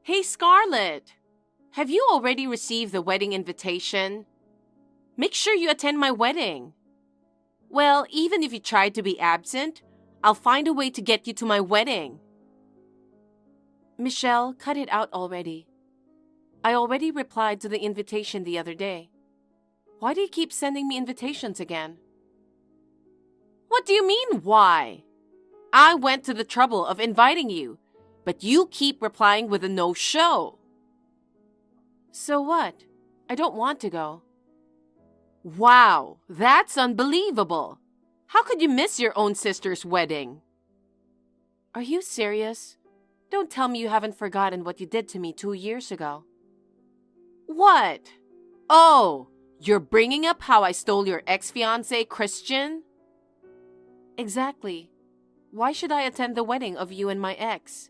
Hey, Scarlett! Have you already received the wedding invitation? Make sure you attend my wedding. Well, even if you try to be absent, I'll find a way to get you to my wedding. Michelle, cut it out already. I already replied to the invitation the other day. Why do you keep sending me invitations again? What do you mean, why? I went to the trouble of inviting you, but you keep replying with a no-show. So what? I don't want to go. Wow, that's unbelievable. How could you miss your own sister's wedding? Are you serious? Don't tell me you haven't forgotten what you did to me 2 years ago. What? Oh, you're bringing up how I stole your ex-fiancé, Christian? Exactly. Why should I attend the wedding of you and my ex?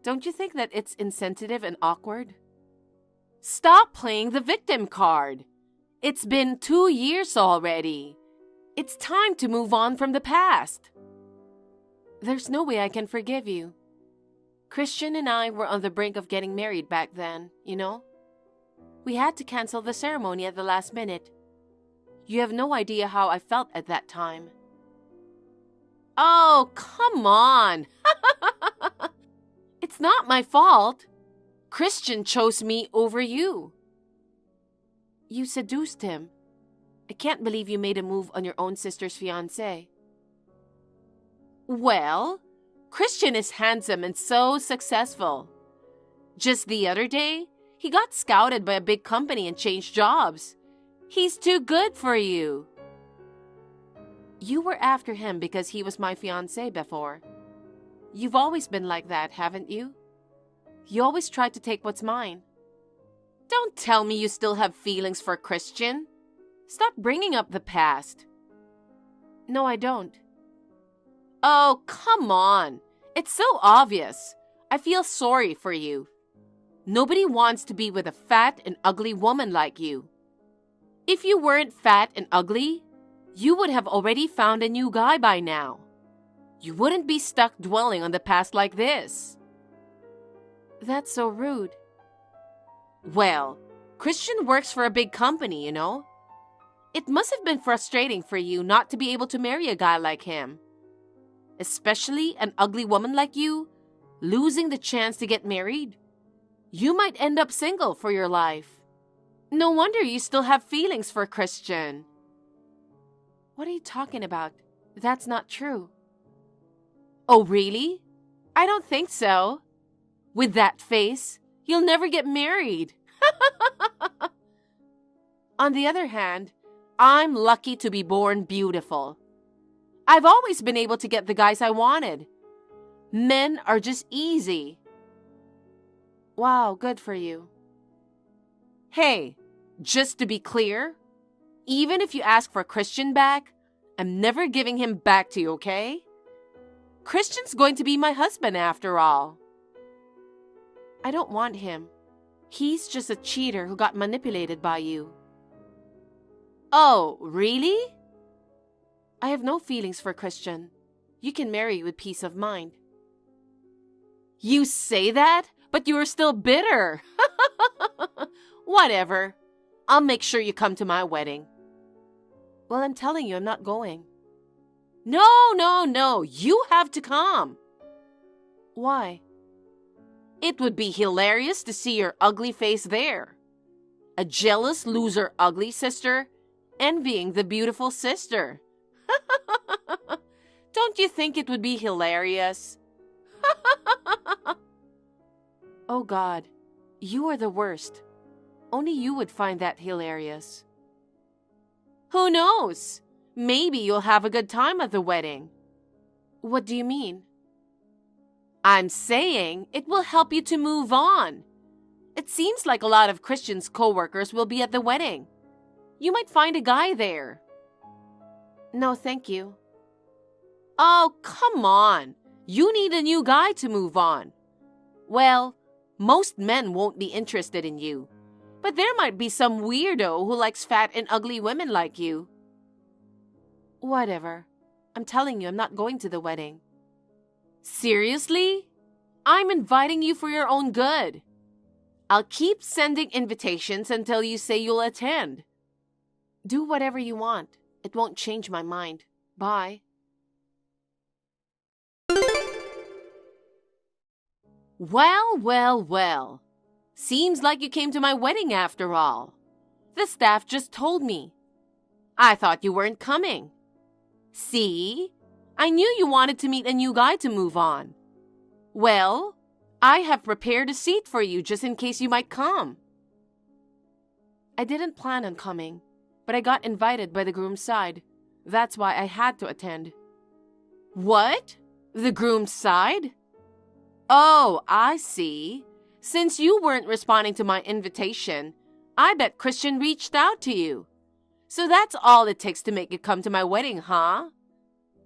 Don't you think that it's insensitive and awkward? Stop playing the victim card. It's been 2 years already. It's time to move on from the past. There's no way I can forgive you. Christian and I were on the brink of getting married back then, you know? We had to cancel the ceremony at the last minute. You have no idea how I felt at that time. Oh, come on! It's not my fault. Christian chose me over you. You seduced him. I can't believe you made a move on your own sister's fiancé. Well, Christian is handsome and so successful. Just the other day, he got scouted by a big company and changed jobs. He's too good for you. You were after him because he was my fiancé before. You've always been like that, haven't you? You always try to take what's mine. Don't tell me you still have feelings for Christian. Stop bringing up the past. No, I don't. Oh, come on. It's so obvious. I feel sorry for you. Nobody wants to be with a fat and ugly woman like you. If you weren't fat and ugly, you would have already found a new guy by now. You wouldn't be stuck dwelling on the past like this. That's so rude. Well, Christian works for a big company, you know? It must have been frustrating for you not to be able to marry a guy like him. Especially an ugly woman like you, losing the chance to get married. You might end up single for your life. No wonder you still have feelings for Christian. What are you talking about? That's not true. Oh, really? I don't think so. With that face, you'll never get married. On the other hand, I'm lucky to be born beautiful. I've always been able to get the guys I wanted. Men are just easy. Wow, good for you. Hey, just to be clear, even if you ask for Christian back, I'm never giving him back to you, okay? Christian's going to be my husband after all. I don't want him. He's just a cheater who got manipulated by you. Oh, really? I have no feelings for Christian. You can marry with peace of mind. You say that, but you are still bitter. Whatever. I'll make sure you come to my wedding. Well, I'm telling you, I'm not going. No. You have to come. Why? It would be hilarious to see your ugly face there. A jealous loser ugly sister envying the beautiful sister. Don't you think it would be hilarious? Oh God, you are the worst. Only you would find that hilarious. Who knows? Maybe you'll have a good time at the wedding. What do you mean? I'm saying it will help you to move on. It seems like a lot of Christian's co-workers will be at the wedding. You might find a guy there. No, thank you. Oh, come on. You need a new guy to move on. Well, most men won't be interested in you. But there might be some weirdo who likes fat and ugly women like you. Whatever. I'm telling you, I'm not going to the wedding. Seriously? I'm inviting you for your own good. I'll keep sending invitations until you say you'll attend. Do whatever you want. It won't change my mind. Bye. Well. Seems like you came to my wedding after all. The staff just told me. I thought you weren't coming. See? I knew you wanted to meet a new guy to move on. Well, I have prepared a seat for you just in case you might come. I didn't plan on coming, but I got invited by the groom's side. That's why I had to attend. What? The groom's side? Oh, I see. Since you weren't responding to my invitation, I bet Christian reached out to you. So that's all it takes to make you come to my wedding, huh?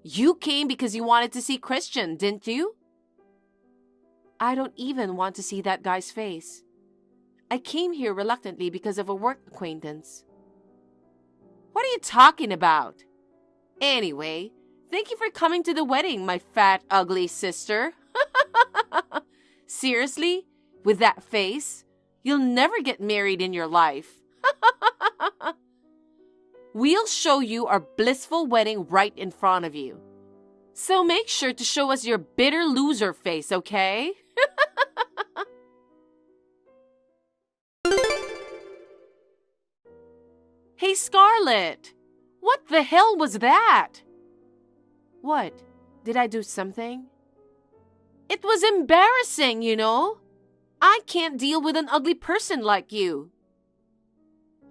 You came because you wanted to see Christian, didn't you? I don't even want to see that guy's face. I came here reluctantly because of a work acquaintance. What are you talking about? Anyway, thank you for coming to the wedding, my fat, ugly sister. Seriously? With that face? You'll never get married in your life. We'll show you our blissful wedding right in front of you. So make sure to show us your bitter loser face, okay? Hey, Scarlett! What the hell was that? What? Did I do something? It was embarrassing, you know? I can't deal with an ugly person like you.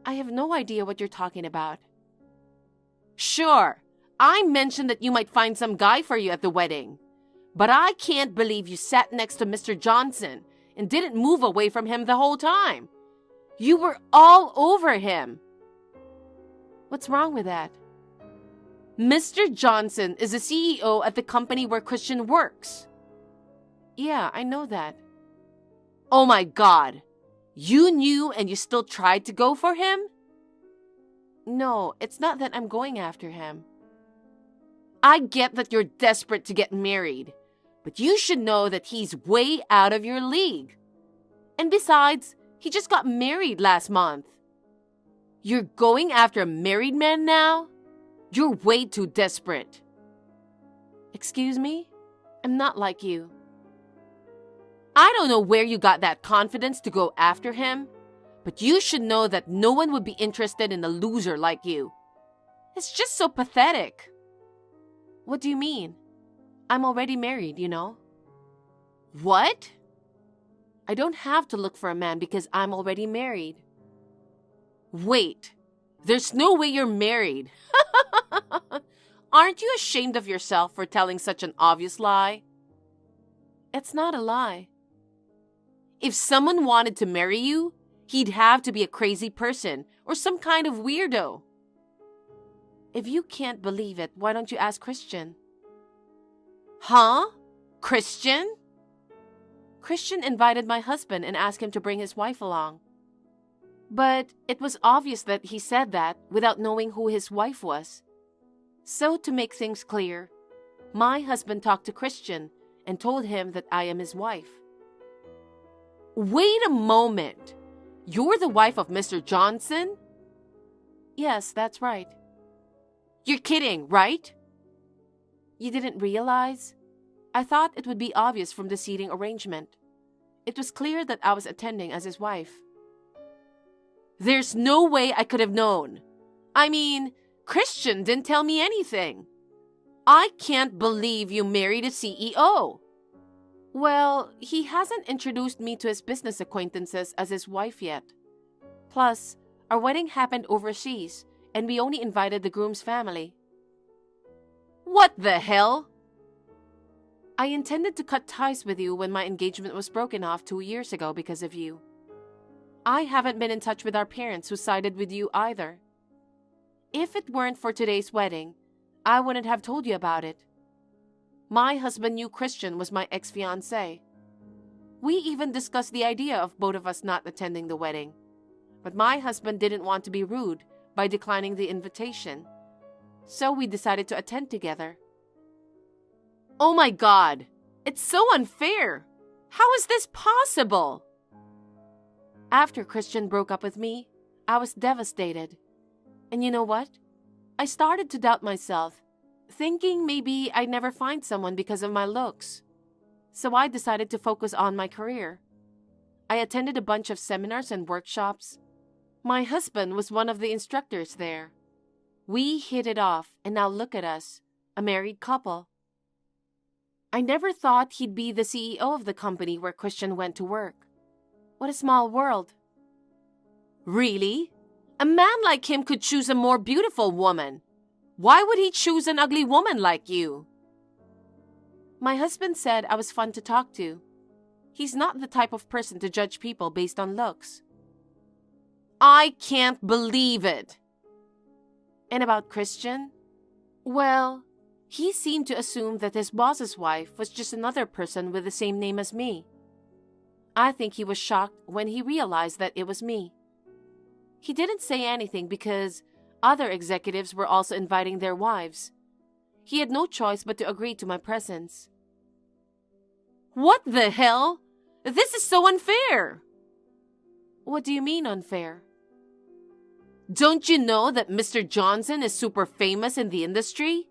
I have no idea what you're talking about. Sure, I mentioned that you might find some guy for you at the wedding. But I can't believe you sat next to Mr. Johnson and didn't move away from him the whole time. You were all over him. What's wrong with that? Mr. Johnson is the CEO at the company where Christian works. Yeah, I know that. Oh my God! You knew and you still tried to go for him? No, it's not that I'm going after him. I get that you're desperate to get married, but you should know that he's way out of your league. And besides, he just got married last month. You're going after a married man now? You're way too desperate. Excuse me? I'm not like you. I don't know where you got that confidence to go after him, but you should know that no one would be interested in a loser like you. It's just so pathetic. What do you mean? I'm already married, you know. What? I don't have to look for a man because I'm already married. Wait, there's no way you're married. Aren't you ashamed of yourself for telling such an obvious lie? It's not a lie. If someone wanted to marry you, he'd have to be a crazy person or some kind of weirdo. If you can't believe it, why don't you ask Christian? Huh? Christian? Christian invited my husband and asked him to bring his wife along. But it was obvious that he said that without knowing who his wife was. So to make things clear, my husband talked to Christian and told him that I am his wife. Wait a moment! You're the wife of Mr. Johnson? Yes, that's right. You're kidding, right? You didn't realize? I thought it would be obvious from the seating arrangement. It was clear that I was attending as his wife. There's no way I could have known. I mean, Christian didn't tell me anything. I can't believe you married a CEO. Well, he hasn't introduced me to his business acquaintances as his wife yet. Plus, our wedding happened overseas, and we only invited the groom's family. What the hell? I intended to cut ties with you when my engagement was broken off 2 years ago because of you. I haven't been in touch with our parents who sided with you either. If it weren't for today's wedding, I wouldn't have told you about it. My husband knew Christian was my ex-fiancé. We even discussed the idea of both of us not attending the wedding. But my husband didn't want to be rude by declining the invitation. So we decided to attend together. Oh my God! It's so unfair! How is this possible? After Christian broke up with me, I was devastated. And you know what? I started to doubt myself, thinking maybe I'd never find someone because of my looks. So I decided to focus on my career. I attended a bunch of seminars and workshops. My husband was one of the instructors there. We hit it off, and now look at us, a married couple. I never thought he'd be the CEO of the company where Christian went to work. What a small world. Really? A man like him could choose a more beautiful woman. Why would he choose an ugly woman like you? My husband said I was fun to talk to. He's not the type of person to judge people based on looks. I can't believe it. And about Christian? Well, he seemed to assume that his boss's wife was just another person with the same name as me. I think he was shocked when he realized that it was me. He didn't say anything because other executives were also inviting their wives. He had no choice but to agree to my presence. What the hell? This is so unfair! What do you mean unfair? Don't you know that Mr. Johnson is super famous in the industry?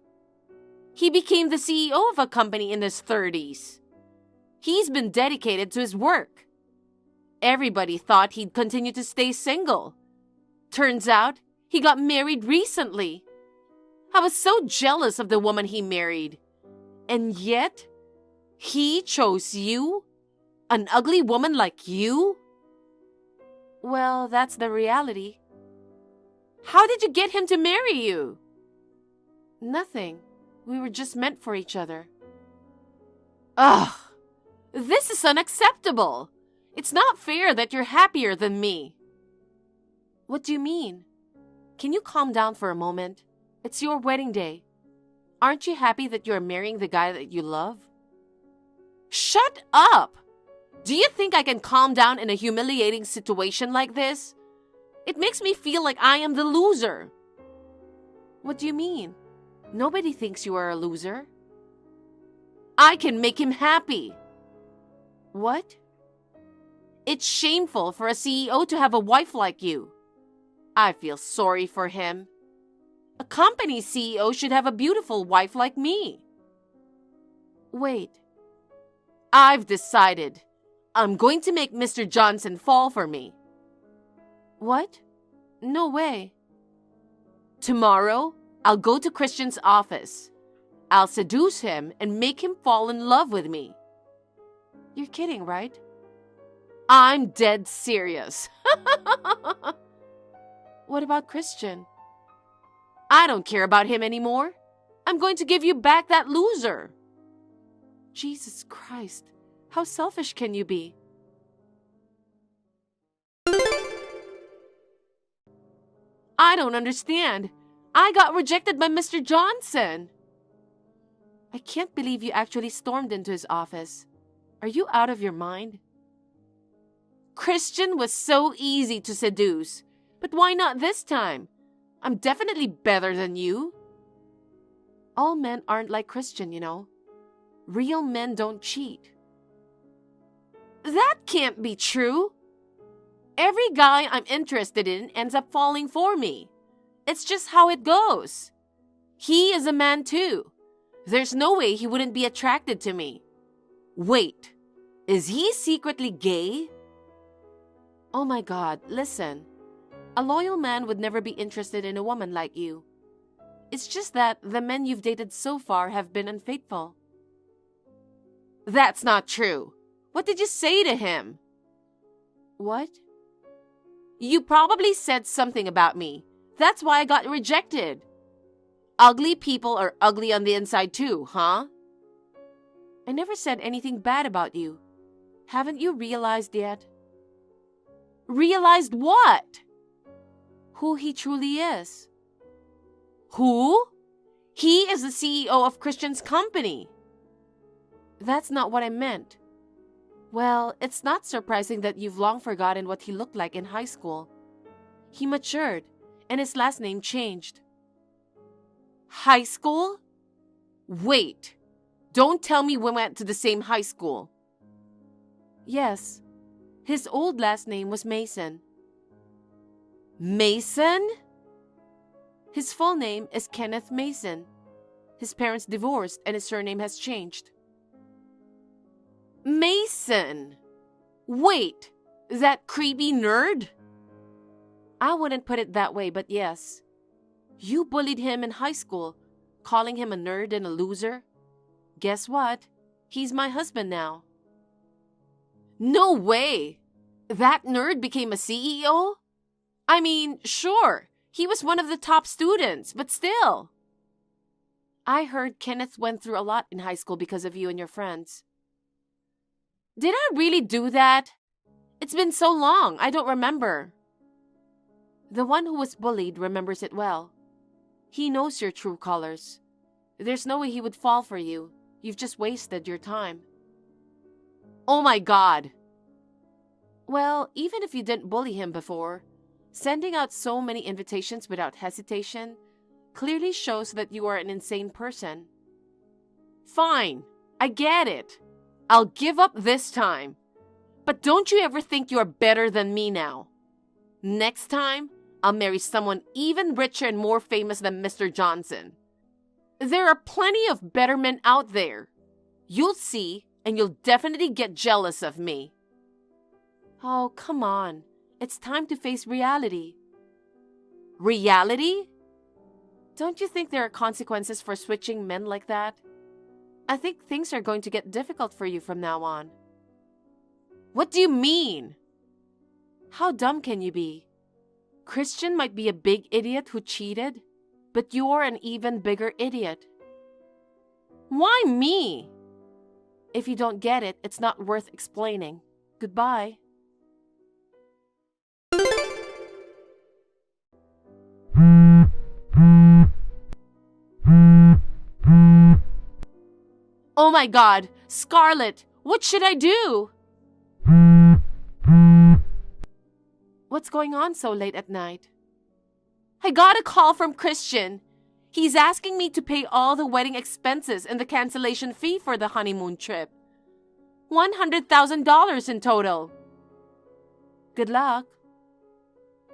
He became the CEO of a company in his 30s. He's been dedicated to his work. Everybody thought he'd continue to stay single. Turns out, he got married recently. I was so jealous of the woman he married. And yet, he chose you? An ugly woman like you? Well, that's the reality. How did you get him to marry you? Nothing. We were just meant for each other. Ugh! This is unacceptable. It's not fair that you're happier than me. What do you mean? Can you calm down for a moment? It's your wedding day. Aren't you happy that you're marrying the guy that you love? Shut up! Do you think I can calm down in a humiliating situation like this? It makes me feel like I am the loser. What do you mean? Nobody thinks you are a loser. I can make him happy. What? It's shameful for a CEO to have a wife like you. I feel sorry for him. A company CEO should have a beautiful wife like me. Wait. I've decided. I'm going to make Mr. Johnson fall for me. What? No way. Tomorrow, I'll go to Christian's office. I'll seduce him and make him fall in love with me. You're kidding, right? I'm dead serious. What about Christian? I don't care about him anymore. I'm going to give you back that loser. Jesus Christ, how selfish can you be? I don't understand. I got rejected by Mr. Johnson. I can't believe you actually stormed into his office. Are you out of your mind? Christian was so easy to seduce. But why not this time? I'm definitely better than you. All men aren't like Christian, you know. Real men don't cheat. That can't be true. Every guy I'm interested in ends up falling for me. It's just how it goes. He is a man too. There's no way he wouldn't be attracted to me. Wait, is he secretly gay? Oh my God, listen. A loyal man would never be interested in a woman like you. It's just that the men you've dated so far have been unfaithful. That's not true. What did you say to him? What? You probably said something about me. That's why I got rejected. Ugly people are ugly on the inside too, huh? I never said anything bad about you. Haven't you realized yet? Realized what? Who he truly is. Who? He is the CEO of Christian's company. That's not what I meant. Well, it's not surprising that you've long forgotten what he looked like in high school. He matured, and his last name changed. High school? Wait, don't tell me we went to the same high school. Yes. His old last name was Mason. Mason? His full name is Kenneth Mason. His parents divorced and his surname has changed. Mason! Wait, that creepy nerd? I wouldn't put it that way, but yes. You bullied him in high school, calling him a nerd and a loser. Guess what? He's my husband now. No way! That nerd became a CEO? I mean, sure, he was one of the top students, but still. I heard Kenneth went through a lot in high school because of you and your friends. Did I really do that? It's been so long, I don't remember. The one who was bullied remembers it well. He knows your true colors. There's no way he would fall for you. You've just wasted your time. Oh my God! Well, even if you didn't bully him before, sending out so many invitations without hesitation clearly shows that you are an insane person. Fine, I get it. I'll give up this time. But don't you ever think you're better than me now. Next time, I'll marry someone even richer and more famous than Mr. Johnson. There are plenty of better men out there. You'll see, and you'll definitely get jealous of me. Oh, come on. It's time to face reality. Reality? Don't you think there are consequences for switching men like that? I think things are going to get difficult for you from now on. What do you mean? How dumb can you be? Christian might be a big idiot who cheated, but you're an even bigger idiot. Why me? If you don't get it, it's not worth explaining. Goodbye. Oh my God, Scarlett, what should I do? What's going on so late at night? I got a call from Christian. He's asking me to pay all the wedding expenses and the cancellation fee for the honeymoon trip. $100,000 in total. Good luck.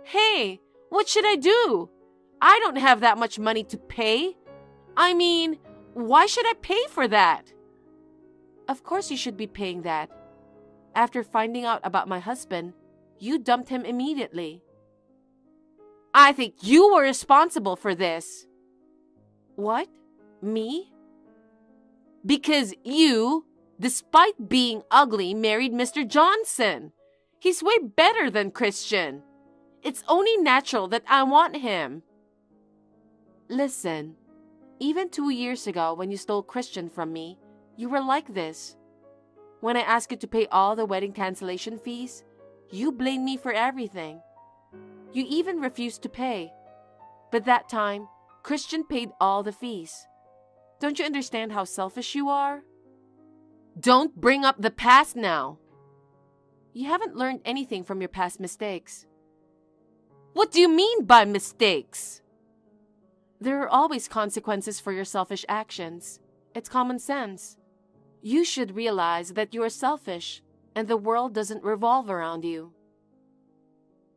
Hey, what should I do? I don't have that much money to pay. I mean, why should I pay for that? Of course you should be paying that. After finding out about my husband, you dumped him immediately. I think you were responsible for this. What? Me? Because you, despite being ugly, married Mr. Johnson. He's way better than Christian. It's only natural that I want him. Listen, even 2 years ago when you stole Christian from me, you were like this. When I asked you to pay all the wedding cancellation fees, you blamed me for everything. You even refused to pay. But that time, Christian paid all the fees. Don't you understand how selfish you are? Don't bring up the past now. You haven't learned anything from your past mistakes. What do you mean by mistakes? There are always consequences for your selfish actions. It's common sense. You should realize that you are selfish and the world doesn't revolve around you.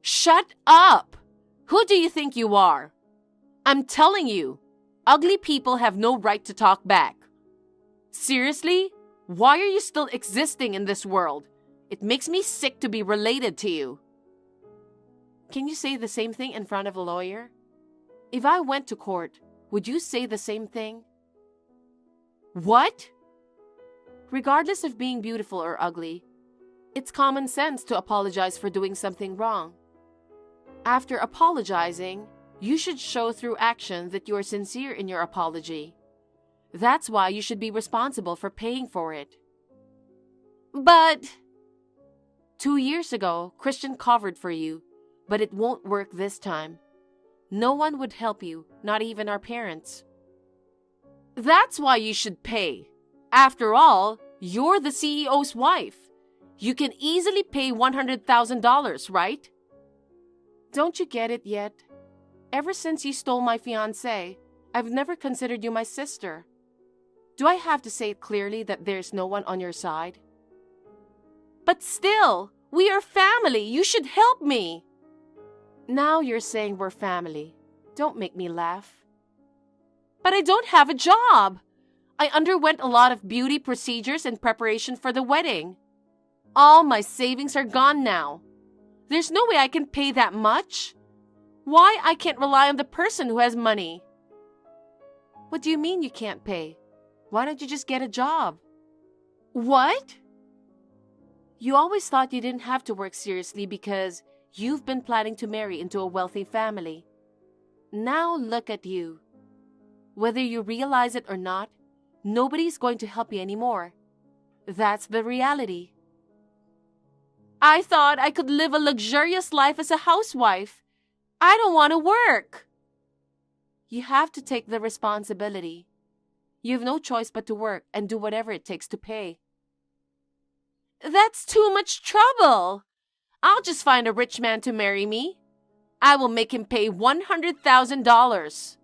Shut up! Who do you think you are? I'm telling you, ugly people have no right to talk back. Seriously? Why are you still existing in this world? It makes me sick to be related to you. Can you say the same thing in front of a lawyer? If I went to court, would you say the same thing? What? Regardless of being beautiful or ugly, it's common sense to apologize for doing something wrong. After apologizing, you should show through action that you are sincere in your apology. That's why you should be responsible for paying for it. But 2 years ago, Christian covered for you, but it won't work this time. No one would help you, not even our parents. That's why you should pay. After all, you're the CEO's wife. You can easily pay $100,000, right? Don't you get it yet? Ever since you stole my fiancé, I've never considered you my sister. Do I have to say it clearly that there's no one on your side? But still, We are family. You should help me. Now you're saying we're family. Don't make me laugh. But I don't have a job. I underwent a lot of beauty procedures in preparation for the wedding. All my savings are gone now. There's no way I can pay that much. Why I can't rely on the person who has money? What do you mean you can't pay? Why don't you just get a job? What? You always thought you didn't have to work seriously because you've been planning to marry into a wealthy family. Now look at you. Whether you realize it or not, nobody's going to help you anymore. That's the reality. I thought I could live a luxurious life as a housewife. I don't want to work. You have to take the responsibility. You have no choice but to work and do whatever it takes to pay. That's too much trouble. I'll just find a rich man to marry me. I will make him pay $100,000.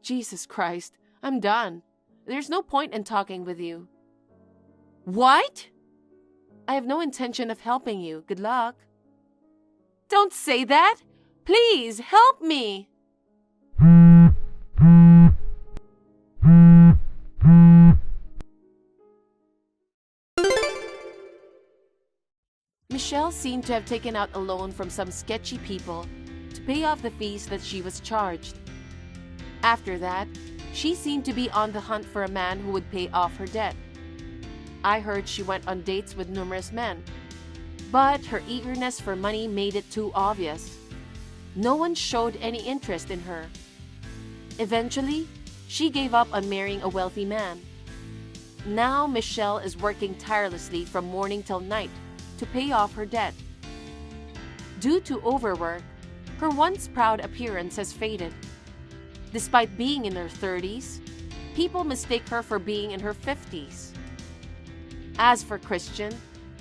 Jesus Christ, I'm done. There's no point in talking with you. What? I have no intention of helping you. Good luck. Don't say that. Please help me. Michelle seemed to have taken out a loan from some sketchy people to pay off the fees that she was charged. After that, she seemed to be on the hunt for a man who would pay off her debt. I heard she went on dates with numerous men, but her eagerness for money made it too obvious. No one showed any interest in her. Eventually, she gave up on marrying a wealthy man. Now Michelle is working tirelessly from morning till night to pay off her debt. Due to overwork, her once proud appearance has faded. Despite being in her 30s, people mistake her for being in her 50s. As for Christian,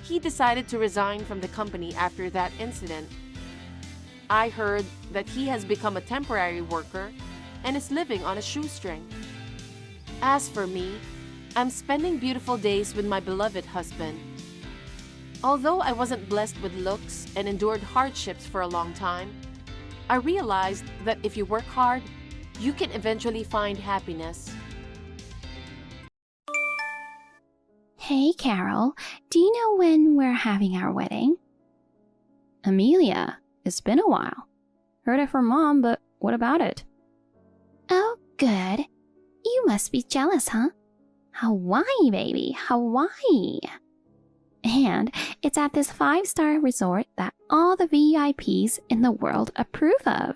he decided to resign from the company after that incident. I heard that he has become a temporary worker and is living on a shoestring. As for me, I'm spending beautiful days with my beloved husband. Although I wasn't blessed with looks and endured hardships for a long time, I realized that if you work hard, you can eventually find happiness. Hey, Carol, do you know when we're having our wedding? Amelia, it's been a while. Heard it from Mom, but what about it? Oh, good. You must be jealous, huh? Hawaii, baby, Hawaii. And it's at this 5-star resort that all the VIPs in the world approve of.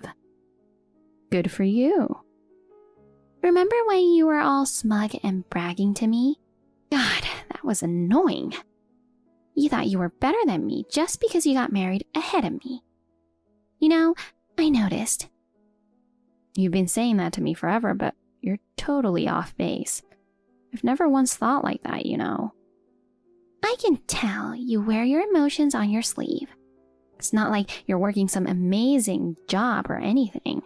Good for you. Remember when you were all smug and bragging to me? God, that was annoying. You thought you were better than me just because you got married ahead of me. You know, I noticed. You've been saying that to me forever, but you're totally off base. I've never once thought like that, you know. I can tell you wear your emotions on your sleeve. It's not like you're working some amazing job or anything.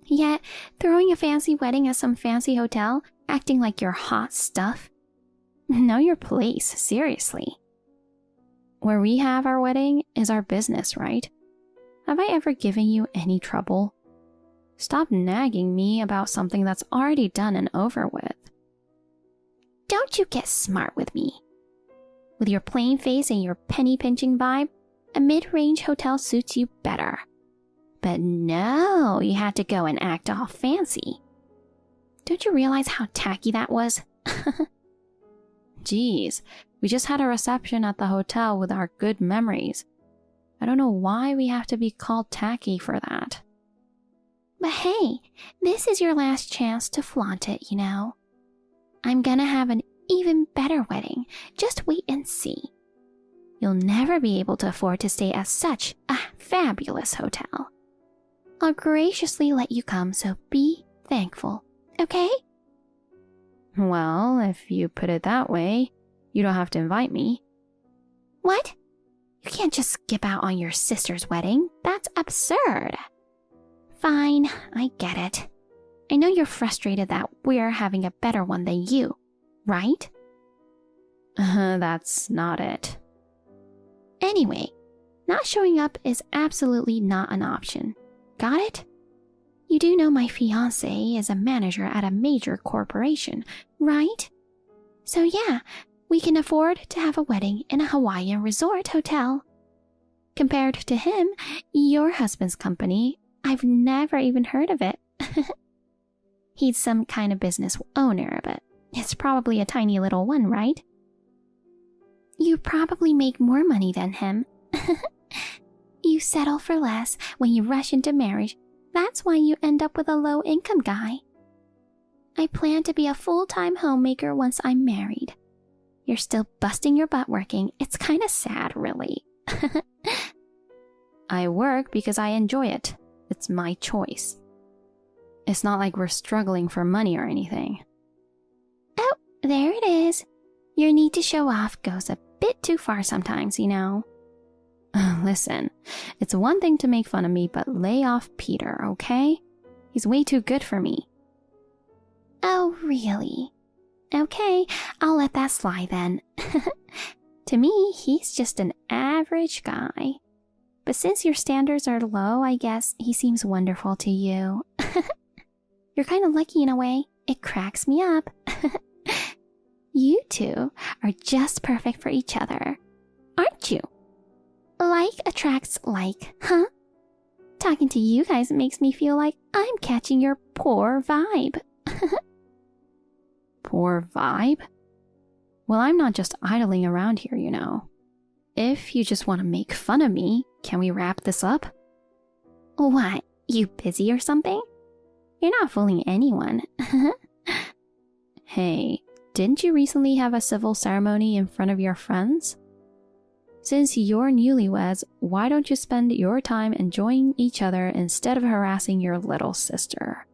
Yet, throwing a fancy wedding at some fancy hotel, acting like you're hot stuff. Know your place, seriously. Where we have our wedding is our business, right? Have I ever given you any trouble? Stop nagging me about something that's already done and over with. Don't you get smart with me. With your plain face and your penny-pinching vibe, a mid-range hotel suits you better. But no, you had to go and act all fancy. Don't you realize how tacky that was? Geez, we just had a reception at the hotel with our good memories. I don't know why we have to be called tacky for that. But hey, this is your last chance to flaunt it, you know. I'm gonna have an even better wedding. Just wait and see. You'll never be able to afford to stay at such a fabulous hotel. I'll graciously let you come, so be thankful, okay? Well, if you put it that way, you don't have to invite me. What? You can't just skip out on your sister's wedding. That's absurd. Fine, I get it. I know you're frustrated that we're having a better one than you, right? That's not it. Anyway, not showing up is absolutely not an option. Got it? You do know my fiancé is a manager at a major corporation, right? So yeah, we can afford to have a wedding in a Hawaiian resort hotel. Compared to him, your husband's company, I've never even heard of it. He's some kind of business owner, but it's probably a tiny little one, right? You probably make more money than him. You settle for less when you rush into marriage. That's why you end up with a low-income guy. I plan to be a full-time homemaker once I'm married. You're still busting your butt working. It's kind of sad, really. I work because I enjoy it. It's my choice. It's not like we're struggling for money or anything. Oh, there it is. Your need to show off goes a bit too far sometimes, you know. Listen, it's one thing to make fun of me, but lay off Peter, okay? He's way too good for me. Oh, really? Okay, I'll let that slide then. To me, he's just an average guy. But since your standards are low, I guess he seems wonderful to you. You're kind of lucky in a way. It cracks me up. You two are just perfect for each other, aren't you? Like attracts like, huh? Talking to you guys makes me feel like I'm catching your poor vibe. Poor vibe? Well, I'm not just idling around here, you know. If you just want to make fun of me, can we wrap this up? What? You busy or something? You're not fooling anyone. Hey, didn't you recently have a civil ceremony in front of your friends? Since you're newlyweds, why don't you spend your time enjoying each other instead of harassing your little sister?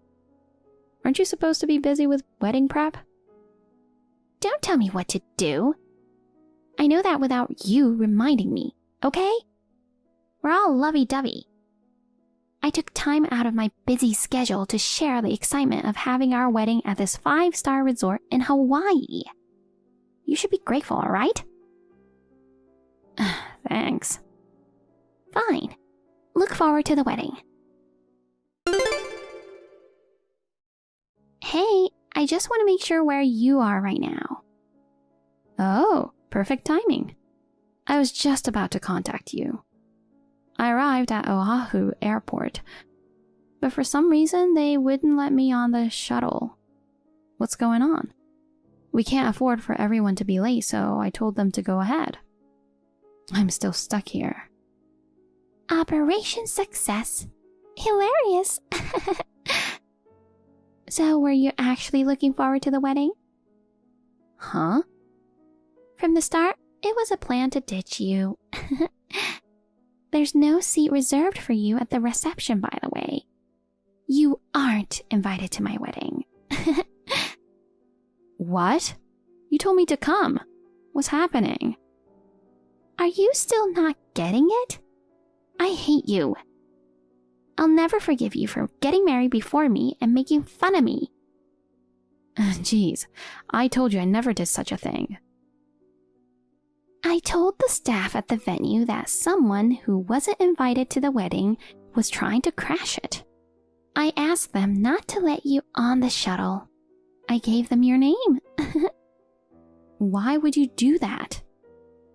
Aren't you supposed to be busy with wedding prep? Don't tell me what to do. I know that without you reminding me, okay? We're all lovey-dovey. I took time out of my busy schedule to share the excitement of having our wedding at this 5-star resort in Hawaii. You should be grateful, all right? Thanks. Fine. Look forward to the wedding. Hey, I just want to make sure where you are right now. Oh, perfect timing. I was just about to contact you. I arrived at Oahu Airport, but for some reason they wouldn't let me on the shuttle. What's going on? We can't afford for everyone to be late, so I told them to go ahead. I'm still stuck here. Operation success. Hilarious. So were you actually looking forward to the wedding? Huh? From the start, it was a plan to ditch you. There's no seat reserved for you at the reception, by the way. You aren't invited to my wedding. What? You told me to come. What's happening? Are you still not getting it? I hate you. I'll never forgive you for getting married before me and making fun of me. Jeez, I told you I never did such a thing. I told the staff at the venue that someone who wasn't invited to the wedding was trying to crash it. I asked them not to let you on the shuttle. I gave them your name. Why would you do that?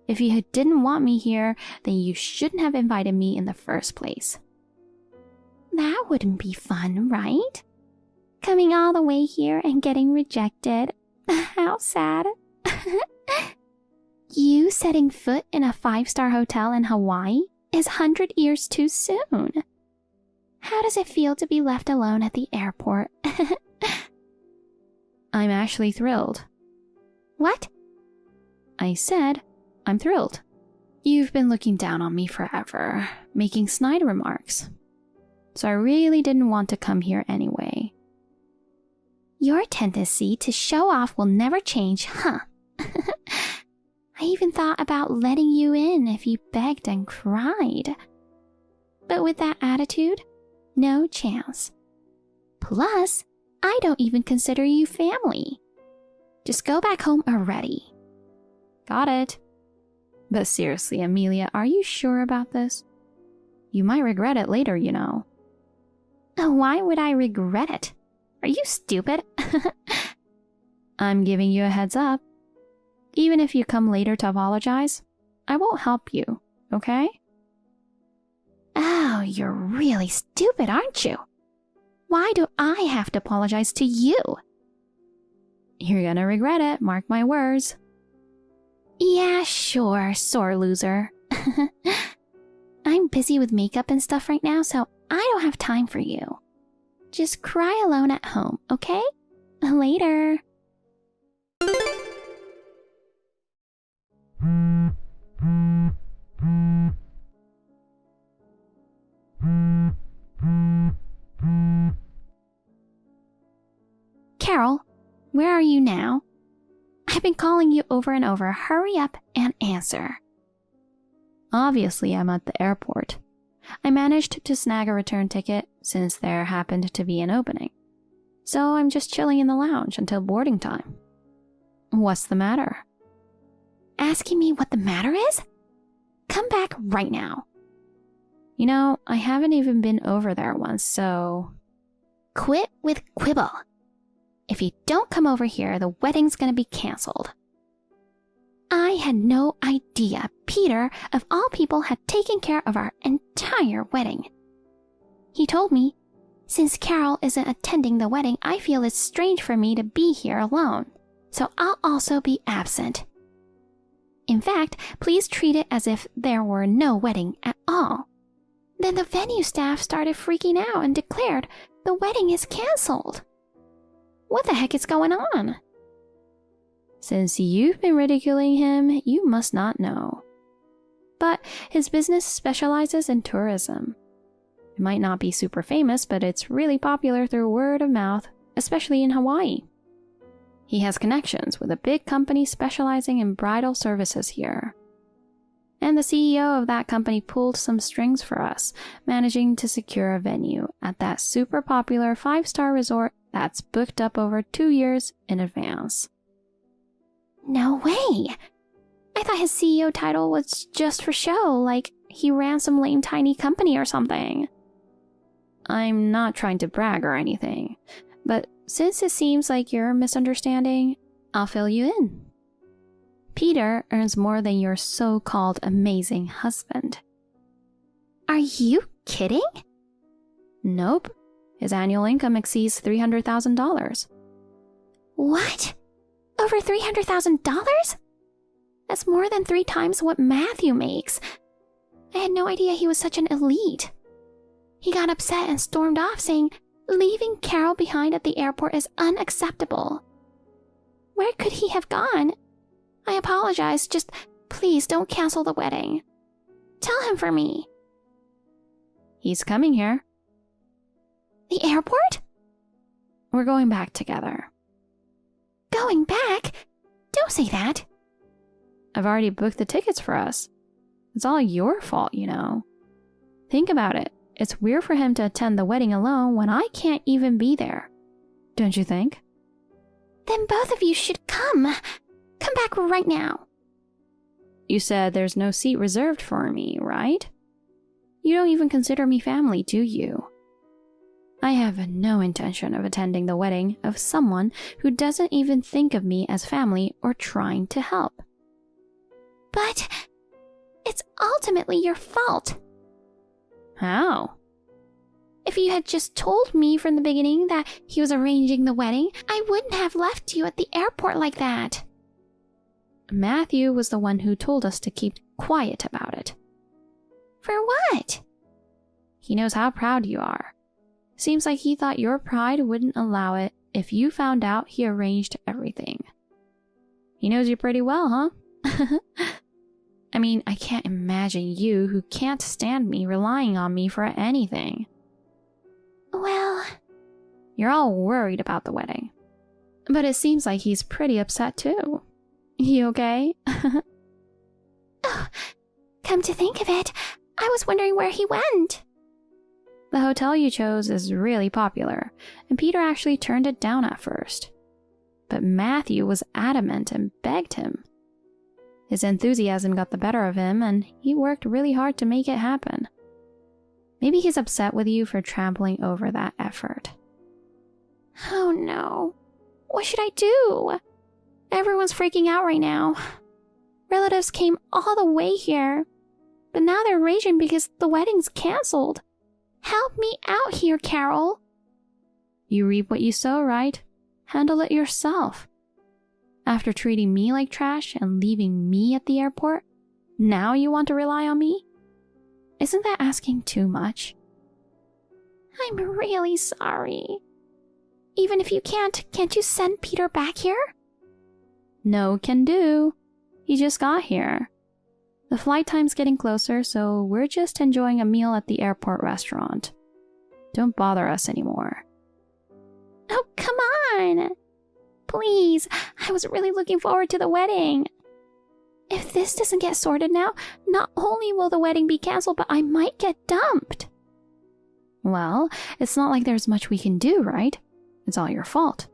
If you didn't want me here, then you shouldn't have invited me in the first place. That wouldn't be fun, right? Coming all the way here and getting rejected. How sad. You setting foot in a 5-star hotel in Hawaii is 100 years too soon. How does it feel to be left alone at the airport? I'm actually thrilled. What? I said, I'm thrilled. You've been looking down on me forever, making snide remarks. So I really didn't want to come here anyway. Your tendency to show off will never change, huh? I even thought about letting you in if you begged and cried. But with that attitude, no chance. Plus, I don't even consider you family. Just go back home already. Got it. But seriously, Amelia, are you sure about this? You might regret it later, you know. Why would I regret it? Are you stupid? I'm giving you a heads up. Even if you come later to apologize, I won't help you, okay? Oh, you're really stupid, aren't you? Why do I have to apologize to you? You're gonna regret it, mark my words. Yeah, sure, sore loser. I'm busy with makeup and stuff right now, so I don't have time for you. Just cry alone at home, okay? Later. Carol, where are you now? I've been calling you over and over. Hurry up and answer. Obviously, I'm at the airport. I managed to snag a return ticket since there happened to be an opening. So I'm just chilling in the lounge until boarding time. What's the matter? Asking me what the matter is? Come back right now. You know, I haven't even been over there once, so... Quit with quibble. If you don't come over here, the wedding's gonna be cancelled. I had no idea Peter, of all people, had taken care of our entire wedding. He told me, since Carol isn't attending the wedding, I feel it's strange for me to be here alone, so I'll also be absent. In fact, please treat it as if there were no wedding at all. Then the venue staff started freaking out and declared the wedding is cancelled. What the heck is going on? Since you've been ridiculing him, you must not know. But his business specializes in tourism. It might not be super famous, but it's really popular through word of mouth, especially in Hawaii. He has connections with a big company specializing in bridal services here. And the CEO of that company pulled some strings for us, managing to secure a venue at that super popular 5-star resort that's booked up over 2 years in advance. No way! I thought his CEO title was just for show, like he ran some lame tiny company or something. I'm not trying to brag or anything, but since it seems like you're misunderstanding, I'll fill you in. Peter earns more than your so-called amazing husband. Are you kidding? Nope. His annual income exceeds $300,000. What? Over $300,000? That's more than 3 times what Matthew makes. I had no idea he was such an elite. He got upset and stormed off, saying leaving Carol behind at the airport is unacceptable. Where could he have gone? I apologize, just please don't cancel the wedding. Tell him for me. He's coming here. The airport? We're going back together. Going back? Don't say that. I've already booked the tickets for us. It's all your fault, you know. Think about it. It's weird for him to attend the wedding alone when I can't even be there. Don't you think? Then both of you should come. Come back right now. You said there's no seat reserved for me, right? You don't even consider me family, do you? I have no intention of attending the wedding of someone who doesn't even think of me as family or trying to help. But it's ultimately your fault. How? If you had just told me from the beginning that he was arranging the wedding, I wouldn't have left you at the airport like that. Matthew was the one who told us to keep quiet about it. For what? He knows how proud you are. Seems like he thought your pride wouldn't allow it if you found out he arranged everything. He knows you pretty well, huh? I mean, I can't imagine you, who can't stand me, relying on me for anything. Well, you're all worried about the wedding. But it seems like he's pretty upset too. You okay? Oh, come to think of it, I was wondering where he went. The hotel you chose is really popular, and Peter actually turned it down at first. But Matthew was adamant and begged him. His enthusiasm got the better of him, and he worked really hard to make it happen. Maybe he's upset with you for trampling over that effort. Oh no. What should I do? Everyone's freaking out right now. Relatives came all the way here, but now they're raging because the wedding's canceled. Help me out here, Carol. You reap what you sow, right? Handle it yourself. After treating me like trash and leaving me at the airport, now you want to rely on me? Isn't that asking too much? I'm really sorry. Even if you can't you send Peter back here? No can do. He just got here. The flight time's getting closer, so we're just enjoying a meal at the airport restaurant. Don't bother us anymore. Oh, come on! Please, I was really looking forward to the wedding. If this doesn't get sorted now, not only will the wedding be canceled, but I might get dumped. Well, it's not like there's much we can do, right? It's all your fault.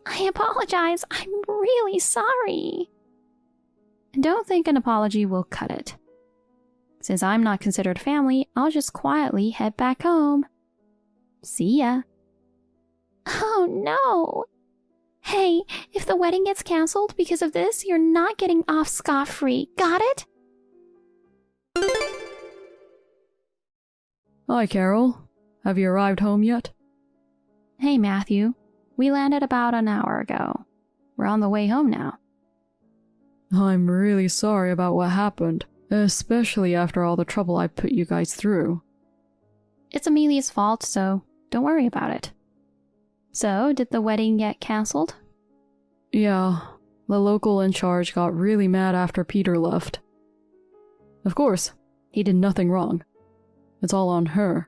I apologize. I'm really sorry. Don't think an apology will cut it. Since I'm not considered family, I'll just quietly head back home. See ya. Oh no! Hey, if the wedding gets cancelled because of this, you're not getting off scot-free. Got it? Hi, Carol. Have you arrived home yet? Hey, Matthew. We landed about an hour ago. We're on the way home now. I'm really sorry about what happened, especially after all the trouble I put you guys through. It's Amelia's fault, so don't worry about it. So, did the wedding get cancelled? Yeah, the local in charge got really mad after Peter left. Of course, he did nothing wrong. It's all on her.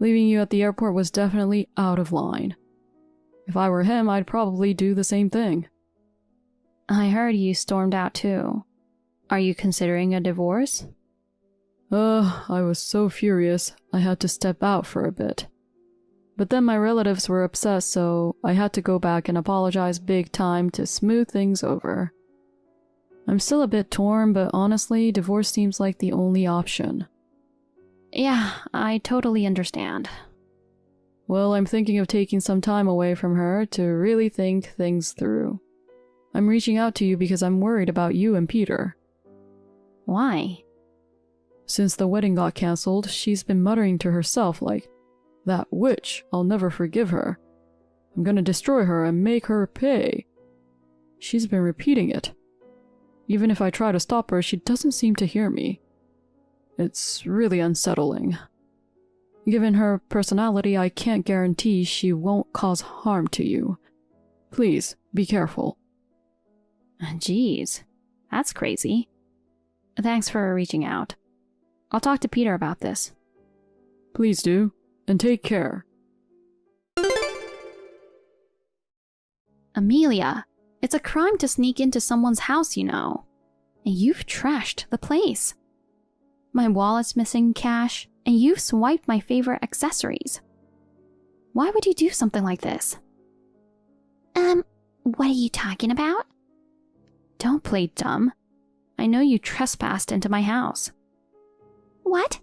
Leaving you at the airport was definitely out of line. If I were him, I'd probably do the same thing. I heard you stormed out too. Are you considering a divorce? I was so furious, I had to step out for a bit. But then my relatives were upset, so I had to go back and apologize big time to smooth things over. I'm still a bit torn, but honestly, divorce seems like the only option. Yeah, I totally understand. Well, I'm thinking of taking some time away from her to really think things through. I'm reaching out to you because I'm worried about you and Peter. Why? Since the wedding got cancelled, she's been muttering to herself like, "That witch, I'll never forgive her. I'm gonna destroy her and make her pay." She's been repeating it. Even if I try to stop her, she doesn't seem to hear me. It's really unsettling. Given her personality, I can't guarantee she won't cause harm to you. Please, be careful. Jeez, that's crazy. Thanks for reaching out. I'll talk to Peter about this. Please do, and take care. Amelia, it's a crime to sneak into someone's house, you know. And you've trashed the place. My wallet's missing cash, and you've swiped my favorite accessories. Why would you do something like this? What are you talking about? Don't play dumb. I know you trespassed into my house. What?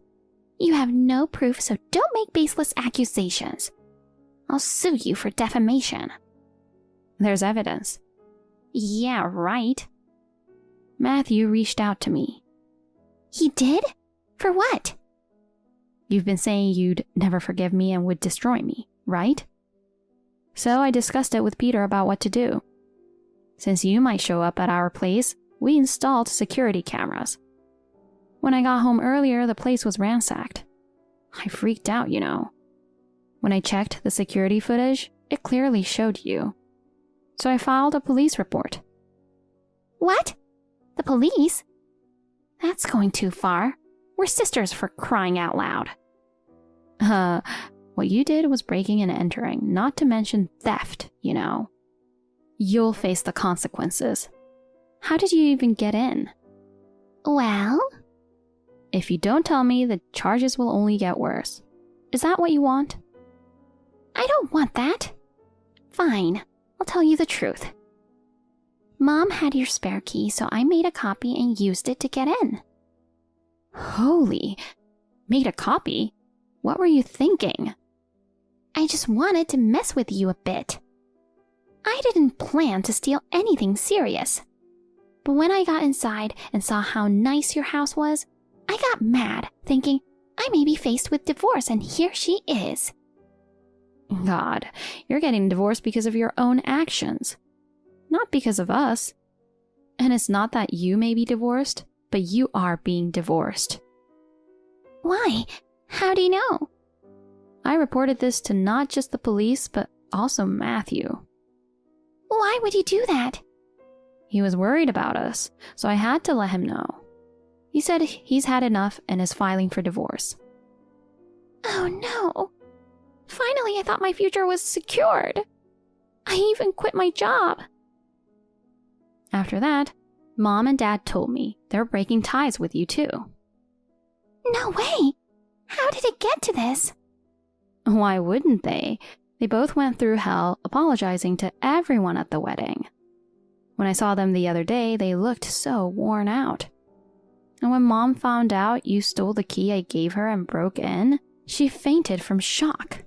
You have no proof, so don't make baseless accusations. I'll sue you for defamation. There's evidence. Yeah, right. Matthew reached out to me. He did? For what? You've been saying you'd never forgive me and would destroy me, right? So I discussed it with Peter about what to do. Since you might show up at our place, we installed security cameras. When I got home earlier, the place was ransacked. I freaked out, you know. When I checked the security footage, it clearly showed you. So I filed a police report. What? The police? That's going too far. We're sisters, for crying out loud. What you did was breaking and entering, not to mention theft, you know. You'll face the consequences. How did you even get in? Well? If you don't tell me, the charges will only get worse. Is that what you want? I don't want that. Fine, I'll tell you the truth. Mom had your spare key, so I made a copy and used it to get in. Holy, made a copy? What were you thinking? I just wanted to mess with you a bit. I didn't plan to steal anything serious. But when I got inside and saw how nice your house was, I got mad, thinking I may be faced with divorce, and here she is. God, you're getting divorced because of your own actions, not because of us. And it's not that you may be divorced, but you are being divorced. Why? How do you know? I reported this to not just the police, but also Matthew. Why would you do that? He was worried about us, so I had to let him know. He said he's had enough and is filing for divorce. Oh no. Finally, I thought my future was secured. I even quit my job. After that, Mom and Dad told me they're breaking ties with you too. No way! How did it get to this? Why wouldn't they? They both went through hell apologizing to everyone at the wedding. When I saw them the other day, they looked so worn out. And when Mom found out you stole the key I gave her and broke in, she fainted from shock.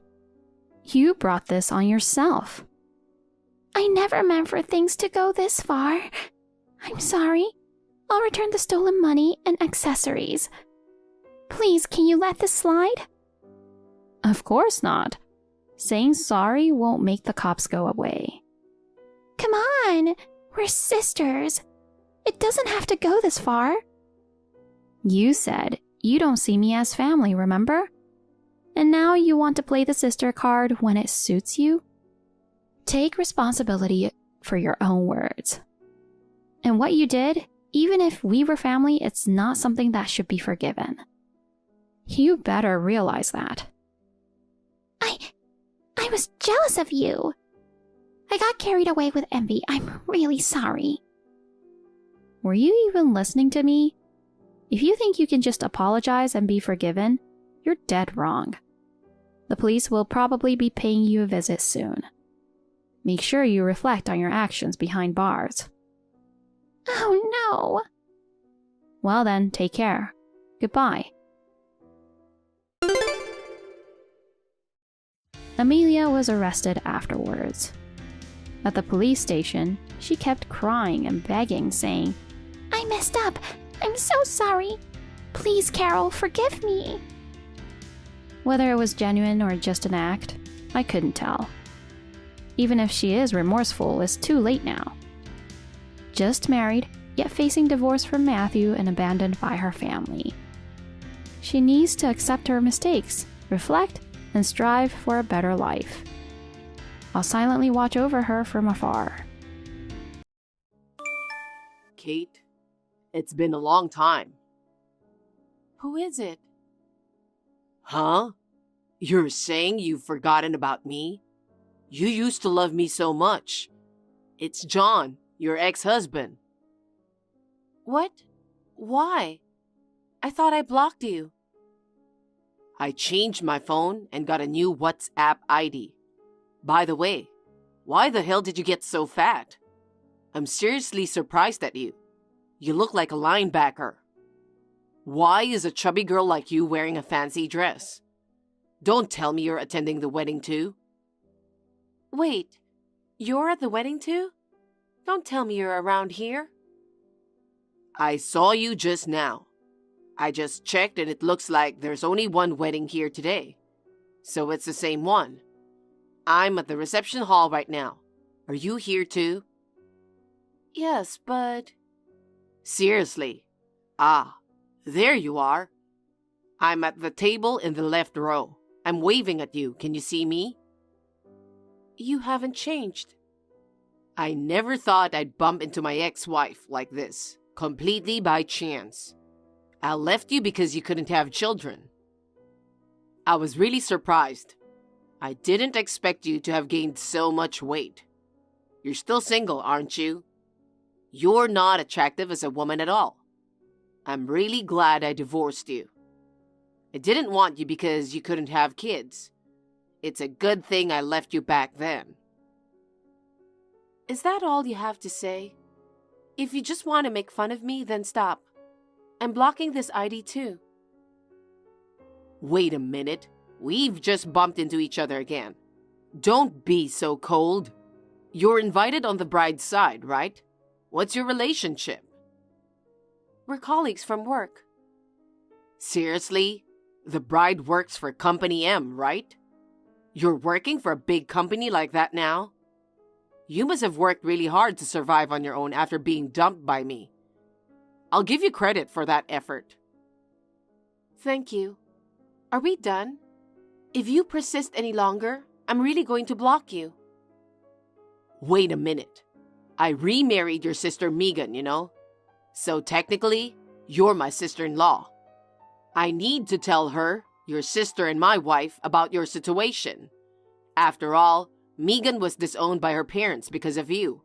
You brought this on yourself. I never meant for things to go this far. I'm sorry. I'll return the stolen money and accessories. Please, can you let this slide? Of course not. Saying sorry won't make the cops go away. Come on, we're sisters. It doesn't have to go this far. You said you don't see me as family, remember? And now you want to play the sister card when it suits you? Take responsibility for your own words. And what you did, even if we were family, it's not something that should be forgiven. You better realize that. I was jealous of you. I got carried away with envy. I'm really sorry. Were you even listening to me? If you think you can just apologize and be forgiven, you're dead wrong. The police will probably be paying you a visit soon. Make sure you reflect on your actions behind bars. Oh no! Well then, take care. Goodbye. Amelia was arrested afterwards. At the police station, she kept crying and begging, saying, I messed up. I'm so sorry. Please, Carol, forgive me. Whether it was genuine or just an act, I couldn't tell. Even if she is remorseful, it's too late now. Just married, yet facing divorce from Matthew and abandoned by her family. She needs to accept her mistakes, reflect, and strive for a better life. I'll silently watch over her from afar. Kate, it's been a long time. Who is it? Huh? You're saying you've forgotten about me? You used to love me so much. It's John, your ex-husband. What? Why? I thought I blocked you. I changed my phone and got a new WhatsApp ID. By the way, why the hell did you get so fat? I'm seriously surprised at you. You look like a linebacker. Why is a chubby girl like you wearing a fancy dress? Don't tell me you're attending the wedding too. Wait, you're at the wedding too? Don't tell me you're around here. I saw you just now. I just checked and it looks like there's only one wedding here today. So it's the same one. I'm at the reception hall right now. Are you here too? Yes, but... Seriously. Ah, there you are. I'm at the table in the left row. I'm waving at you. Can you see me? You haven't changed. I never thought I'd bump into my ex-wife like this, completely by chance. I left you because you couldn't have children. I was really surprised. I didn't expect you to have gained so much weight. You're still single, aren't you? You're not attractive as a woman at all. I'm really glad I divorced you. I didn't want you because you couldn't have kids. It's a good thing I left you back then. Is that all you have to say? If you just want to make fun of me, then stop. I'm blocking this ID too. Wait a minute. We've just bumped into each other again. Don't be so cold. You're invited on the bride's side, right? What's your relationship? We're colleagues from work. Seriously? The bride works for Company M, right? You're working for a big company like that now? You must have worked really hard to survive on your own after being dumped by me. I'll give you credit for that effort. Thank you. Are we done? If you persist any longer, I'm really going to block you. Wait a minute. I remarried your sister Megan, you know? So technically, you're my sister-in-law. I need to tell her, your sister and my wife, about your situation. After all, Megan was disowned by her parents because of you.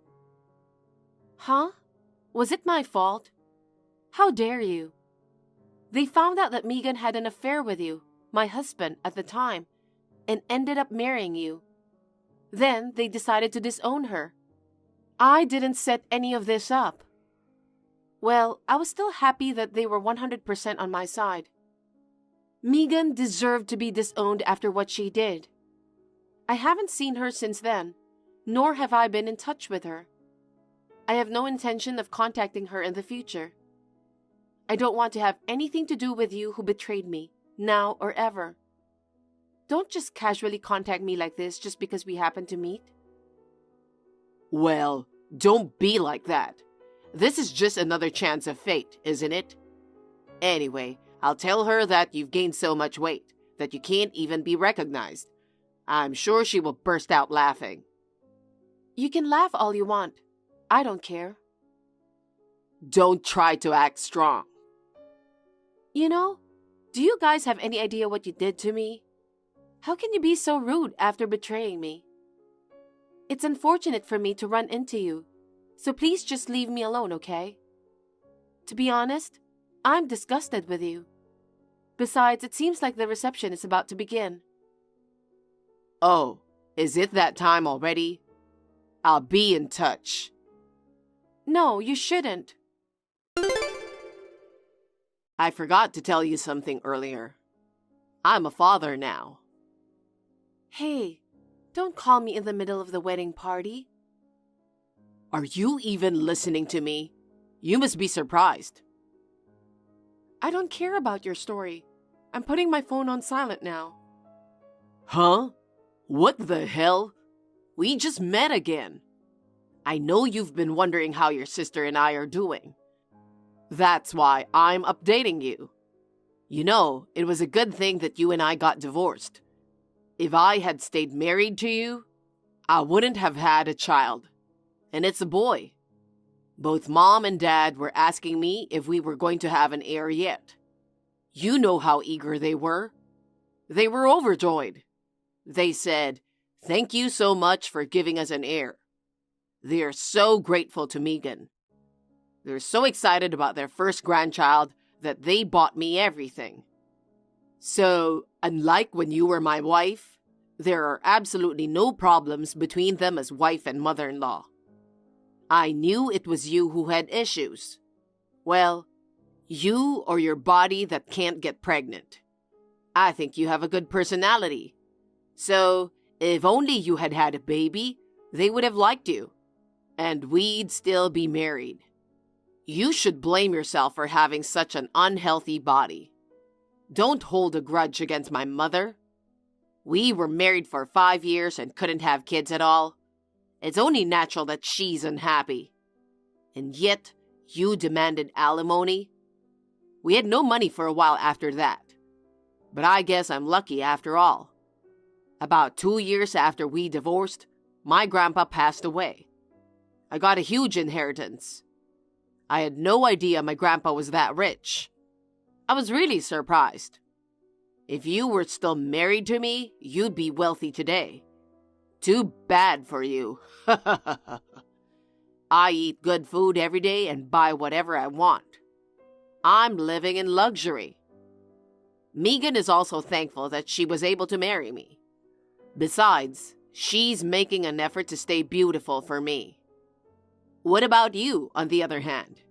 Huh? Was it my fault? How dare you? They found out that Megan had an affair with you, my husband at the time, and ended up marrying you. Then they decided to disown her. I didn't set any of this up. Well, I was still happy that they were 100% on my side. Megan deserved to be disowned after what she did. I haven't seen her since then, nor have I been in touch with her. I have no intention of contacting her in the future. I don't want to have anything to do with you who betrayed me, now or ever. Don't just casually contact me like this just because we happen to meet. Well, don't be like that. This is just another chance of fate, isn't it? Anyway, I'll tell her that you've gained so much weight that you can't even be recognized. I'm sure she will burst out laughing. You can laugh all you want. I don't care. Don't try to act strong. You know, do you guys have any idea what you did to me? How can you be so rude after betraying me? It's unfortunate for me to run into you, so please just leave me alone, okay? To be honest, I'm disgusted with you. Besides, it seems like the reception is about to begin. Oh, is it that time already? I'll be in touch. No, you shouldn't. I forgot to tell you something earlier. I'm a father now. Hey, don't call me in the middle of the wedding party. Are you even listening to me? You must be surprised. I don't care about your story. I'm putting my phone on silent now. Huh? What the hell? We just met again. I know you've been wondering how your sister and I are doing. That's why I'm updating you. You know, it was a good thing that you and I got divorced. If I had stayed married to you, I wouldn't have had a child. And it's a boy. Both Mom and Dad were asking me if we were going to have an heir yet. You know how eager they were. They were overjoyed. They said, "Thank you so much for giving us an heir." They're so grateful to Megan. They're so excited about their first grandchild that they bought me everything. So, unlike when you were my wife, there are absolutely no problems between them as wife and mother-in-law. I knew it was you who had issues. Well, you or your body that can't get pregnant. I think you have a good personality. So, if only you had had a baby, they would have liked you. And we'd still be married. You should blame yourself for having such an unhealthy body. Don't hold a grudge against my mother. We were married for 5 years and couldn't have kids at all. It's only natural that she's unhappy. And yet, you demanded alimony. We had no money for a while after that. But I guess I'm lucky after all. About 2 years after we divorced, my grandpa passed away. I got a huge inheritance. I had no idea my grandpa was that rich. I was really surprised. If you were still married to me, you'd be wealthy today. Too bad for you. I eat good food every day and buy whatever I want. I'm living in luxury. Megan is also thankful that she was able to marry me. Besides, she's making an effort to stay beautiful for me. What about you, on the other hand?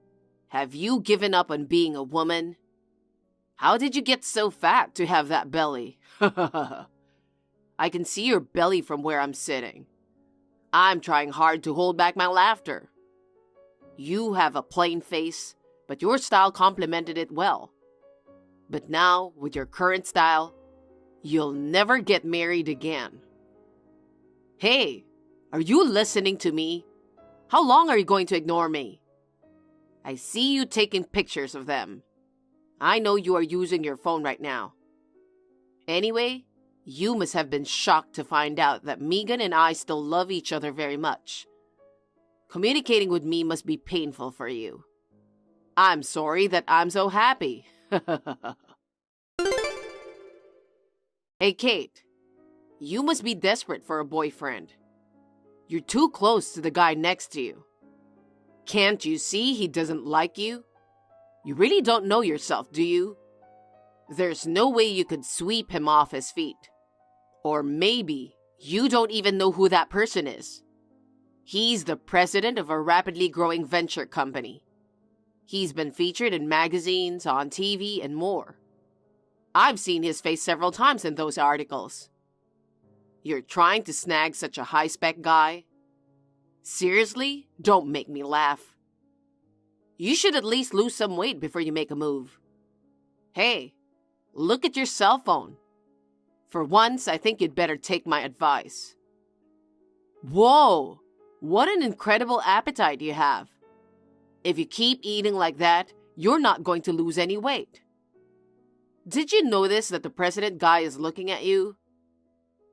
Have you given up on being a woman? How did you get so fat to have that belly? I can see your belly from where I'm sitting. I'm trying hard to hold back my laughter. You have a plain face, but your style complemented it well. But now, with your current style, you'll never get married again. Hey, are you listening to me? How long are you going to ignore me? I see you taking pictures of them. I know you are using your phone right now. Anyway, you must have been shocked to find out that Megan and I still love each other very much. Communicating with me must be painful for you. I'm sorry that I'm so happy. Hey, Kate. You must be desperate for a boyfriend. You're too close to the guy next to you. Can't you see he doesn't like you? You really don't know yourself, do you? There's no way you could sweep him off his feet. Or maybe you don't even know who that person is. He's the president of a rapidly growing venture company. He's been featured in magazines, on TV, and more. I've seen his face several times in those articles. You're trying to snag such a high-spec guy? Seriously? Don't make me laugh. You should at least lose some weight before you make a move. Hey, look at your cell phone. For once, I think you'd better take my advice. Whoa! What an incredible appetite you have. If you keep eating like that, you're not going to lose any weight. Did you notice that the president guy is looking at you?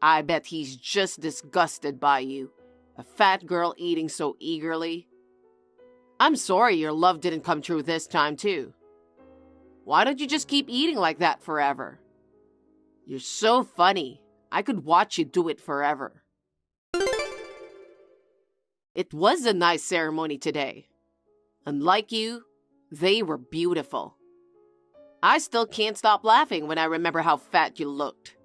I bet he's just disgusted by you, a fat girl eating so eagerly. I'm sorry your love didn't come true this time too. Why don't you just keep eating like that forever? You're so funny. I could watch you do it forever. It was a nice ceremony today. Unlike you, they were beautiful. I still can't stop laughing when I remember how fat you looked.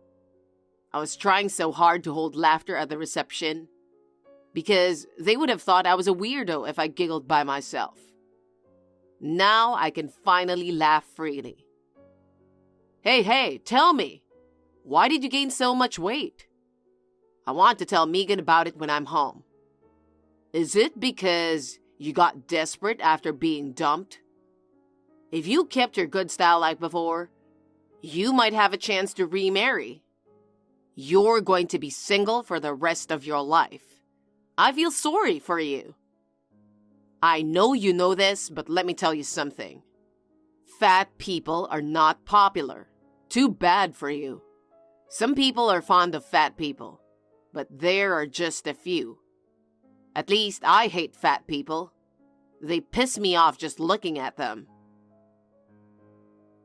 I was trying so hard to hold laughter at the reception because they would have thought I was a weirdo if I giggled by myself. Now I can finally laugh freely. Hey, tell me, why did you gain so much weight? I want to tell Megan about it when I'm home. Is it because you got desperate after being dumped? If you kept your good style like before, you might have a chance to remarry. You're going to be single for the rest of your life. I feel sorry for you. I know you know this, but let me tell you something. Fat people are not popular. Too bad for you. Some people are fond of fat people, but there are just a few. At least I hate fat people. They piss me off just looking at them.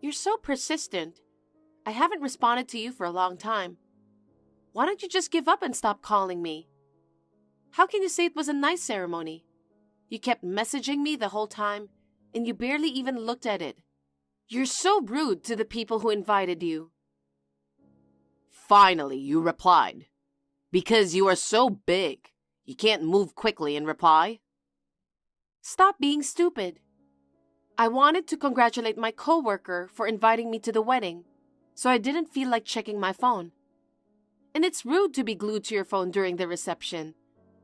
You're so persistent. I haven't responded to you for a long time. Why don't you just give up and stop calling me? How can you say it was a nice ceremony? You kept messaging me the whole time, and you barely even looked at it. You're so rude to the people who invited you. Finally, you replied. Because you are so big, you can't move quickly and reply. Stop being stupid. I wanted to congratulate my coworker for inviting me to the wedding, so I didn't feel like checking my phone. And it's rude to be glued to your phone during the reception,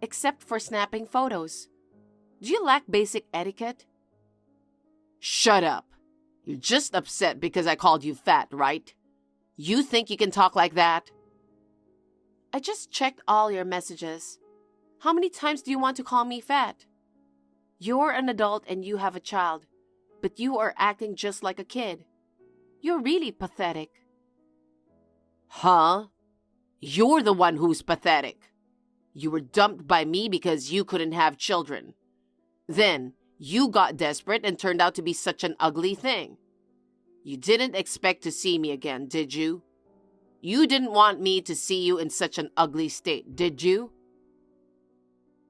except for snapping photos. Do you lack basic etiquette? Shut up. You're just upset because I called you fat, right? You think you can talk like that? I just checked all your messages. How many times do you want to call me fat? You're an adult and you have a child, but you are acting just like a kid. You're really pathetic. Huh? You're the one who's pathetic. You were dumped by me because you couldn't have children. Then, you got desperate and turned out to be such an ugly thing. You didn't expect to see me again, did you? You didn't want me to see you in such an ugly state, did you?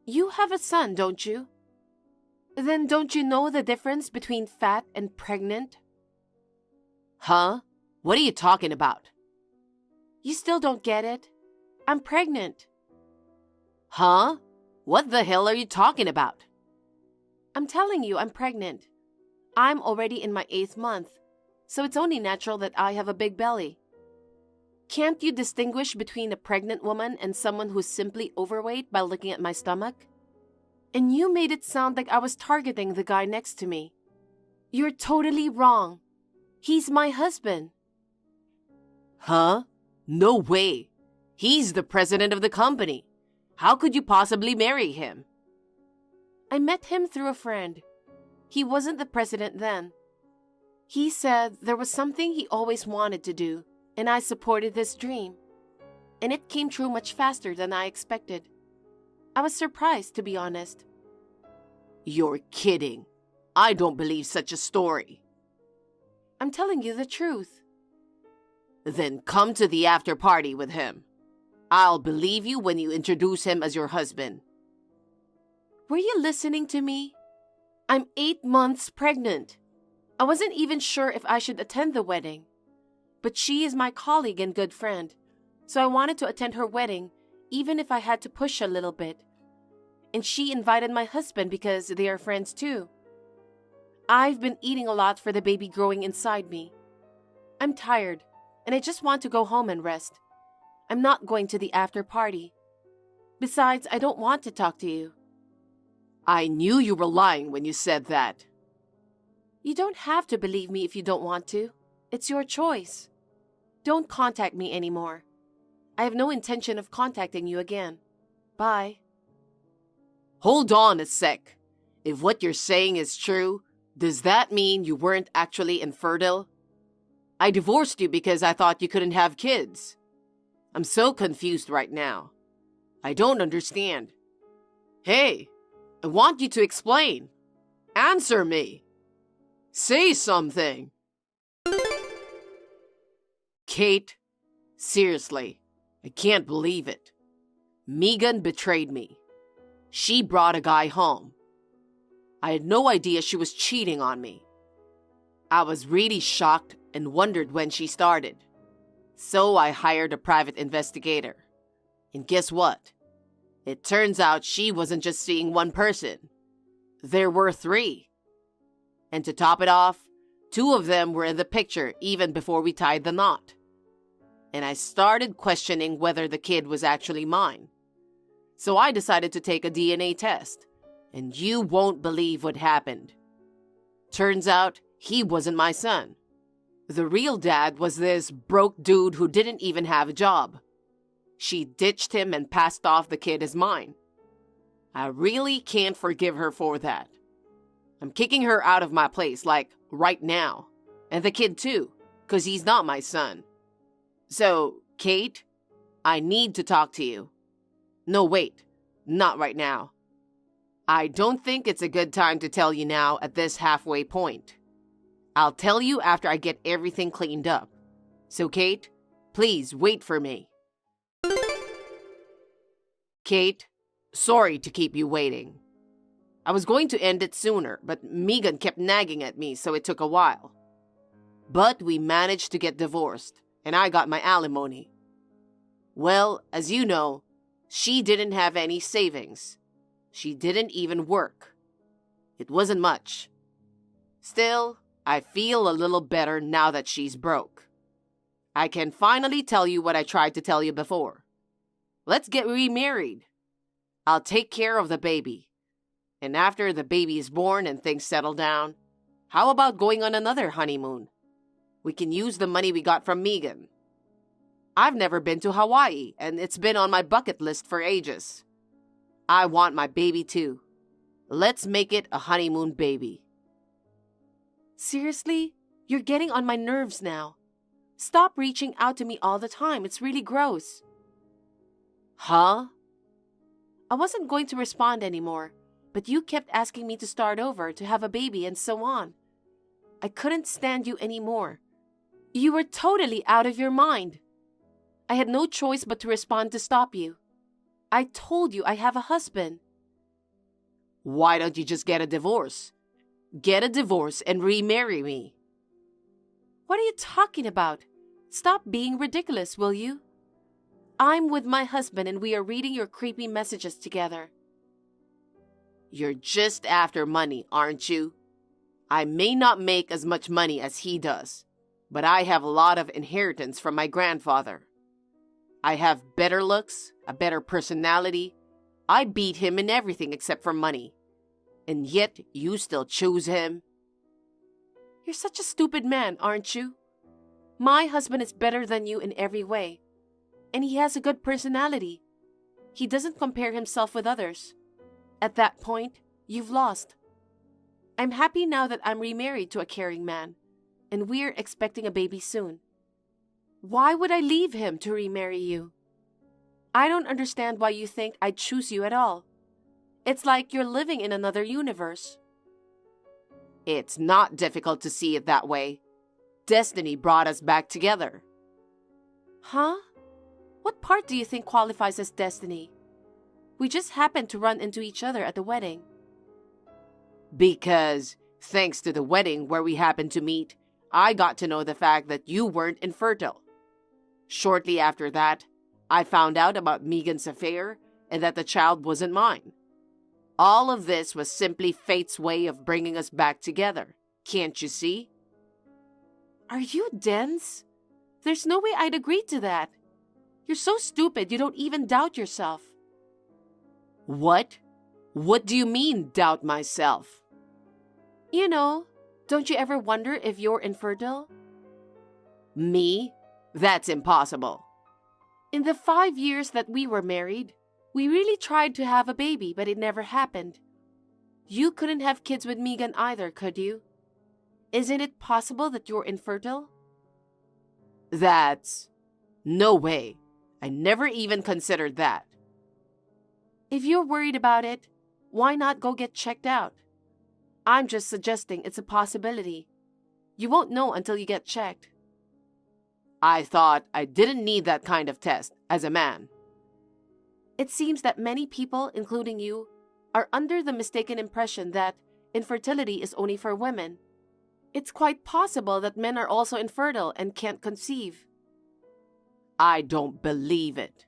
You have a son, don't you? Then don't you know the difference between fat and pregnant? Huh? What are you talking about? You still don't get it? I'm pregnant. Huh? What the hell are you talking about? I'm telling you, I'm pregnant. I'm already in my 8th month, so it's only natural that I have a big belly. Can't you distinguish between a pregnant woman and someone who's simply overweight by looking at my stomach? And you made it sound like I was targeting the guy next to me. You're totally wrong. He's my husband. Huh? No way. He's the president of the company. How could you possibly marry him? I met him through a friend. He wasn't the president then. He said there was something he always wanted to do, and I supported this dream. And it came true much faster than I expected. I was surprised, to be honest. You're kidding. I don't believe such a story. I'm telling you the truth. Then come to the after party with him. I'll believe you when you introduce him as your husband. Were you listening to me? I'm 8 months pregnant. I wasn't even sure if I should attend the wedding. But she is my colleague and good friend, so I wanted to attend her wedding, even if I had to push a little bit. And she invited my husband because they are friends too. I've been eating a lot for the baby growing inside me. I'm tired, and I just want to go home and rest. I'm not going to the after party. Besides, I don't want to talk to you. I knew you were lying when you said that. You don't have to believe me if you don't want to. It's your choice. Don't contact me anymore. I have no intention of contacting you again. Bye. Hold on a sec. If what you're saying is true, does that mean you weren't actually infertile? I divorced you because I thought you couldn't have kids. I'm so confused right now. I don't understand. Hey, I want you to explain. Answer me. Say something. Kate, seriously, I can't believe it. Megan betrayed me. She brought a guy home. I had no idea she was cheating on me. I was really shocked and wondered when she started. So I hired a private investigator. And guess what? It turns out she wasn't just seeing one person. There were 3. And to top it off, 2 of them were in the picture even before we tied the knot. And I started questioning whether the kid was actually mine. So I decided to take a DNA test. And you won't believe what happened. Turns out he wasn't my son. The real dad was this broke dude who didn't even have a job. She ditched him and passed off the kid as mine. I really can't forgive her for that. I'm kicking her out of my place, like, right now. And the kid too, because he's not my son. So, Kate, I need to talk to you. No, wait, not right now. I don't think it's a good time to tell you now at this halfway point. I'll tell you after I get everything cleaned up. So, Kate, please wait for me. Kate, sorry to keep you waiting. I was going to end it sooner, but Megan kept nagging at me, so it took a while. But we managed to get divorced, and I got my alimony. Well, as you know, she didn't have any savings. She didn't even work. It wasn't much. Still, I feel a little better now that she's broke. I can finally tell you what I tried to tell you before. Let's get remarried. I'll take care of the baby. And after the baby is born and things settle down, how about going on another honeymoon? We can use the money we got from Megan. I've never been to Hawaii, and it's been on my bucket list for ages. I want my baby too. Let's make it a honeymoon baby. Seriously? You're getting on my nerves now. Stop reaching out to me all the time. It's really gross. Huh? I wasn't going to respond anymore, but you kept asking me to start over, to have a baby, and so on. I couldn't stand you anymore. You were totally out of your mind. I had no choice but to respond to stop you. I told you I have a husband. Why don't you just get a divorce? Get a divorce and remarry me. What are you talking about? Stop being ridiculous, will you? I'm with my husband and we are reading your creepy messages together. You're just after money, aren't you? I may not make as much money as he does, but I have a lot of inheritance from my grandfather. I have better looks, a better personality. I beat him in everything except for money. And yet you still choose him? You're such a stupid man, aren't you? My husband is better than you in every way. And he has a good personality. He doesn't compare himself with others. At that point, you've lost. I'm happy now that I'm remarried to a caring man, and we're expecting a baby soon. Why would I leave him to remarry you? I don't understand why you think I'd choose you at all. It's like you're living in another universe. It's not difficult to see it that way. Destiny brought us back together. Huh? What part do you think qualifies as destiny? We just happened to run into each other at the wedding. Because, thanks to the wedding where we happened to meet, I got to know the fact that you weren't infertile. Shortly after that, I found out about Megan's affair and that the child wasn't mine. All of this was simply fate's way of bringing us back together. Can't you see? Are you dense? There's no way I'd agree to that. You're so stupid you don't even doubt yourself. What? What do you mean, doubt myself? You know, don't you ever wonder if you're infertile? Me? That's impossible. In the 5 years that we were married, we really tried to have a baby, but it never happened. You couldn't have kids with Megan either, could you? Isn't it possible that you're infertile? That's... no way. I never even considered that. If you're worried about it, why not go get checked out? I'm just suggesting it's a possibility. You won't know until you get checked. I thought I didn't need that kind of test as a man. It seems that many people, including you, are under the mistaken impression that infertility is only for women. It's quite possible that men are also infertile and can't conceive. I don't believe it.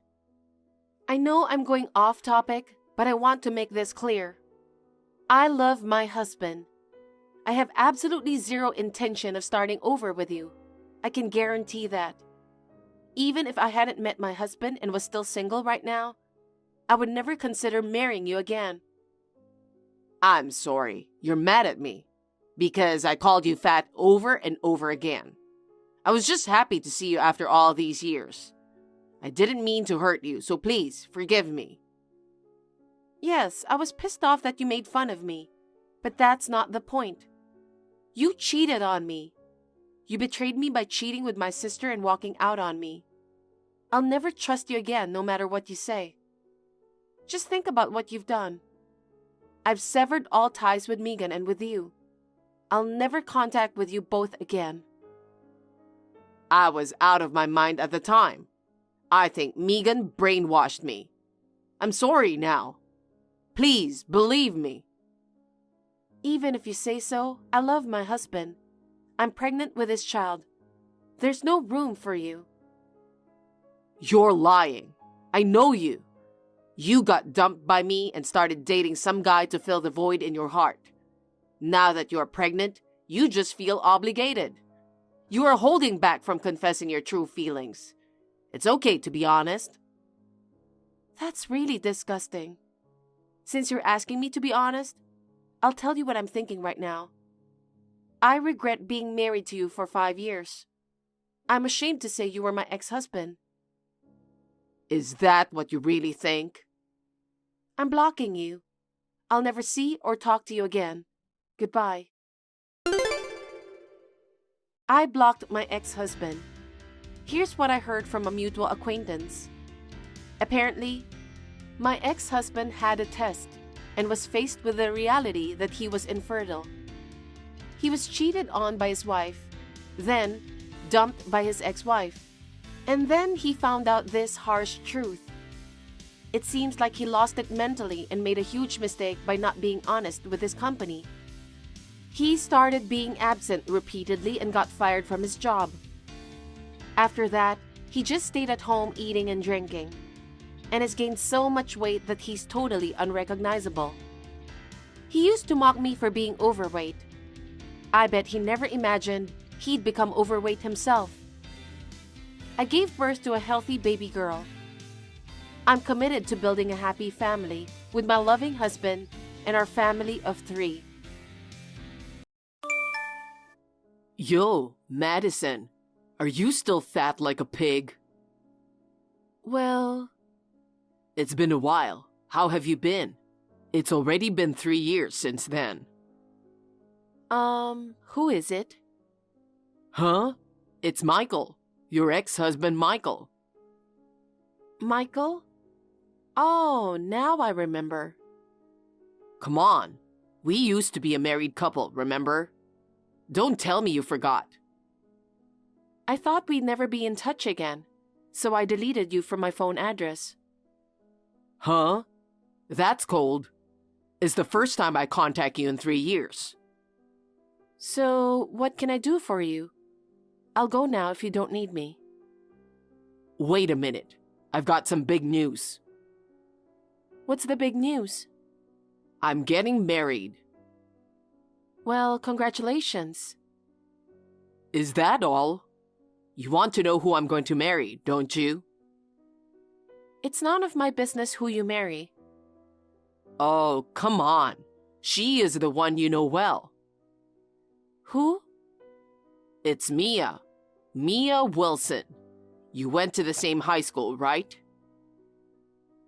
I know I'm going off topic, but I want to make this clear. I love my husband. I have absolutely zero intention of starting over with you. I can guarantee that. Even if I hadn't met my husband and was still single right now, I would never consider marrying you again. I'm sorry, you're mad at me because I called you fat over and over again. I was just happy to see you after all these years. I didn't mean to hurt you, so please forgive me. Yes, I was pissed off that you made fun of me, but that's not the point. You cheated on me. You betrayed me by cheating with my sister and walking out on me. I'll never trust you again, no matter what you say. Just think about what you've done. I've severed all ties with Megan and with you. I'll never contact with you both again. I was out of my mind at the time. I think Megan brainwashed me. I'm sorry now. Please believe me. Even if you say so, I love my husband. I'm pregnant with his child. There's no room for you. You're lying. I know you. You got dumped by me and started dating some guy to fill the void in your heart. Now that you're pregnant, you just feel obligated. You are holding back from confessing your true feelings. It's okay to be honest. That's really disgusting. Since you're asking me to be honest, I'll tell you what I'm thinking right now. I regret being married to you for 5 years. I'm ashamed to say you were my ex-husband. Is that what you really think? I'm blocking you. I'll never see or talk to you again. Goodbye. I blocked my ex-husband. Here's what I heard from a mutual acquaintance. Apparently, my ex-husband had a test and was faced with the reality that he was infertile. He was cheated on by his wife, then dumped by his ex-wife, and then he found out this harsh truth. It seems like he lost it mentally and made a huge mistake by not being honest with his company. He started being absent repeatedly and got fired from his job. After that, he just stayed at home eating and drinking, and has gained so much weight that he's totally unrecognizable. He used to mock me for being overweight. I bet he never imagined he'd become overweight himself. I gave birth to a healthy baby girl. I'm committed to building a happy family with my loving husband and our family of 3. Yo, Madison, are you still fat like a pig? Well, It's been a while. How have you been? It's already been 3 years since then. who is it? Huh? It's Michael, your ex-husband Michael. Michael? Oh, now I remember. Come on. We used to be a married couple, remember? Don't tell me you forgot. I thought we'd never be in touch again, so I deleted you from my phone address. Huh? That's cold. It's the first time I contact you in 3 years. So, what can I do for you? I'll go now if you don't need me. Wait a minute. I've got some big news. What's the big news? I'm getting married. Well, congratulations. Is that all? You want to know who I'm going to marry, don't you? It's none of my business who you marry. Oh, come on. She is the one you know well. Who? It's Mia. Mia Wilson. You went to the same high school, right?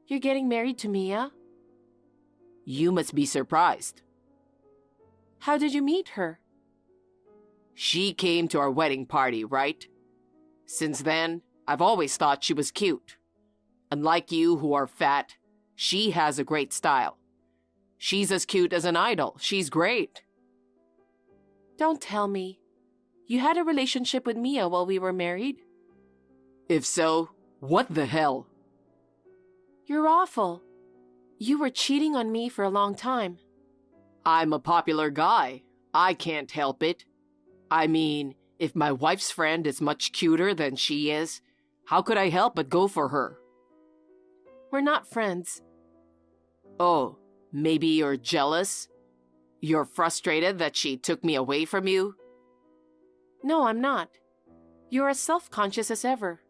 You're getting married to Mia? You must be surprised. How did you meet her? She came to our wedding party, right? Since then, I've always thought she was cute. Unlike you who are fat, she has a great style. She's as cute as an idol. She's great. Don't tell me. You had a relationship with Mia while we were married? If so, what the hell? You're awful. You were cheating on me for a long time. I'm a popular guy. I can't help it. I mean, if my wife's friend is much cuter than she is, how could I help but go for her? We're not friends. Oh, maybe you're jealous? You're frustrated that she took me away from you? No, I'm not. You're as self-conscious as ever.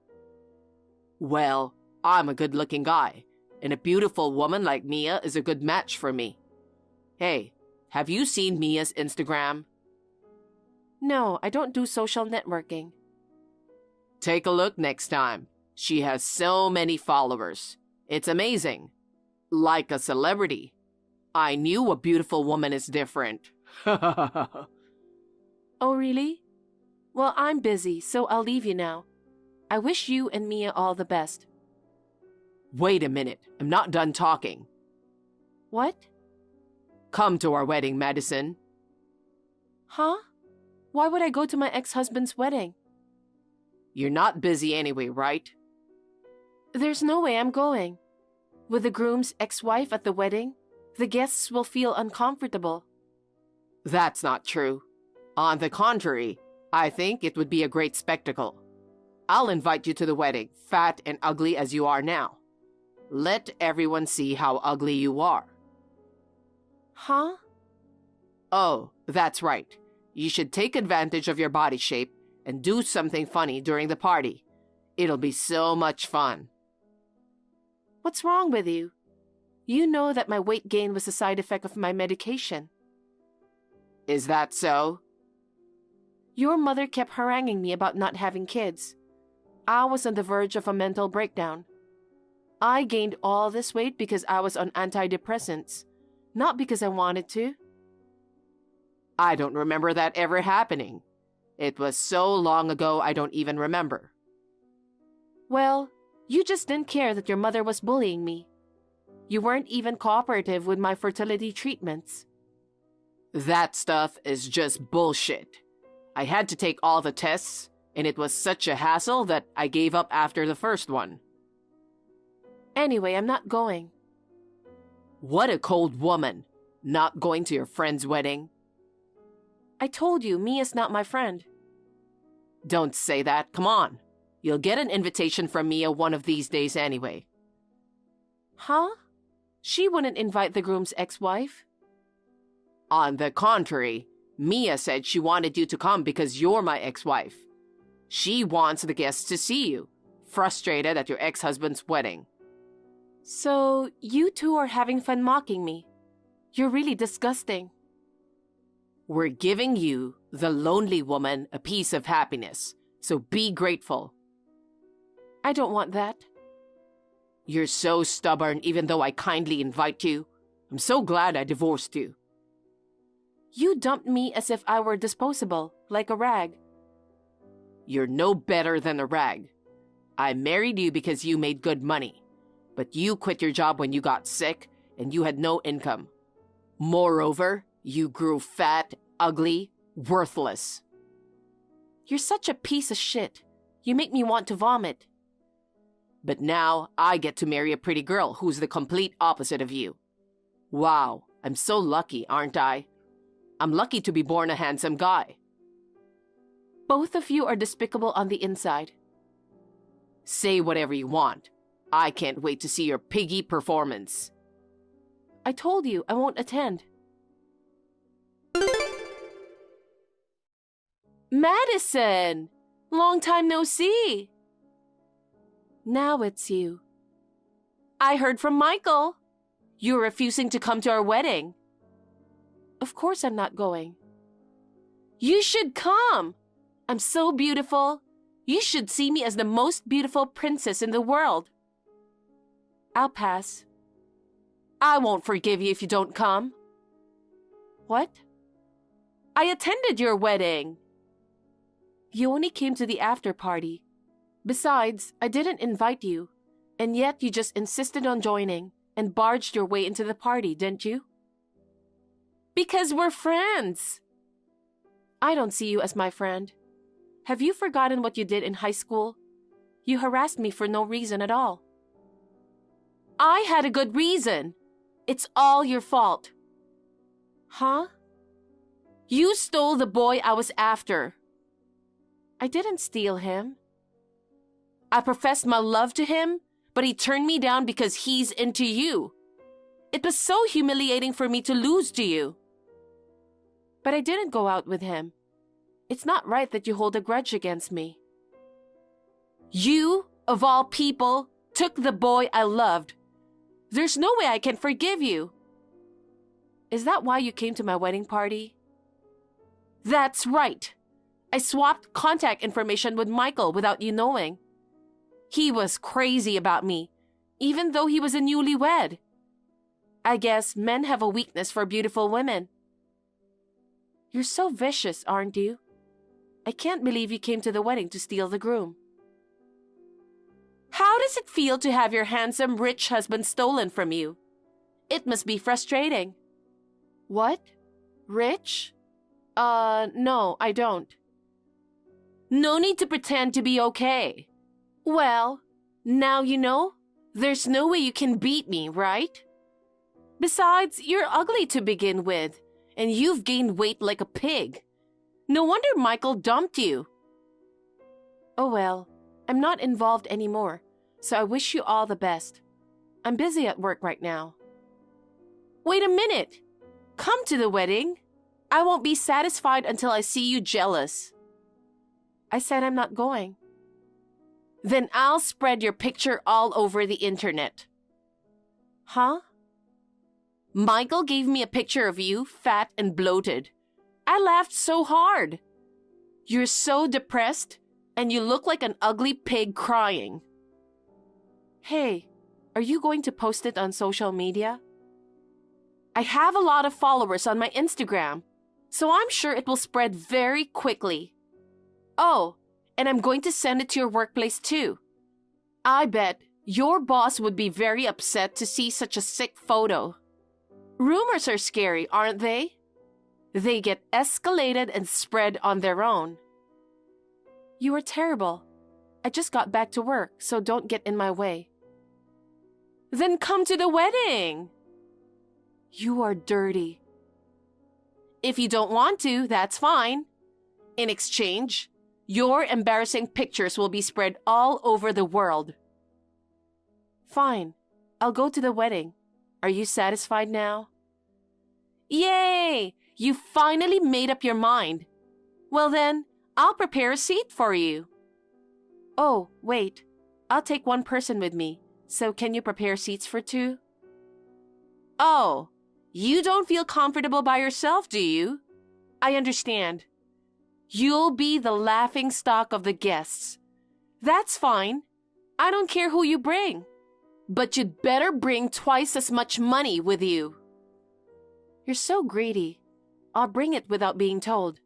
Well, I'm a good-looking guy, and a beautiful woman like Mia is a good match for me. Hey, have you seen Mia's Instagram? No, I don't do social networking. Take a look next time. She has so many followers. It's amazing. Like a celebrity. I knew a beautiful woman is different. Oh, really? Well, I'm busy, so I'll leave you now. I wish you and Mia all the best. Wait a minute. I'm not done talking. What? Come to our wedding, Madison. Huh? Why would I go to my ex-husband's wedding? You're not busy anyway, right? There's no way I'm going. With the groom's ex-wife at the wedding, the guests will feel uncomfortable. That's not true. On the contrary, I think it would be a great spectacle. I'll invite you to the wedding, fat and ugly as you are now. Let everyone see how ugly you are. Huh? Oh, that's right. You should take advantage of your body shape and do something funny during the party. It'll be so much fun. What's wrong with you? You know that my weight gain was a side effect of my medication. Is that so? Your mother kept haranguing me about not having kids. I was on the verge of a mental breakdown. I gained all this weight because I was on antidepressants, not because I wanted to. I don't remember that ever happening. It was so long ago I don't even remember. Well, you just didn't care that your mother was bullying me. You weren't even cooperative with my fertility treatments. That stuff is just bullshit. I had to take all the tests, and it was such a hassle that I gave up after the first one. Anyway, I'm not going. What a cold woman, not going to your friend's wedding. I told you, Mia's not my friend. Don't say that, come on. You'll get an invitation from Mia one of these days anyway. Huh? She wouldn't invite the groom's ex-wife. On the contrary, Mia said she wanted you to come because you're my ex-wife. She wants the guests to see you, frustrated at your ex-husband's wedding. So, you two are having fun mocking me. You're really disgusting. We're giving you, the lonely woman, a piece of happiness, so be grateful. I don't want that. You're so stubborn even though I kindly invite you. I'm so glad I divorced you. You dumped me as if I were disposable, like a rag. You're no better than a rag. I married you because you made good money, but you quit your job when you got sick and you had no income. Moreover, you grew fat, ugly, worthless. You're such a piece of shit. You make me want to vomit. But now I get to marry a pretty girl who's the complete opposite of you. Wow, I'm so lucky, aren't I? I'm lucky to be born a handsome guy. Both of you are despicable on the inside. Say whatever you want. I can't wait to see your piggy performance. I told you I won't attend. Madison! Long time no see. Now it's you. I heard from Michael. You're refusing to come to our wedding. Of course I'm not going. You should come. I'm so beautiful. You should see me as the most beautiful princess in the world. I'll pass. I won't forgive you if you don't come. What? I attended your wedding. You only came to the after party. Besides, I didn't invite you, and yet you just insisted on joining and barged your way into the party, didn't you? Because we're friends. I don't see you as my friend. Have you forgotten what you did in high school? You harassed me for no reason at all. I had a good reason. It's all your fault. Huh? You stole the boy I was after. I didn't steal him. I professed my love to him, but he turned me down because he's into you. It was so humiliating for me to lose to you. But I didn't go out with him. It's not right that you hold a grudge against me. You, of all people, took the boy I loved. There's no way I can forgive you. Is that why you came to my wedding party? That's right. I swapped contact information with Michael without you knowing. He was crazy about me, even though he was a newlywed. I guess men have a weakness for beautiful women. You're so vicious, aren't you? I can't believe you came to the wedding to steal the groom. How does it feel to have your handsome, rich husband stolen from you? It must be frustrating. What? Rich? No, I don't. No need to pretend to be okay. Well, now you know, there's no way you can beat me, right? Besides, you're ugly to begin with, and you've gained weight like a pig. No wonder Michael dumped you. Oh well, I'm not involved anymore, so I wish you all the best. I'm busy at work right now. Wait a minute! Come to the wedding. I won't be satisfied until I see you jealous. I said I'm not going. Then I'll spread your picture all over the internet. Huh? Michael gave me a picture of you, fat and bloated. I laughed so hard. You're so depressed, and you look like an ugly pig crying. Hey, are you going to post it on social media? I have a lot of followers on my Instagram, so I'm sure it will spread very quickly. Oh, and I'm going to send it to your workplace too. I bet your boss would be very upset to see such a sick photo. Rumors are scary, aren't they? They get escalated and spread on their own. You are terrible. I just got back to work, so don't get in my way. Then come to the wedding. You are dirty. If you don't want to, that's fine. In exchange, your embarrassing pictures will be spread all over the world. Fine. I'll go to the wedding. Are you satisfied now? Yay! You finally made up your mind. Well then, I'll prepare a seat for you. Oh, wait. I'll take one person with me. So can you prepare seats for two? Oh, you don't feel comfortable by yourself, do you? I understand. You'll be the laughing stock of the guests. That's fine. I don't care who you bring. But you'd better bring twice as much money with you. You're so greedy. I'll bring it without being told.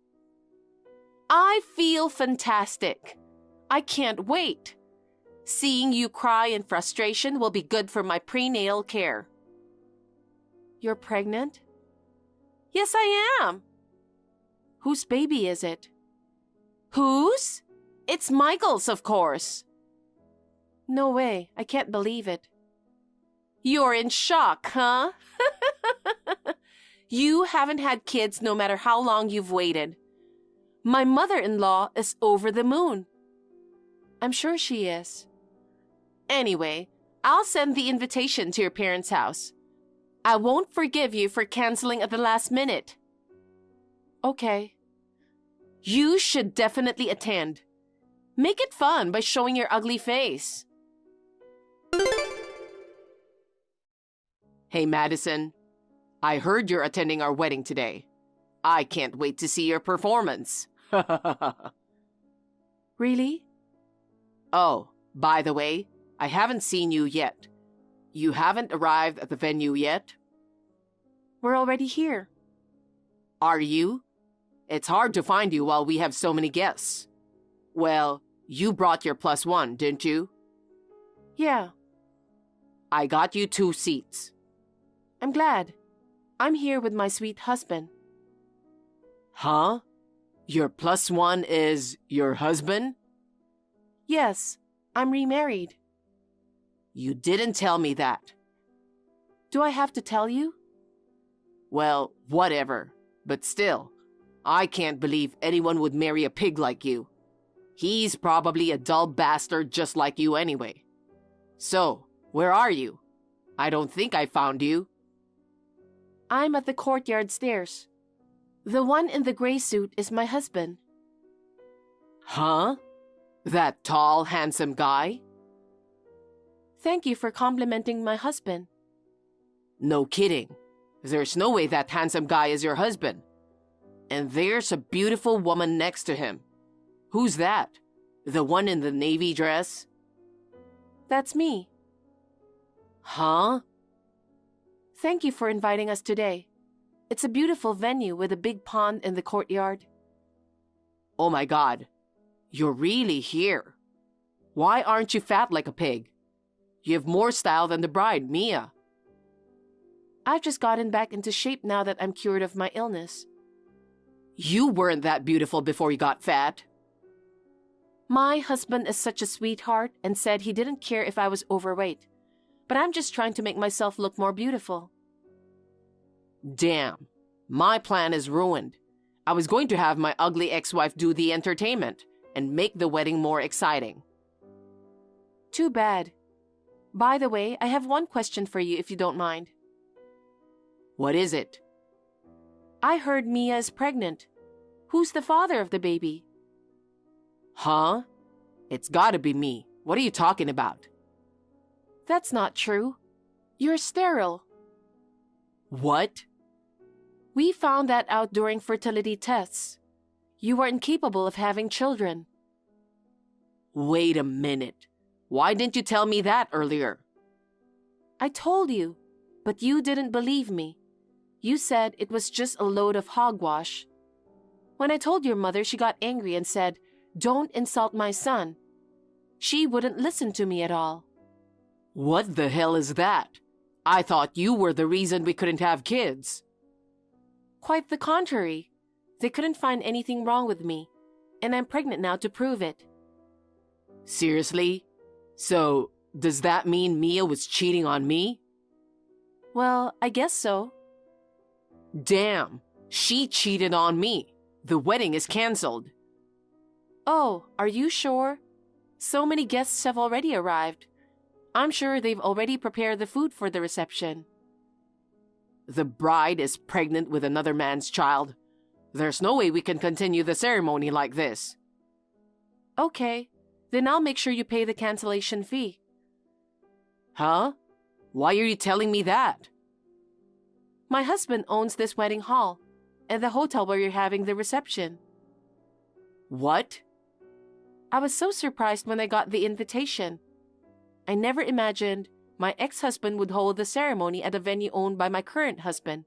I feel fantastic. I can't wait. Seeing you cry in frustration will be good for my prenatal care. You're pregnant? Yes, I am. Whose baby is it? Whose? It's Michael's, of course. No way. I can't believe it. You're in shock, huh? You haven't had kids no matter how long you've waited. My mother-in-law is over the moon. I'm sure she is. Anyway, I'll send the invitation to your parents' house. I won't forgive you for canceling at the last minute. Okay. You should definitely attend. Make it fun by showing your ugly face. Hey, Madison. I heard you're attending our wedding today. I can't wait to see your performance. Really? Oh, by the way, I haven't seen you yet. You haven't arrived at the venue yet? We're already here. Are you? It's hard to find you while we have so many guests. Well, you brought your +1, didn't you? Yeah. I got you 2 seats. I'm glad. I'm here with my sweet husband. Huh? Your +1 is your husband? Yes, I'm remarried. You didn't tell me that. Do I have to tell you? Well, whatever. But still, I can't believe anyone would marry a pig like you. He's probably a dull bastard just like you anyway. So, where are you? I don't think I found you. I'm at the courtyard stairs. The one in the gray suit is my husband. Huh? That tall, handsome guy? Thank you for complimenting my husband. No kidding. There's no way that handsome guy is your husband. And there's a beautiful woman next to him. Who's that? The one in the navy dress? That's me. Huh? Thank you for inviting us today. It's a beautiful venue with a big pond in the courtyard. Oh my God. You're really here. Why aren't you fat like a pig? You have more style than the bride, Mia. I've just gotten back into shape now that I'm cured of my illness. You weren't that beautiful before you got fat. My husband is such a sweetheart and said he didn't care if I was overweight. But I'm just trying to make myself look more beautiful. Damn. My plan is ruined. I was going to have my ugly ex-wife do the entertainment and make the wedding more exciting. Too bad. By the way, I have one question for you if you don't mind. What is it? I heard Mia is pregnant. Who's the father of the baby? Huh? It's gotta be me. What are you talking about? That's not true. You're sterile. What? We found that out during fertility tests. You are incapable of having children. Wait a minute. Why didn't you tell me that earlier? I told you, but you didn't believe me. You said it was just a load of hogwash. When I told your mother, she got angry and said, "Don't insult my son." She wouldn't listen to me at all. What the hell is that? I thought you were the reason we couldn't have kids. Quite the contrary. They couldn't find anything wrong with me, and I'm pregnant now to prove it. Seriously? So, does that mean Mia was cheating on me? Well, I guess so. Damn, she cheated on me. The wedding is canceled. Oh, are you sure? So many guests have already arrived. I'm sure they've already prepared the food for the reception. The bride is pregnant with another man's child. There's no way we can continue the ceremony like this. Okay, then I'll make sure you pay the cancellation fee. Huh? Why are you telling me that? My husband owns this wedding hall and the hotel where you're having the reception. What? I was so surprised when I got the invitation. I never imagined my ex-husband would hold the ceremony at a venue owned by my current husband.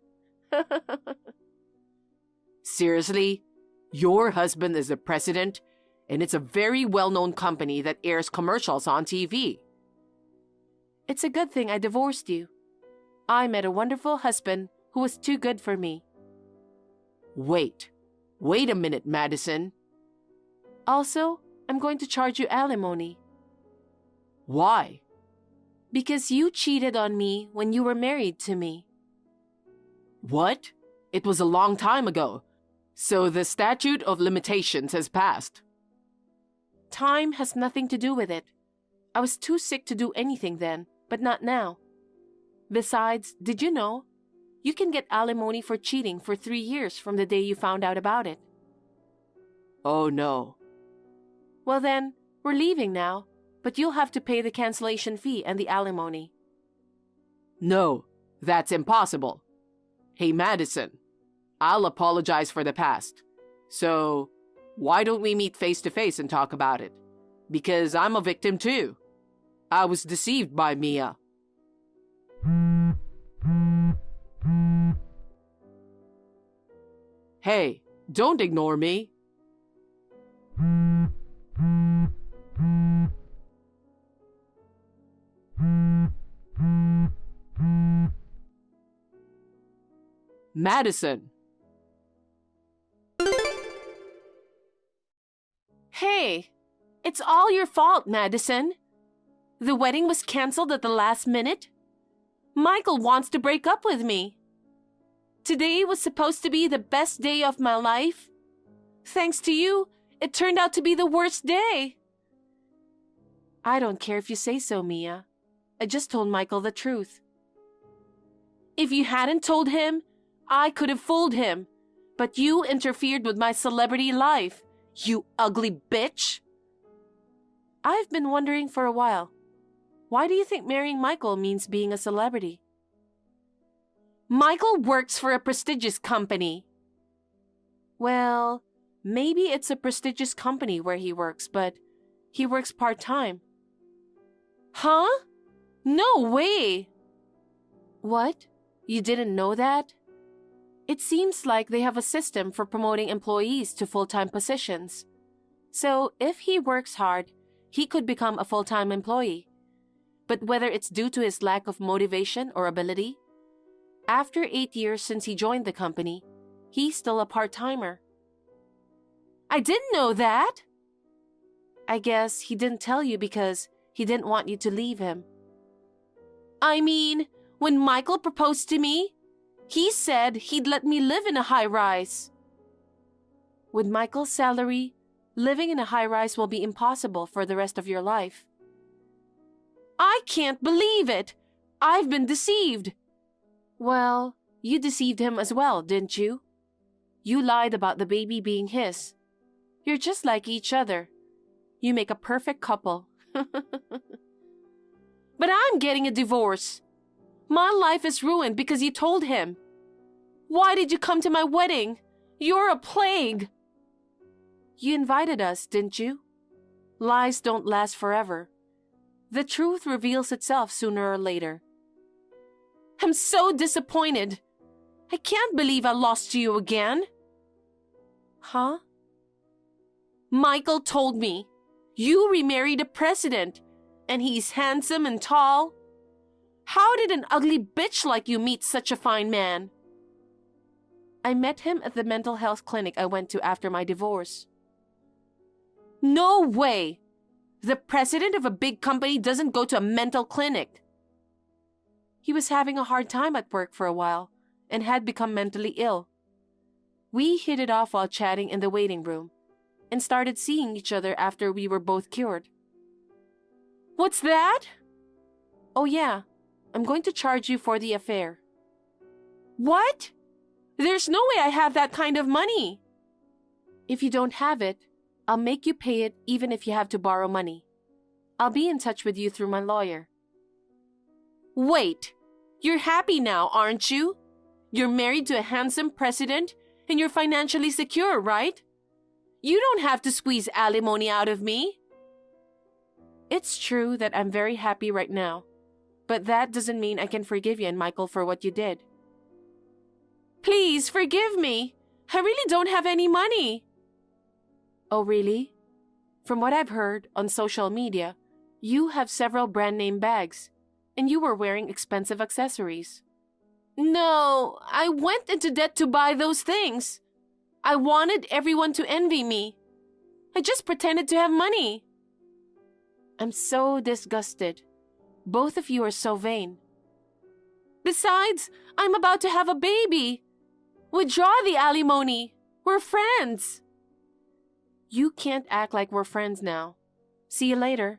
Seriously? Your husband is the president, and it's a very well-known company that airs commercials on TV. It's a good thing I divorced you. I met a wonderful husband who was too good for me. Wait a minute, Madison. Also, I'm going to charge you alimony. Why? Because you cheated on me when you were married to me. What? It was a long time ago. So the statute of limitations has passed. Time has nothing to do with it. I was too sick to do anything then, but not now. Besides, did you know? You can get alimony for cheating for 3 years from the day you found out about it. Oh no. Well then, we're leaving now, but you'll have to pay the cancellation fee and the alimony. No, that's impossible. Hey, Madison, I'll apologize for the past. So, why don't we meet face to face and talk about it? Because I'm a victim too. I was deceived by Mia. Hey, don't ignore me. Madison. Hey, it's all your fault, Madison. The wedding was canceled at the last minute. Michael wants to break up with me. Today was supposed to be the best day of my life. Thanks to you, it turned out to be the worst day. I don't care if you say so, Mia. I just told Michael the truth. If you hadn't told him, I could have fooled him. But you interfered with my celebrity life, you ugly bitch. I've been wondering for a while. Why do you think marrying Michael means being a celebrity? Michael works for a prestigious company. Well, maybe it's a prestigious company where he works, but he works part-time. Huh? No way! What? You didn't know that? It seems like they have a system for promoting employees to full-time positions. So, if he works hard, he could become a full-time employee. But whether it's due to his lack of motivation or ability, after 8 years since he joined the company, he's still a part-timer. I didn't know that! I guess he didn't tell you because he didn't want you to leave him. I mean, when Michael proposed to me, he said he'd let me live in a high-rise. With Michael's salary, living in a high-rise will be impossible for the rest of your life. I can't believe it! I've been deceived! Well, you deceived him as well, didn't you? You lied about the baby being his. You're just like each other. You make a perfect couple. But I'm getting a divorce. My life is ruined because you told him. Why did you come to my wedding? You're a plague. You invited us, didn't you? Lies don't last forever. The truth reveals itself sooner or later. I'm so disappointed. I can't believe I lost to you again. Huh? Michael told me you remarried a president, and he's handsome and tall. How did an ugly bitch like you meet such a fine man? I met him at the mental health clinic I went to after my divorce. No way! The president of a big company doesn't go to a mental clinic. He was having a hard time at work for a while and had become mentally ill. We hit it off while chatting in the waiting room and started seeing each other after we were both cured. What's that? Oh yeah, I'm going to charge you for the affair. What? There's no way I have that kind of money. If you don't have it, I'll make you pay it even if you have to borrow money. I'll be in touch with you through my lawyer. Wait, you're happy now, aren't you? You're married to a handsome president and you're financially secure, right? You don't have to squeeze alimony out of me. It's true that I'm very happy right now, but that doesn't mean I can forgive you and Michael for what you did. Please forgive me. I really don't have any money. Oh, really? From what I've heard on social media, you have several brand name bags, and you were wearing expensive accessories. No, I went into debt to buy those things. I wanted everyone to envy me. I just pretended to have money. I'm so disgusted. Both of you are so vain. Besides, I'm about to have a baby. Withdraw the alimony. We're friends. You can't act like we're friends now. See you later.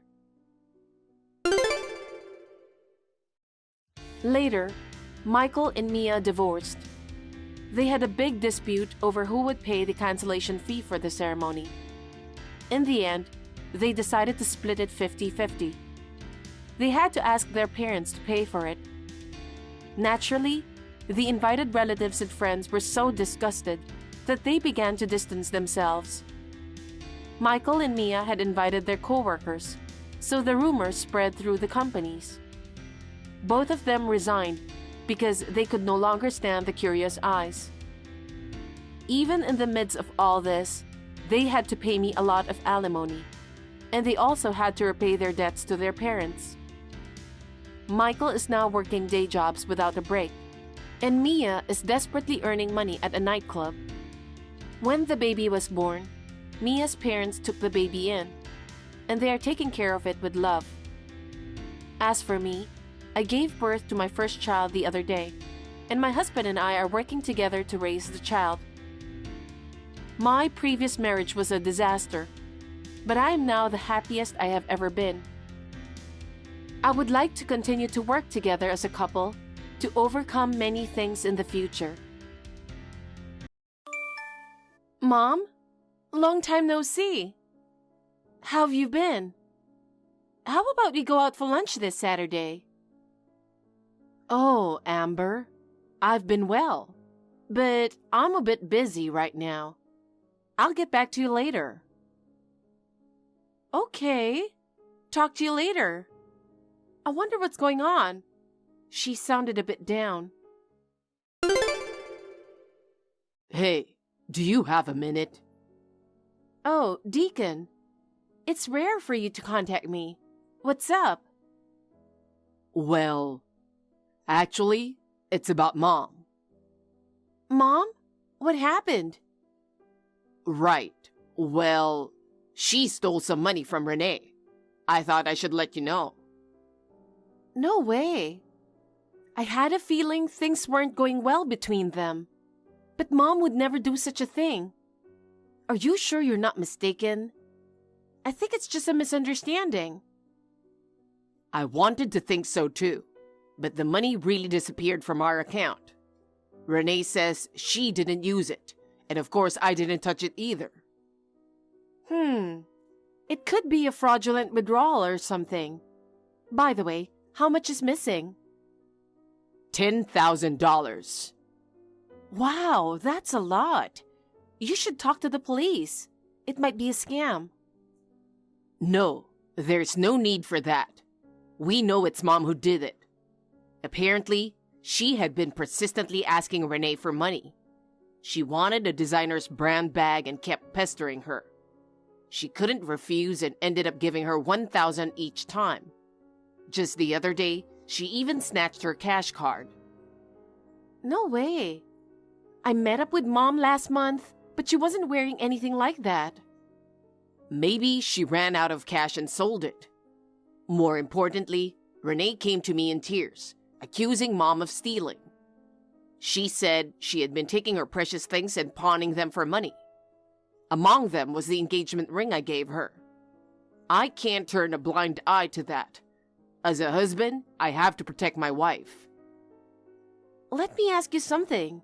Later, Michael and Mia divorced. They had a big dispute over who would pay the cancellation fee for the ceremony. In the end, they decided to split it 50-50. They had to ask their parents to pay for it. Naturally, the invited relatives and friends were so disgusted that they began to distance themselves. Michael and Mia had invited their co-workers, so the rumors spread through the companies. Both of them resigned because they could no longer stand the curious eyes. Even in the midst of all this, they had to pay me a lot of alimony, and they also had to repay their debts to their parents. Michael is now working day jobs without a break, and Mia is desperately earning money at a nightclub. When the baby was born, Mia's parents took the baby in, and they are taking care of it with love. As for me, I gave birth to my first child the other day, and my husband and I are working together to raise the child. My previous marriage was a disaster, but I am now the happiest I have ever been. I would like to continue to work together as a couple to overcome many things in the future. Mom? Long time no see. How have you been? How about we go out for lunch this Saturday? Oh, Amber, I've been well, but I'm a bit busy right now. I'll get back to you later. Okay, talk to you later. I wonder what's going on. She sounded a bit down. Hey, do you have a minute? Oh, Deacon. It's rare for you to contact me. What's up? Well, actually, it's about Mom. Mom? What happened? Right. Well, she stole some money from Renee. I thought I should let you know. No way. I had a feeling things weren't going well between them. But Mom would never do such a thing. Are you sure you're not mistaken? I think it's just a misunderstanding. I wanted to think so too, but the money really disappeared from our account. Renee says she didn't use it, and of course I didn't touch it either. It could be a fraudulent withdrawal or something. By the way, how much is missing? $10,000. Wow, that's a lot. You should talk to the police. It might be a scam. No, there's no need for that. We know it's Mom who did it. Apparently, she had been persistently asking Renee for money. She wanted a designer's brand bag and kept pestering her. She couldn't refuse and ended up giving her $1,000 each time. Just the other day, she even snatched her cash card. No way. I met up with Mom last month, but she wasn't wearing anything like that. Maybe she ran out of cash and sold it. More importantly, Renee came to me in tears, accusing Mom of stealing. She said she had been taking her precious things and pawning them for money. Among them was the engagement ring I gave her. I can't turn a blind eye to that. As a husband, I have to protect my wife. let me ask you something.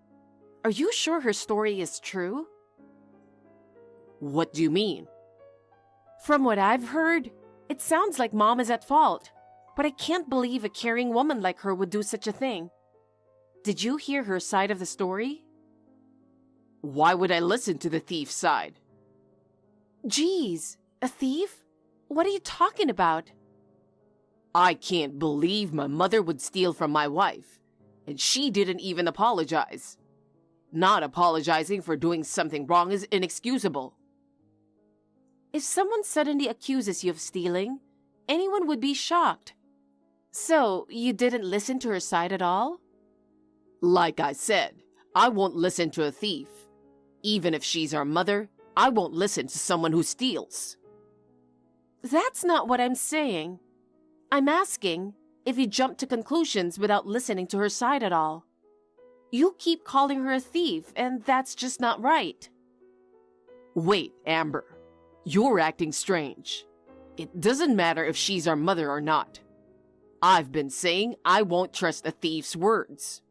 Are you sure her story is true? What do you mean? From what I've heard, it sounds like Mom is at fault. But I can't believe a caring woman like her would do such a thing. Did you hear her side of the story? Why would I listen to the thief's side? Geez, a thief? What are you talking about? I can't believe my mother would steal from my wife, and she didn't even apologize. Not apologizing for doing something wrong is inexcusable. If someone suddenly accuses you of stealing, anyone would be shocked. So, you didn't listen to her side at all? Like I said, I won't listen to a thief. Even if she's our mother, I won't listen to someone who steals. That's not what I'm saying. I'm asking if you jump to conclusions without listening to her side at all. You keep calling her a thief, and that's just not right. Wait, Amber. You're acting strange. It doesn't matter if she's our mother or not. I've been saying I won't trust a thief's words.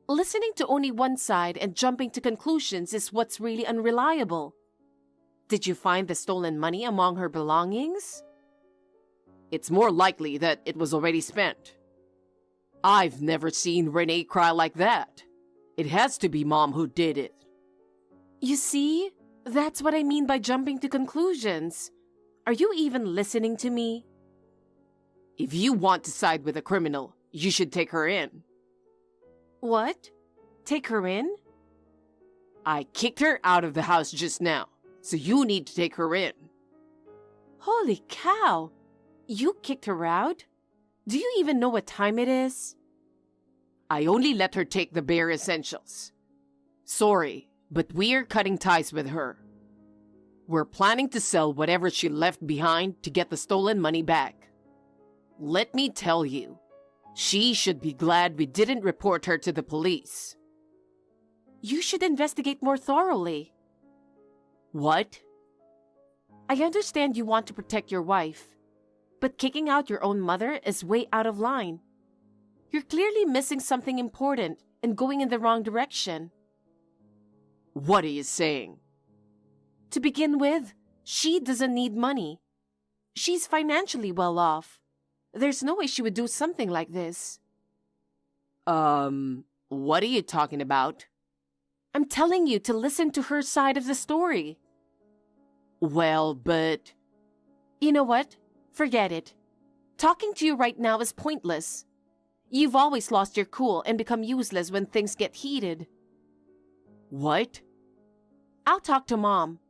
Listening to only one side and jumping to conclusions is what's really unreliable. Did you find the stolen money among her belongings? It's more likely that it was already spent. I've never seen Renee cry like that. It has to be Mom who did it. You see? That's what I mean by jumping to conclusions. Are you even listening to me? If you want to side with a criminal, you should take her in. What? Take her in? I kicked her out of the house just now, so you need to take her in. Holy cow! You kicked her out? Do you even know what time it is? I only let her take the bare essentials. Sorry, but we're cutting ties with her. We're planning to sell whatever she left behind to get the stolen money back. Let me tell you, she should be glad we didn't report her to the police. You should investigate more thoroughly. What? I understand you want to protect your wife, but kicking out your own mother is way out of line. You're clearly missing something important and going in the wrong direction. What are you saying? To begin with, she doesn't need money. She's financially well off. There's no way she would do something like this. What are you talking about? I'm telling you to listen to her side of the story. Well, but... You know what? Forget it. Talking to you right now is pointless. You've always lost your cool and become useless when things get heated. What? I'll talk to Mom.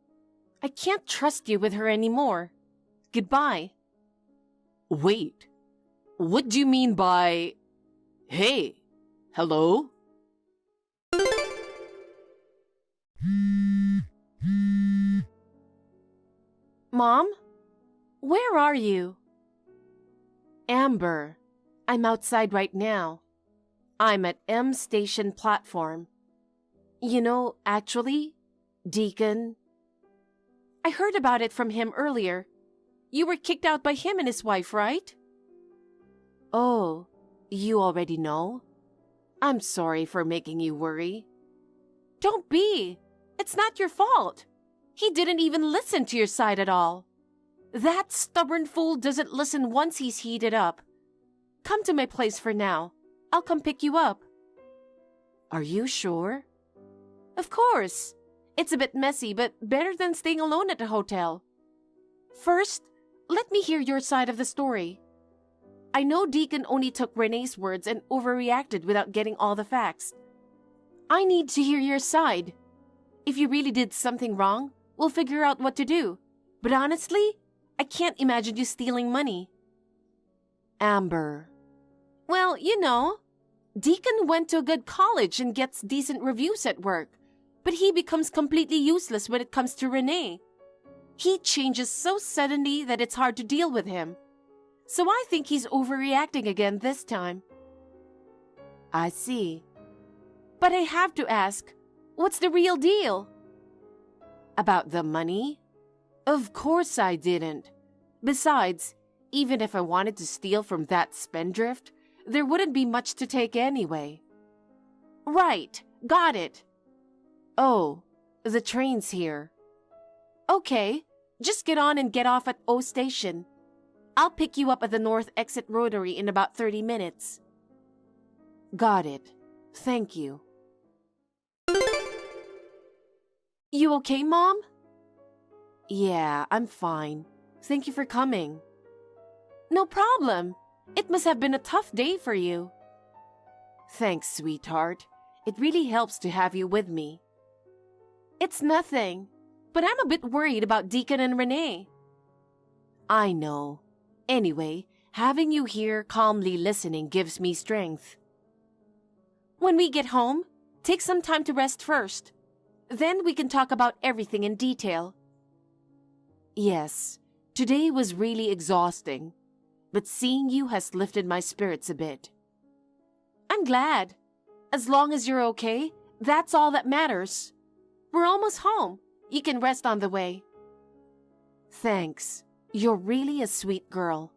I can't trust you with her anymore. Goodbye. Wait. What do you mean by... Hey, hello? Mom? Where are you? Amber, I'm outside right now. I'm at M Station platform. You know, actually, Deacon... I heard about it from him earlier. You were kicked out by him and his wife, right? Oh, you already know? I'm sorry for making you worry. Don't be. It's not your fault. He didn't even listen to your side at all. That stubborn fool doesn't listen once he's heated up. Come to my place for now. I'll come pick you up. Are you sure? Of course. It's a bit messy, but better than staying alone at the hotel. First, let me hear your side of the story. I know Deacon only took Renee's words and overreacted without getting all the facts. I need to hear your side. If you really did something wrong, we'll figure out what to do. But honestly, I can't imagine you stealing money. Amber. Well, you know, Deacon went to a good college and gets decent reviews at work, but he becomes completely useless when it comes to Renee. He changes so suddenly that it's hard to deal with him. So I think he's overreacting again this time. I see. But I have to ask, what's the real deal? About the money? Of course I didn't. Besides, even if I wanted to steal from that spendthrift, there wouldn't be much to take anyway. Right, got it. Oh, the train's here. Okay, just get on and get off at O Station. I'll pick you up at the North Exit Rotary in about 30 minutes. Got it. Thank you. You okay, Mom? Yeah, I'm fine. Thank you for coming. No problem. It must have been a tough day for you. Thanks, sweetheart. It really helps to have you with me. It's nothing, but I'm a bit worried about Deacon and Renee. I know. Anyway, having you here calmly listening gives me strength. When we get home, take some time to rest first. Then we can talk about everything in detail. Yes, today was really exhausting, but seeing you has lifted my spirits a bit. I'm glad. As long as you're okay, that's all that matters. We're almost home. You can rest on the way. Thanks. You're really a sweet girl.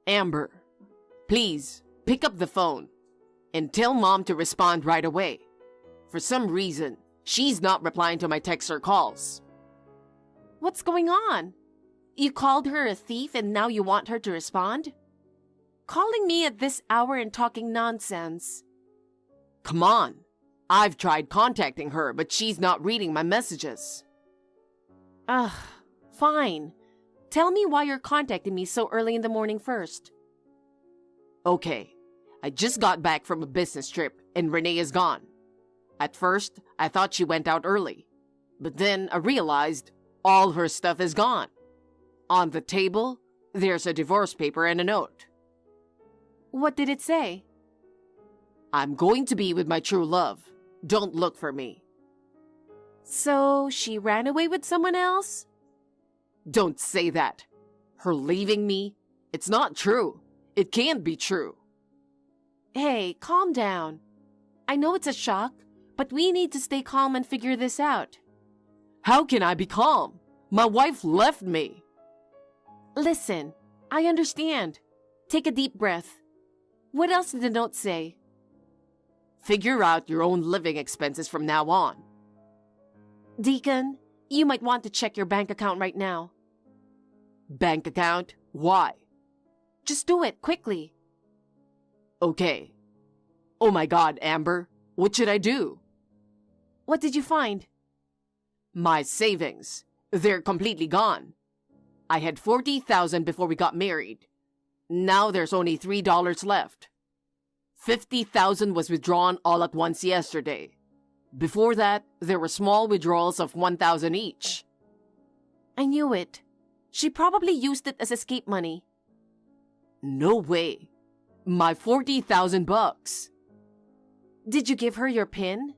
Amber, please pick up the phone and tell Mom to respond right away. For some reason, she's not replying to my texts or calls. What's going on? You called her a thief and now you want her to respond? Calling me at this hour and talking nonsense. Come on. I've tried contacting her, but she's not reading my messages. Ugh, fine. Tell me why you're contacting me so early in the morning first. Okay, I just got back from a business trip and Renee is gone. At first, I thought she went out early, but then I realized all her stuff is gone. On the table, there's a divorce paper and a note. What did it say? I'm going to be with my true love. Don't look for me. So she ran away with someone else? Don't say that. Her leaving me? It's not true. It can't be true. Hey, calm down. I know it's a shock, but we need to stay calm and figure this out. How can I be calm? My wife left me. Listen, I understand. Take a deep breath. What else did the note say? Figure out your own living expenses from now on. Deacon, you might want to check your bank account right now. Bank account? Why? Just do it, quickly. Okay. Oh my God, Amber. What should I do? What did you find? My savings. They're completely gone. I had $40,000 before we got married. Now there's only $3 left. $50,000 was withdrawn all at once yesterday. Before that, there were small withdrawals of $1,000 each. I knew it. She probably used it as escape money. No way. My $40,000. Did you give her your PIN?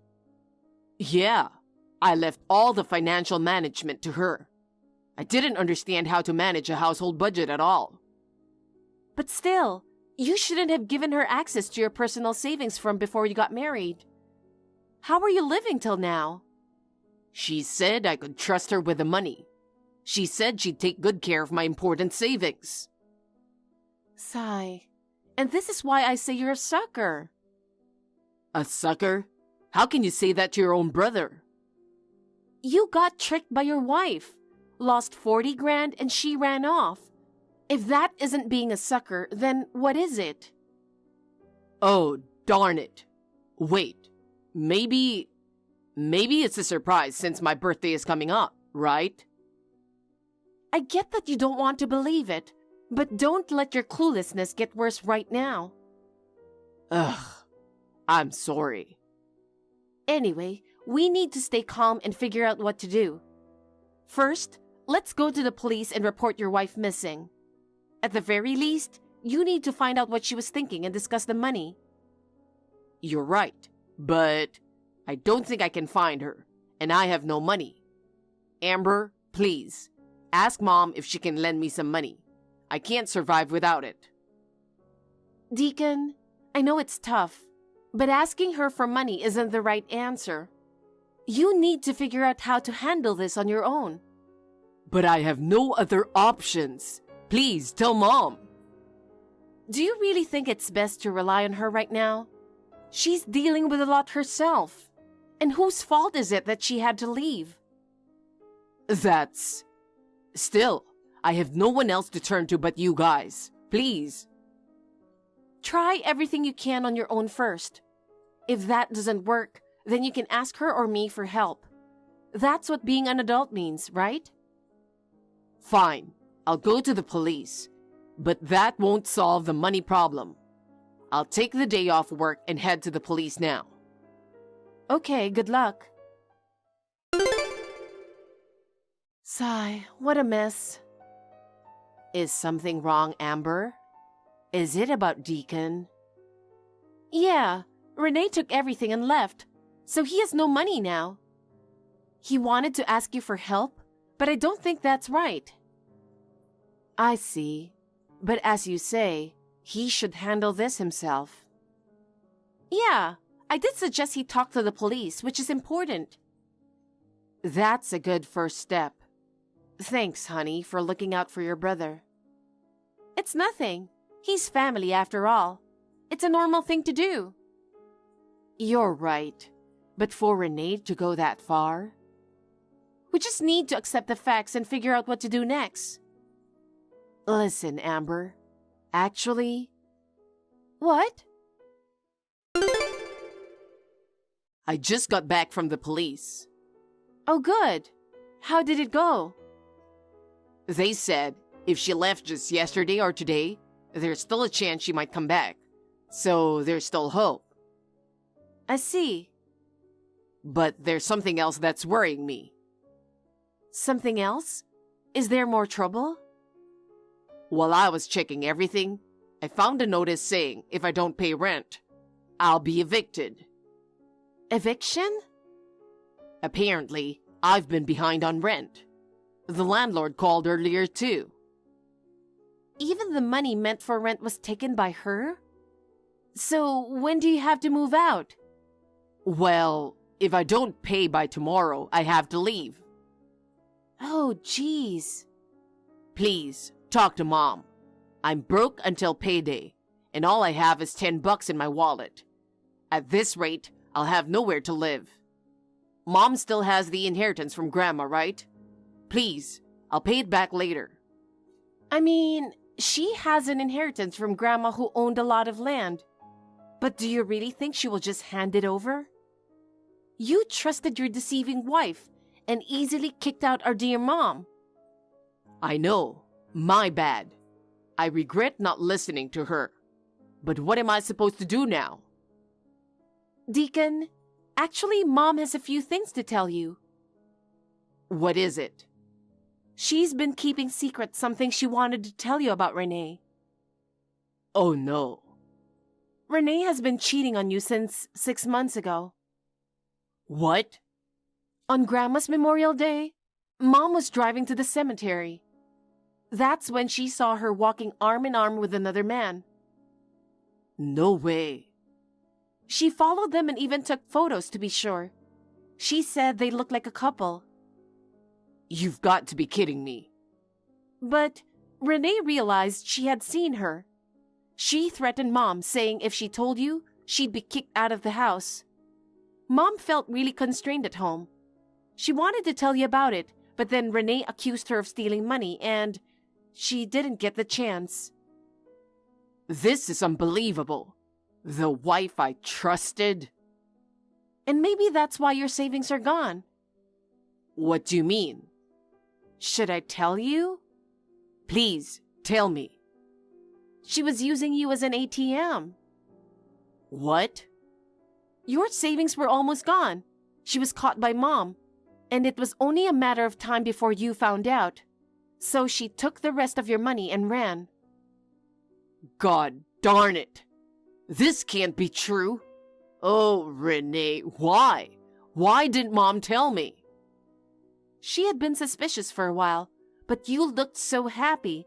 Yeah. I left all the financial management to her. I didn't understand how to manage a household budget at all. But still, you shouldn't have given her access to your personal savings from before you got married. How were you living till now? She said I could trust her with the money. She said she'd take good care of my important savings. Sigh. And this is why I say you're a sucker. A sucker? How can you say that to your own brother? You got tricked by your wife, lost 40 grand and she ran off. If that isn't being a sucker, then what is it? Oh, darn it. Wait, maybe it's a surprise since my birthday is coming up, right? I get that you don't want to believe it, but don't let your cluelessness get worse right now. Ugh, I'm sorry. Anyway, we need to stay calm and figure out what to do. First, let's go to the police and report your wife missing. At the very least, you need to find out what she was thinking and discuss the money. You're right, but I don't think I can find her, and I have no money. Amber, please, ask Mom if she can lend me some money. I can't survive without it. Deacon, I know it's tough, but asking her for money isn't the right answer. You need to figure out how to handle this on your own. But I have no other options. Please tell Mom. Do you really think it's best to rely on her right now? She's dealing with a lot herself. And whose fault is it that she had to leave? That's... Still, I have no one else to turn to but you guys. Please. Try everything you can on your own first. If that doesn't work, then you can ask her or me for help. That's what being an adult means, right? Fine, I'll go to the police. But that won't solve the money problem. I'll take the day off work and head to the police now. Okay, good luck. Sigh, what a mess. Is something wrong, Amber? Is it about Deacon? Yeah, Renee took everything and left, so he has no money now. He wanted to ask you for help, but I don't think that's right. I see. But as you say, he should handle this himself. Yeah, I did suggest he talk to the police, which is important. That's a good first step. Thanks, honey, for looking out for your brother. It's nothing. He's family after all. It's a normal thing to do. You're right. But for Renee to go that far? We just need to accept the facts and figure out what to do next. Listen, Amber. Actually... What? I just got back from the police. Oh, good. How did it go? They said if she left just yesterday or today, there's still a chance she might come back. So there's still hope. I see. But there's something else that's worrying me. Something else? Is there more trouble? While I was checking everything, I found a notice saying if I don't pay rent, I'll be evicted. Eviction? Apparently, I've been behind on rent. The landlord called earlier too. Even the money meant for rent was taken by her? So when do you have to move out? Well, if I don't pay by tomorrow, I have to leave. Oh, jeez. Please, talk to Mom. I'm broke until payday, and all I have is $10 in my wallet. At this rate, I'll have nowhere to live. Mom still has the inheritance from Grandma, right? Please, I'll pay it back later. I mean, she has an inheritance from Grandma who owned a lot of land. But do you really think she will just hand it over? You trusted your deceiving wife and easily kicked out our dear mom. I know. My bad. I regret not listening to her. But what am I supposed to do now? Deacon, actually, Mom has a few things to tell you. What is it? She's been keeping secret something she wanted to tell you about Renee. Oh no. Renee has been cheating on you since 6 months ago. What? On Grandma's Memorial Day, Mom was driving to the cemetery. That's when she saw her walking arm in arm with another man. No way. She followed them and even took photos to be sure. She said they looked like a couple. You've got to be kidding me. But Renee realized she had seen her. She threatened Mom, saying if she told you, she'd be kicked out of the house. Mom felt really constrained at home. She wanted to tell you about it, but then Renee accused her of stealing money and she didn't get the chance. This is unbelievable. The wife I trusted. And maybe that's why your savings are gone. What do you mean? Should I tell you? Please, tell me. She was using you as an ATM. What? Your savings were almost gone. She was caught by Mom, and it was only a matter of time before you found out. So she took the rest of your money and ran. God darn it. This can't be true. Oh, Renee, why? Why didn't Mom tell me? She had been suspicious for a while, but you looked so happy.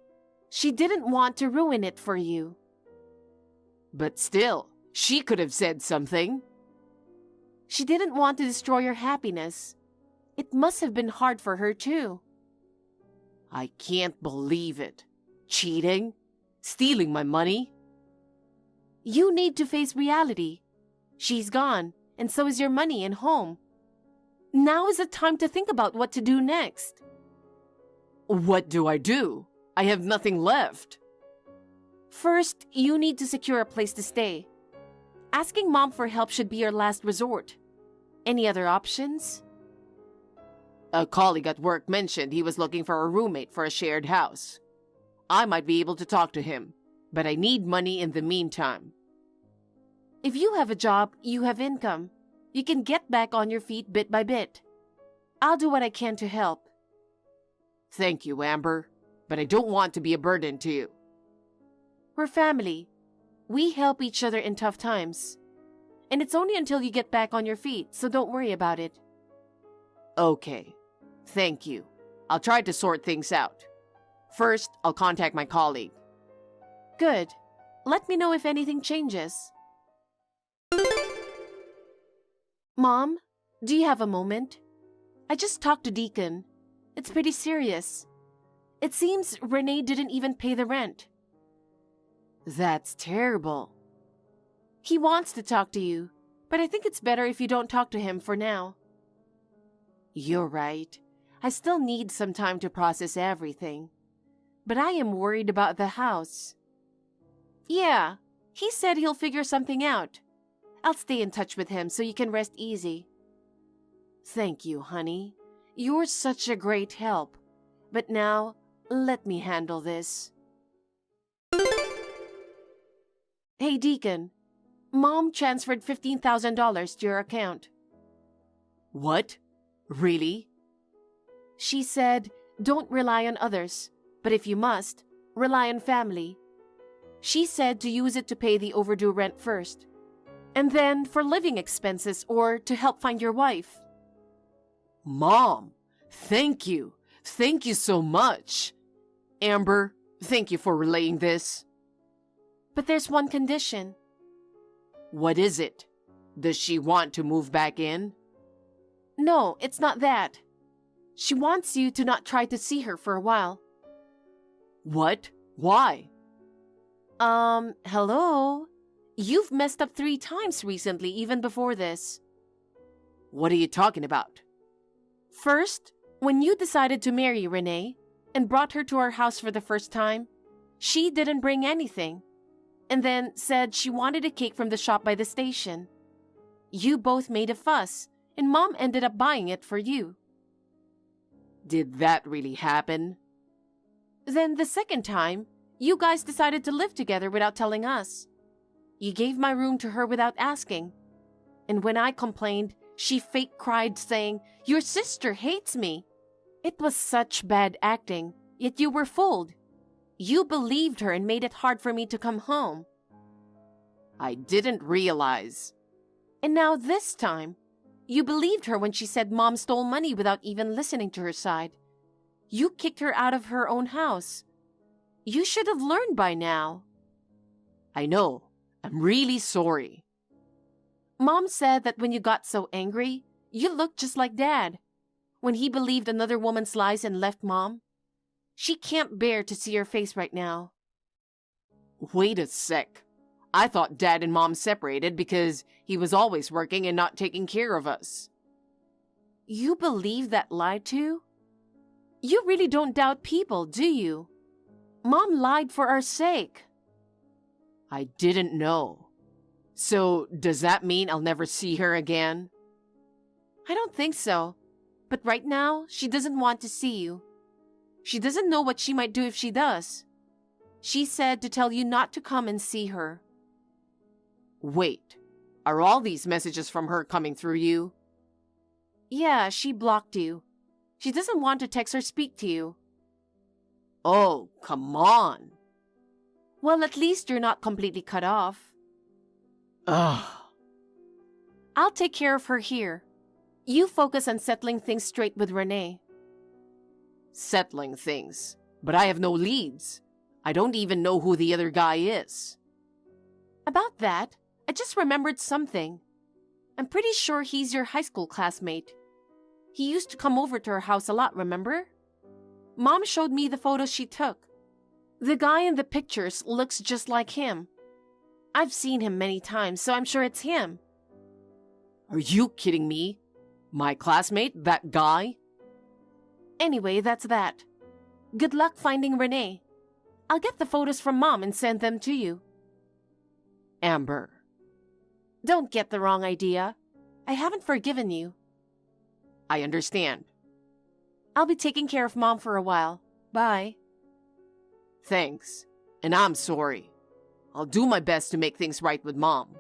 She didn't want to ruin it for you. But still, she could have said something. She didn't want to destroy your happiness. It must have been hard for her too. I can't believe it. Cheating? Stealing my money? You need to face reality. She's gone, and so is your money and home. Now is the time to think about what to do next. What do I do? I have nothing left. First, you need to secure a place to stay. Asking Mom for help should be your last resort. Any other options? A colleague at work mentioned he was looking for a roommate for a shared house. I might be able to talk to him, but I need money in the meantime. If you have a job, you have income. You can get back on your feet bit by bit. I'll do what I can to help. Thank you, Amber, but I don't want to be a burden to you. We're family. We help each other in tough times. And it's only until you get back on your feet, so don't worry about it. Okay, thank you. I'll try to sort things out. First, I'll contact my colleague. Good. Let me know if anything changes. Mom, do you have a moment? I just talked to Deacon. It's pretty serious. It seems Renee didn't even pay the rent. That's terrible. He wants to talk to you, but I think it's better if you don't talk to him for now. You're right. I still need some time to process everything. But I am worried about the house. Yeah, he said he'll figure something out. I'll stay in touch with him so you can rest easy. Thank you, honey. You're such a great help. But now, let me handle this. Hey, Deacon. Mom transferred $15,000 to your account. What? Really? She said, don't rely on others, but if you must, rely on family. She said to use it to pay the overdue rent first, and then for living expenses or to help find your wife. Mom, thank you. Thank you so much. Amber, thank you for relaying this. But there's one condition. What is it? Does she want to move back in? No, it's not that. She wants you to not try to see her for a while. What? Why? Hello? You've messed up 3 times recently, even before this. What are you talking about? First, when you decided to marry Renee and brought her to our house for the first time, she didn't bring anything, and then said she wanted a cake from the shop by the station. You both made a fuss, and Mom ended up buying it for you. Did that really happen? Then the second time, you guys decided to live together without telling us. You gave my room to her without asking. And when I complained, she fake cried saying, "Your sister hates me." It was such bad acting, yet you were fooled. You believed her and made it hard for me to come home. I didn't realize. And now this time, you believed her when she said Mom stole money without even listening to her side. You kicked her out of her own house. You should have learned by now. I know. I'm really sorry. Mom said that when you got so angry, you looked just like Dad. When he believed another woman's lies and left Mom. She can't bear to see your face right now. Wait a sec. I thought Dad and Mom separated because he was always working and not taking care of us. You believe that lie too? You really don't doubt people, do you? Mom lied for our sake. I didn't know. So, does that mean I'll never see her again? I don't think so. But right now, she doesn't want to see you. She doesn't know what she might do if she does. She said to tell you not to come and see her. Wait, are all these messages from her coming through you? Yeah, she blocked you. She doesn't want to text or speak to you. Oh, come on. Well, at least you're not completely cut off. Ugh. I'll take care of her here. You focus on settling things straight with Renee. Settling things? But I have no leads. I don't even know who the other guy is. About that, I just remembered something. I'm pretty sure he's your high school classmate. He used to come over to our house a lot, remember? Mom showed me the photos she took. The guy in the pictures looks just like him. I've seen him many times, so I'm sure it's him. Are you kidding me? My classmate, that guy? Anyway, that's that. Good luck finding Renee. I'll get the photos from Mom and send them to you. Amber. Don't get the wrong idea. I haven't forgiven you. I understand. I'll be taking care of Mom for a while. Bye. Thanks. And I'm sorry. I'll do my best to make things right with Mom.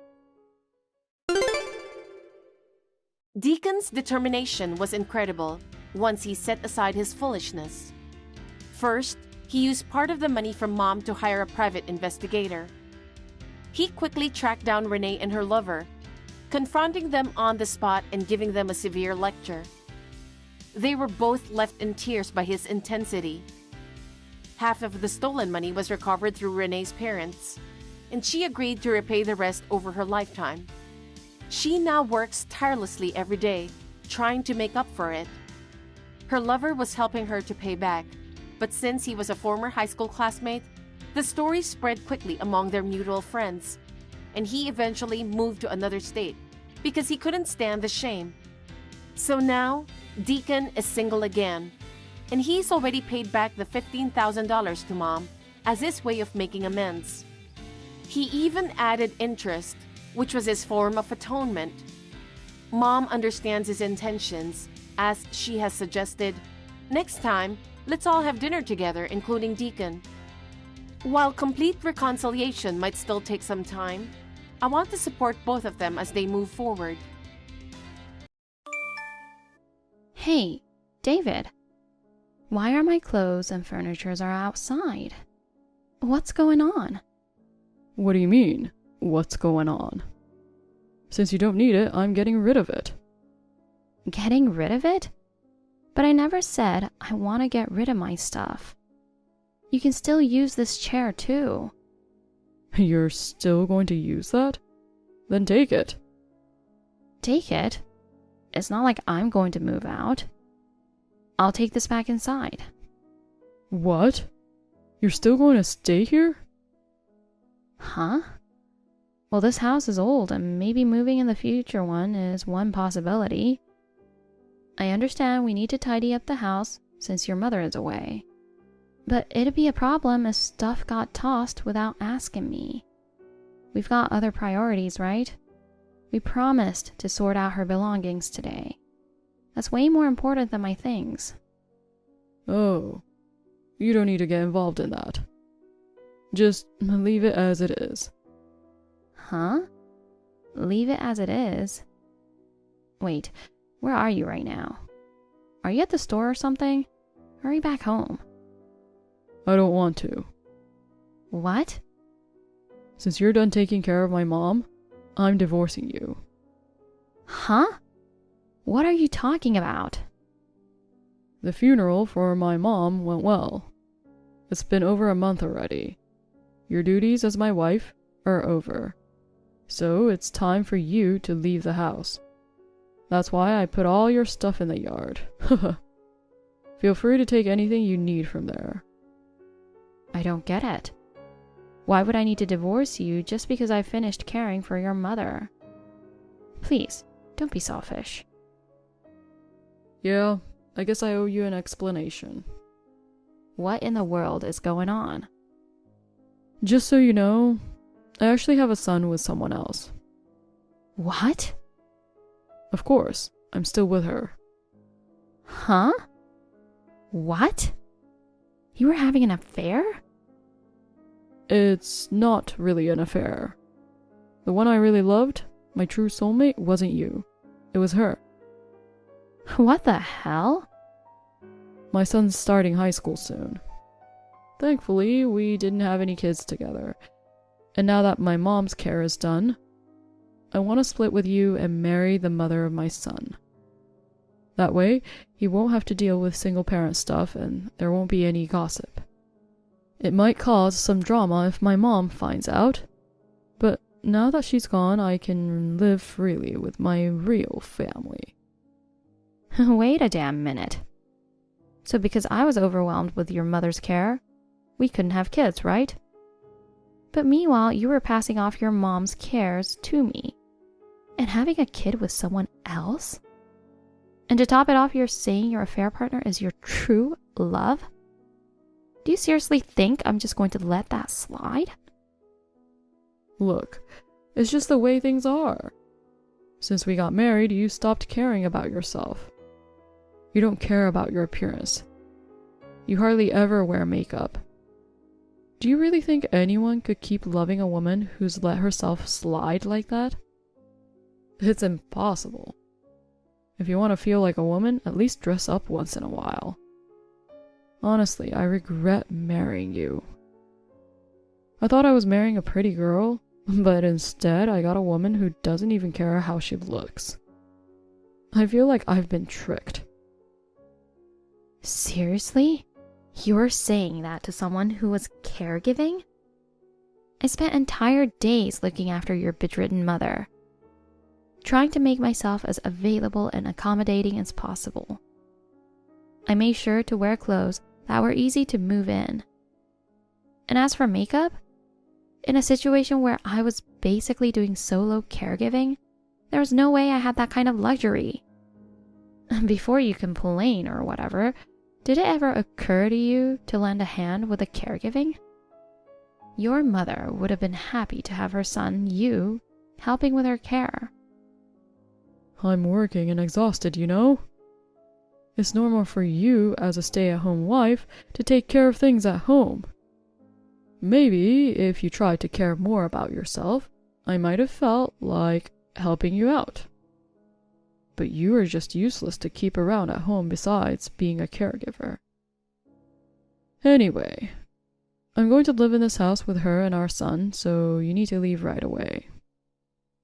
Deacon's determination was incredible once he set aside his foolishness. First, he used part of the money from Mom to hire a private investigator. He quickly tracked down Renee and her lover, confronting them on the spot and giving them a severe lecture. They were both left in tears by his intensity. Half of the stolen money was recovered through Renee's parents, and she agreed to repay the rest over her lifetime. She now works tirelessly every day, trying to make up for it. Her lover was helping her to pay back, but since he was a former high school classmate, the story spread quickly among their mutual friends, and he eventually moved to another state because he couldn't stand the shame. So now, Deacon is single again, and he's already paid back the $15,000 to Mom as his way of making amends. He even added interest, which was his form of atonement. Mom understands his intentions, as she has suggested, next time, let's all have dinner together, including Deacon. While complete reconciliation might still take some time, I want to support both of them as they move forward. Hey, David. Why are my clothes and furnitures are outside? What's going on? What do you mean, what's going on? Since you don't need it, I'm getting rid of it. Getting rid of it? But I never said I want to get rid of my stuff. You can still use this chair too. You're still going to use that? Then take it. Take it? It's not like I'm going to move out. I'll take this back inside. What? You're still going to stay here? Huh? Well, this house is old and maybe moving in the future one is one possibility. I understand we need to tidy up the house since your mother is away. But it'd be a problem if stuff got tossed without asking me. We've got other priorities, right? We promised to sort out her belongings today. That's way more important than my things. Oh, you don't need to get involved in that. Just leave it as it is. Huh? Leave it as it is? Wait, where are you right now? Are you at the store or something? Hurry back home. I don't want to. What? Since you're done taking care of my mom, I'm divorcing you. Huh? What are you talking about? The funeral for my mom went well. It's been over a month already. Your duties as my wife are over. So it's time for you to leave the house. That's why I put all your stuff in the yard. Feel free to take anything you need from there. I don't get it. Why would I need to divorce you just because I finished caring for your mother? Please, don't be selfish. Yeah, I guess I owe you an explanation. What in the world is going on? Just so you know, I actually have a son with someone else. What? Of course, I'm still with her. Huh? What? You were having an affair? It's not really an affair. The one I really loved, my true soulmate, wasn't you. It was her. What the hell? My son's starting high school soon. Thankfully, we didn't have any kids together. And now that my mom's care is done, I want to split with you and marry the mother of my son. That way, he won't have to deal with single parent stuff and there won't be any gossip. It might cause some drama if my mom finds out, but now that she's gone, I can live freely with my real family. Wait a damn minute. So because I was overwhelmed with your mother's care, we couldn't have kids, right? But meanwhile, you were passing off your mom's cares to me. And having a kid with someone else? And to top it off, you're saying your affair partner is your true love? Do you seriously think I'm just going to let that slide? Look, it's just the way things are. Since we got married, you stopped caring about yourself. You don't care about your appearance. You hardly ever wear makeup. Do you really think anyone could keep loving a woman who's let herself slide like that? It's impossible. If you want to feel like a woman, at least dress up once in a while. Honestly, I regret marrying you. I thought I was marrying a pretty girl, but instead I got a woman who doesn't even care how she looks. I feel like I've been tricked. Seriously? You're saying that to someone who was caregiving? I spent entire days looking after your bedridden mother, trying to make myself as available and accommodating as possible. I made sure to wear clothes that were easy to move in. And as for makeup, in a situation where I was basically doing solo caregiving, there was no way I had that kind of luxury. Before you complain or whatever, did it ever occur to you to lend a hand with the caregiving? Your mother would have been happy to have her son, you, helping with her care. I'm working and exhausted, you know? It's normal for you, as a stay-at-home wife, to take care of things at home. Maybe, if you tried to care more about yourself, I might have felt like helping you out. But you are just useless to keep around at home besides being a caregiver. Anyway, I'm going to live in this house with her and our son, so you need to leave right away.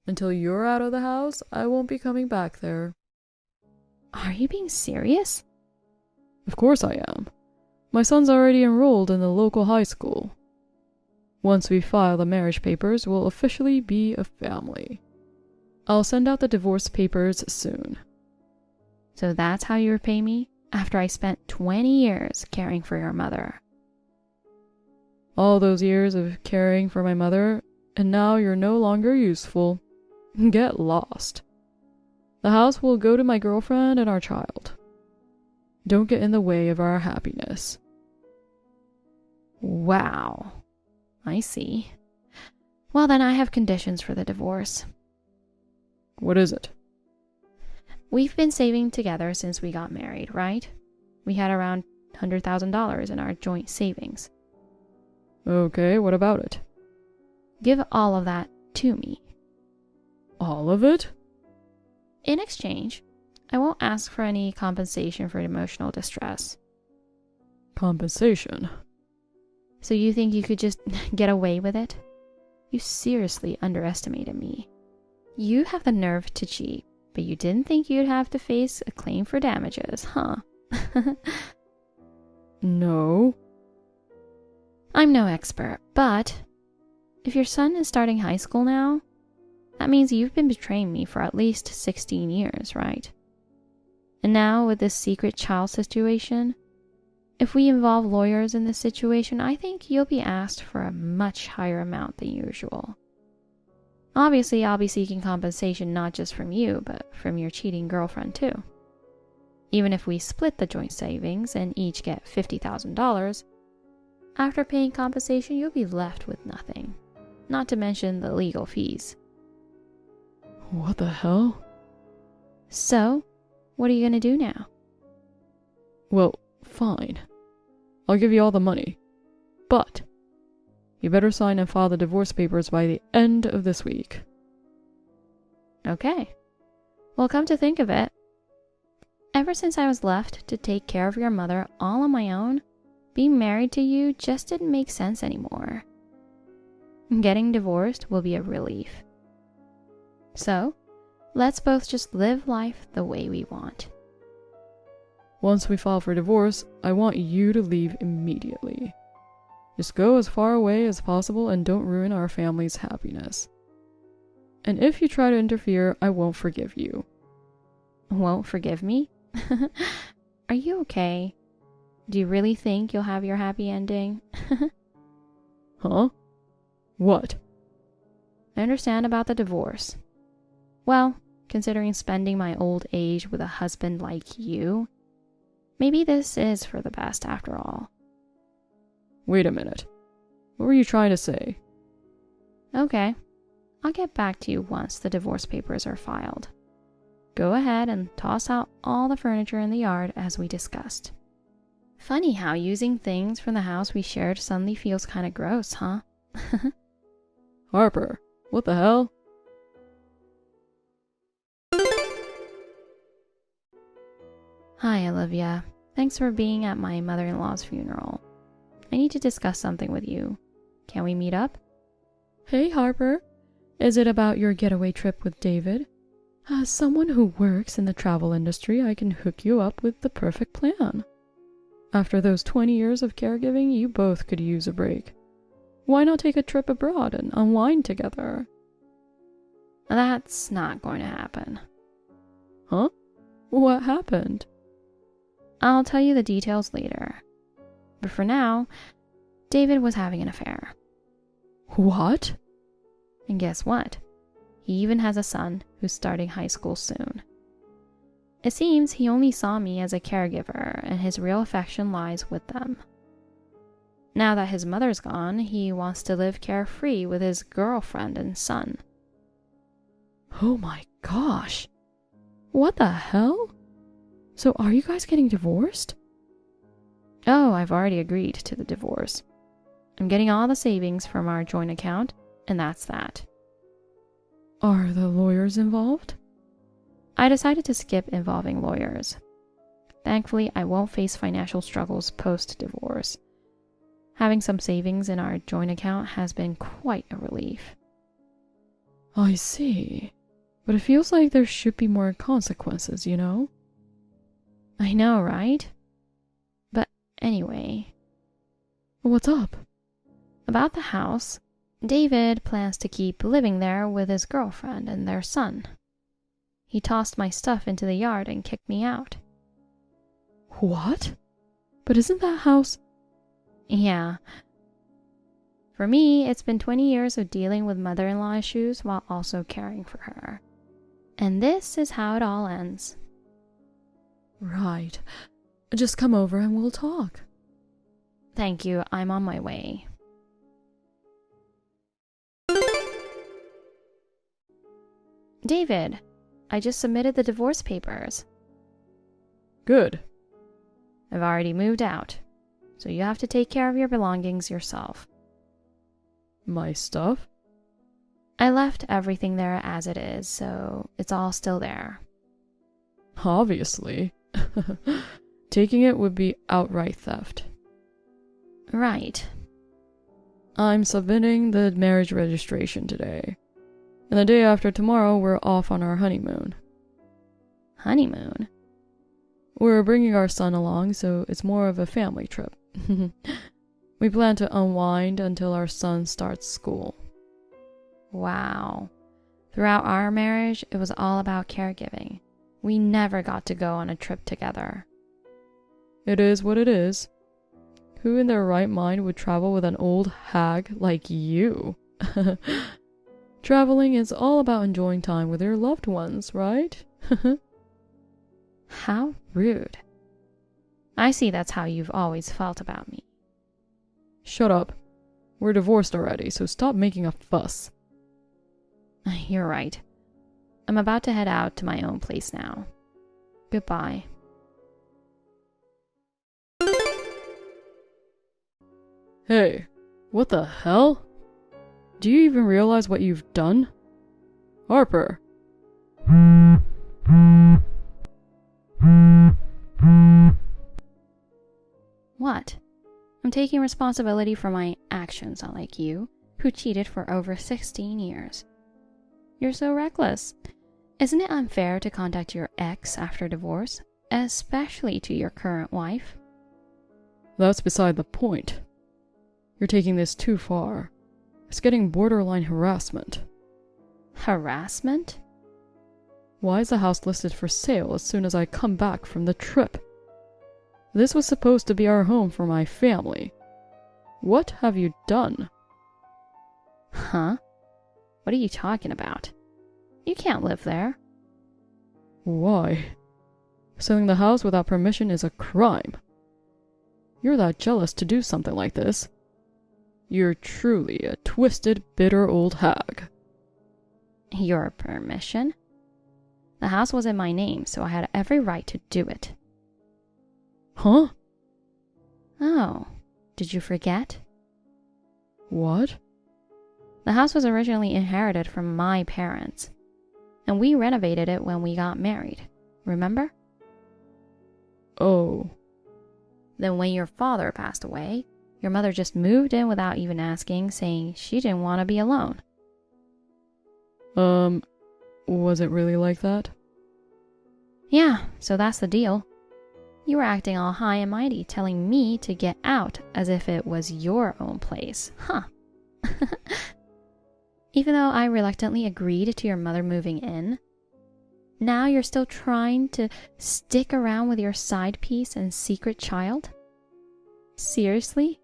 Until you're out of the house, I won't be coming back there. Are you being serious? Of course I am. My son's already enrolled in the local high school. Once we file the marriage papers, we'll officially be a family. I'll send out the divorce papers soon. So that's how you repay me after I spent 20 years caring for your mother? All those years of caring for my mother, and now you're no longer useful. Get lost. The house will go to my girlfriend and our child. Don't get in the way of our happiness. Wow. I see. Well, then I have conditions for the divorce. What is it? We've been saving together since we got married, right? We had around $100,000 in our joint savings. Okay, what about it? Give all of that to me. All of it? In exchange, I won't ask for any compensation for emotional distress. Compensation? So you think you could just get away with it? You seriously underestimated me. You have the nerve to cheat, but you didn't think you'd have to face a claim for damages, huh? No. I'm no expert, but if your son is starting high school now, that means you've been betraying me for at least 16 years, right? And now with this secret child situation, if we involve lawyers in this situation, I think you'll be asked for a much higher amount than usual. Obviously, I'll be seeking compensation not just from you, but from your cheating girlfriend too. Even if we split the joint savings and each get $50,000, after paying compensation, you'll be left with nothing. Not to mention the legal fees. What the hell? So, what are you gonna do now? Well, fine. I'll give you all the money. But you better sign and file the divorce papers by the end of this week. Okay. Well, come to think of it, ever since I was left to take care of your mother all on my own, being married to you just didn't make sense anymore. Getting divorced will be a relief. So, let's both just live life the way we want. Once we file for divorce, I want you to leave immediately. Just go as far away as possible and don't ruin our family's happiness. And if you try to interfere, I won't forgive you. Won't forgive me? Are you okay? Do you really think you'll have your happy ending? Huh? What? I understand about the divorce. Well, considering spending my old age with a husband like you, maybe this is for the best after all. Wait a minute. What were you trying to say? Okay, I'll get back to you once the divorce papers are filed. Go ahead and toss out all the furniture in the yard as we discussed. Funny how using things from the house we shared suddenly feels kind of gross, huh? Harper, what the hell? Hi, Olivia. Thanks for being at my mother-in-law's funeral. I need to discuss something with you. Can we meet up? Hey, Harper. Is it about your getaway trip with David? As someone who works in the travel industry, I can hook you up with the perfect plan. After those 20 years of caregiving, you both could use a break. Why not take a trip abroad and unwind together? That's not going to happen. Huh? What happened? I'll tell you the details later. But for now, David was having an affair. What? And guess what? He even has a son who's starting high school soon. It seems he only saw me as a caregiver, and his real affection lies with them. Now that his mother's gone, he wants to live carefree with his girlfriend and son. Oh my gosh. What the hell? So are you guys getting divorced? Oh, I've already agreed to the divorce. I'm getting all the savings from our joint account, and that's that. Are the lawyers involved? I decided to skip involving lawyers. Thankfully, I won't face financial struggles post-divorce. Having some savings in our joint account has been quite a relief. I see. But it feels like there should be more consequences, you know? I know, right? But anyway. What's up? About the house, David plans to keep living there with his girlfriend and their son. He tossed my stuff into the yard and kicked me out. What? But isn't that house... Yeah. For me, it's been 20 years of dealing with mother-in-law issues while also caring for her. And this is how it all ends. Right. Just come over and we'll talk. Thank you, I'm on my way. David, I just submitted the divorce papers. Good. I've already moved out, so you have to take care of your belongings yourself. My stuff? I left everything there as it is, so it's all still there. Obviously. Taking it would be outright theft. Right. I'm submitting the marriage registration today. And the day after tomorrow, we're off on our honeymoon. Honeymoon? We're bringing our son along, so it's more of a family trip. We plan to unwind until our son starts school. Wow. Throughout our marriage, it was all about caregiving. We never got to go on a trip together. It is what it is. Who in their right mind would travel with an old hag like you? Traveling is all about enjoying time with your loved ones, right? How rude. I see that's how you've always felt about me. Shut up. We're divorced already, so stop making a fuss. You're right. I'm about to head out to my own place now. Goodbye. Hey, what the hell? Do you even realize what you've done? Harper. What? I'm taking responsibility for my actions, unlike you, who cheated for over 16 years. You're so reckless. Isn't it unfair to contact your ex after divorce, especially to your current wife? That's beside the point. You're taking this too far. It's getting borderline harassment. Harassment? Why is the house listed for sale as soon as I come back from the trip? This was supposed to be our home for my family. What have you done? Huh? What are you talking about? You can't live there. Why? Selling the house without permission is a crime. You're that jealous to do something like this. You're truly a twisted, bitter old hag. Your permission? The house was in my name, so I had every right to do it. Huh? Oh, did you forget? What? The house was originally inherited from my parents, and we renovated it when we got married. Remember? Oh. Then when your father passed away, your mother just moved in without even asking, saying she didn't want to be alone. Was it really like that? Yeah, so that's the deal. You were acting all high and mighty, telling me to get out as if it was your own place. Huh. Even though I reluctantly agreed to your mother moving in, now you're still trying to stick around with your side piece and secret child? Seriously?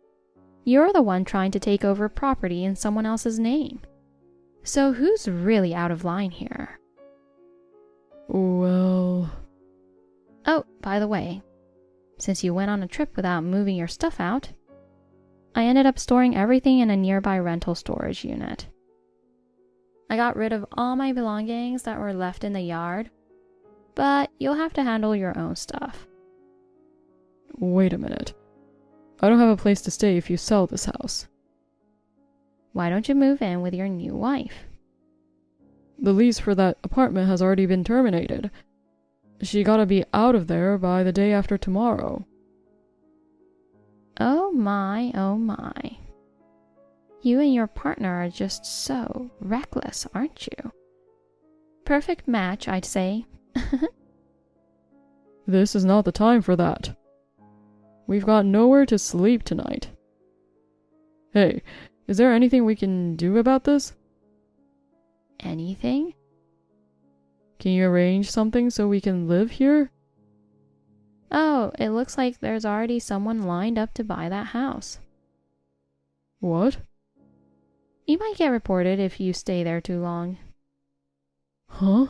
You're the one trying to take over property in someone else's name. So who's really out of line here? Well... Oh, by the way, since you went on a trip without moving your stuff out, I ended up storing everything in a nearby rental storage unit. I got rid of all my belongings that were left in the yard, but you'll have to handle your own stuff. Wait a minute. I don't have a place to stay if you sell this house. Why don't you move in with your new wife? The lease for that apartment has already been terminated. She gotta be out of there by the day after tomorrow. Oh my, oh my. You and your partner are just so reckless, aren't you? Perfect match, I'd say. This is not the time for that. We've got nowhere to sleep tonight. Hey, is there anything we can do about this? Anything? Can you arrange something so we can live here? Oh, it looks like there's already someone lined up to buy that house. What? You might get reported if you stay there too long. Huh?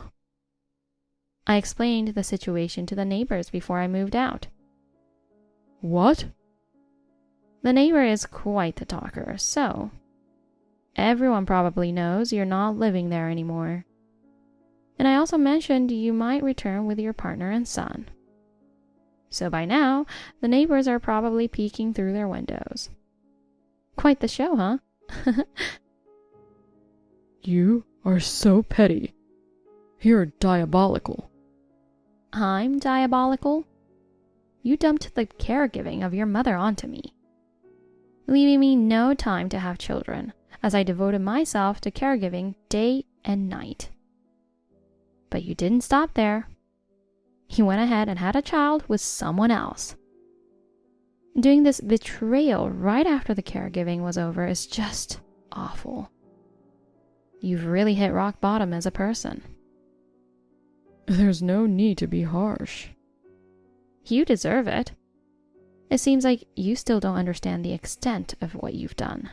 I explained the situation to the neighbors before I moved out. What? The neighbor is quite the talker, so everyone probably knows you're not living there anymore. And I also mentioned you might return with your partner and son. So by now, the neighbors are probably peeking through their windows. Quite the show, huh? You are so petty. You're diabolical. I'm diabolical? You dumped the caregiving of your mother onto me, leaving me no time to have children, as I devoted myself to caregiving day and night. But you didn't stop there. You went ahead and had a child with someone else. Doing this betrayal right after the caregiving was over is just awful. You've really hit rock bottom as a person. There's no need to be harsh. You deserve it. It seems like you still don't understand the extent of what you've done.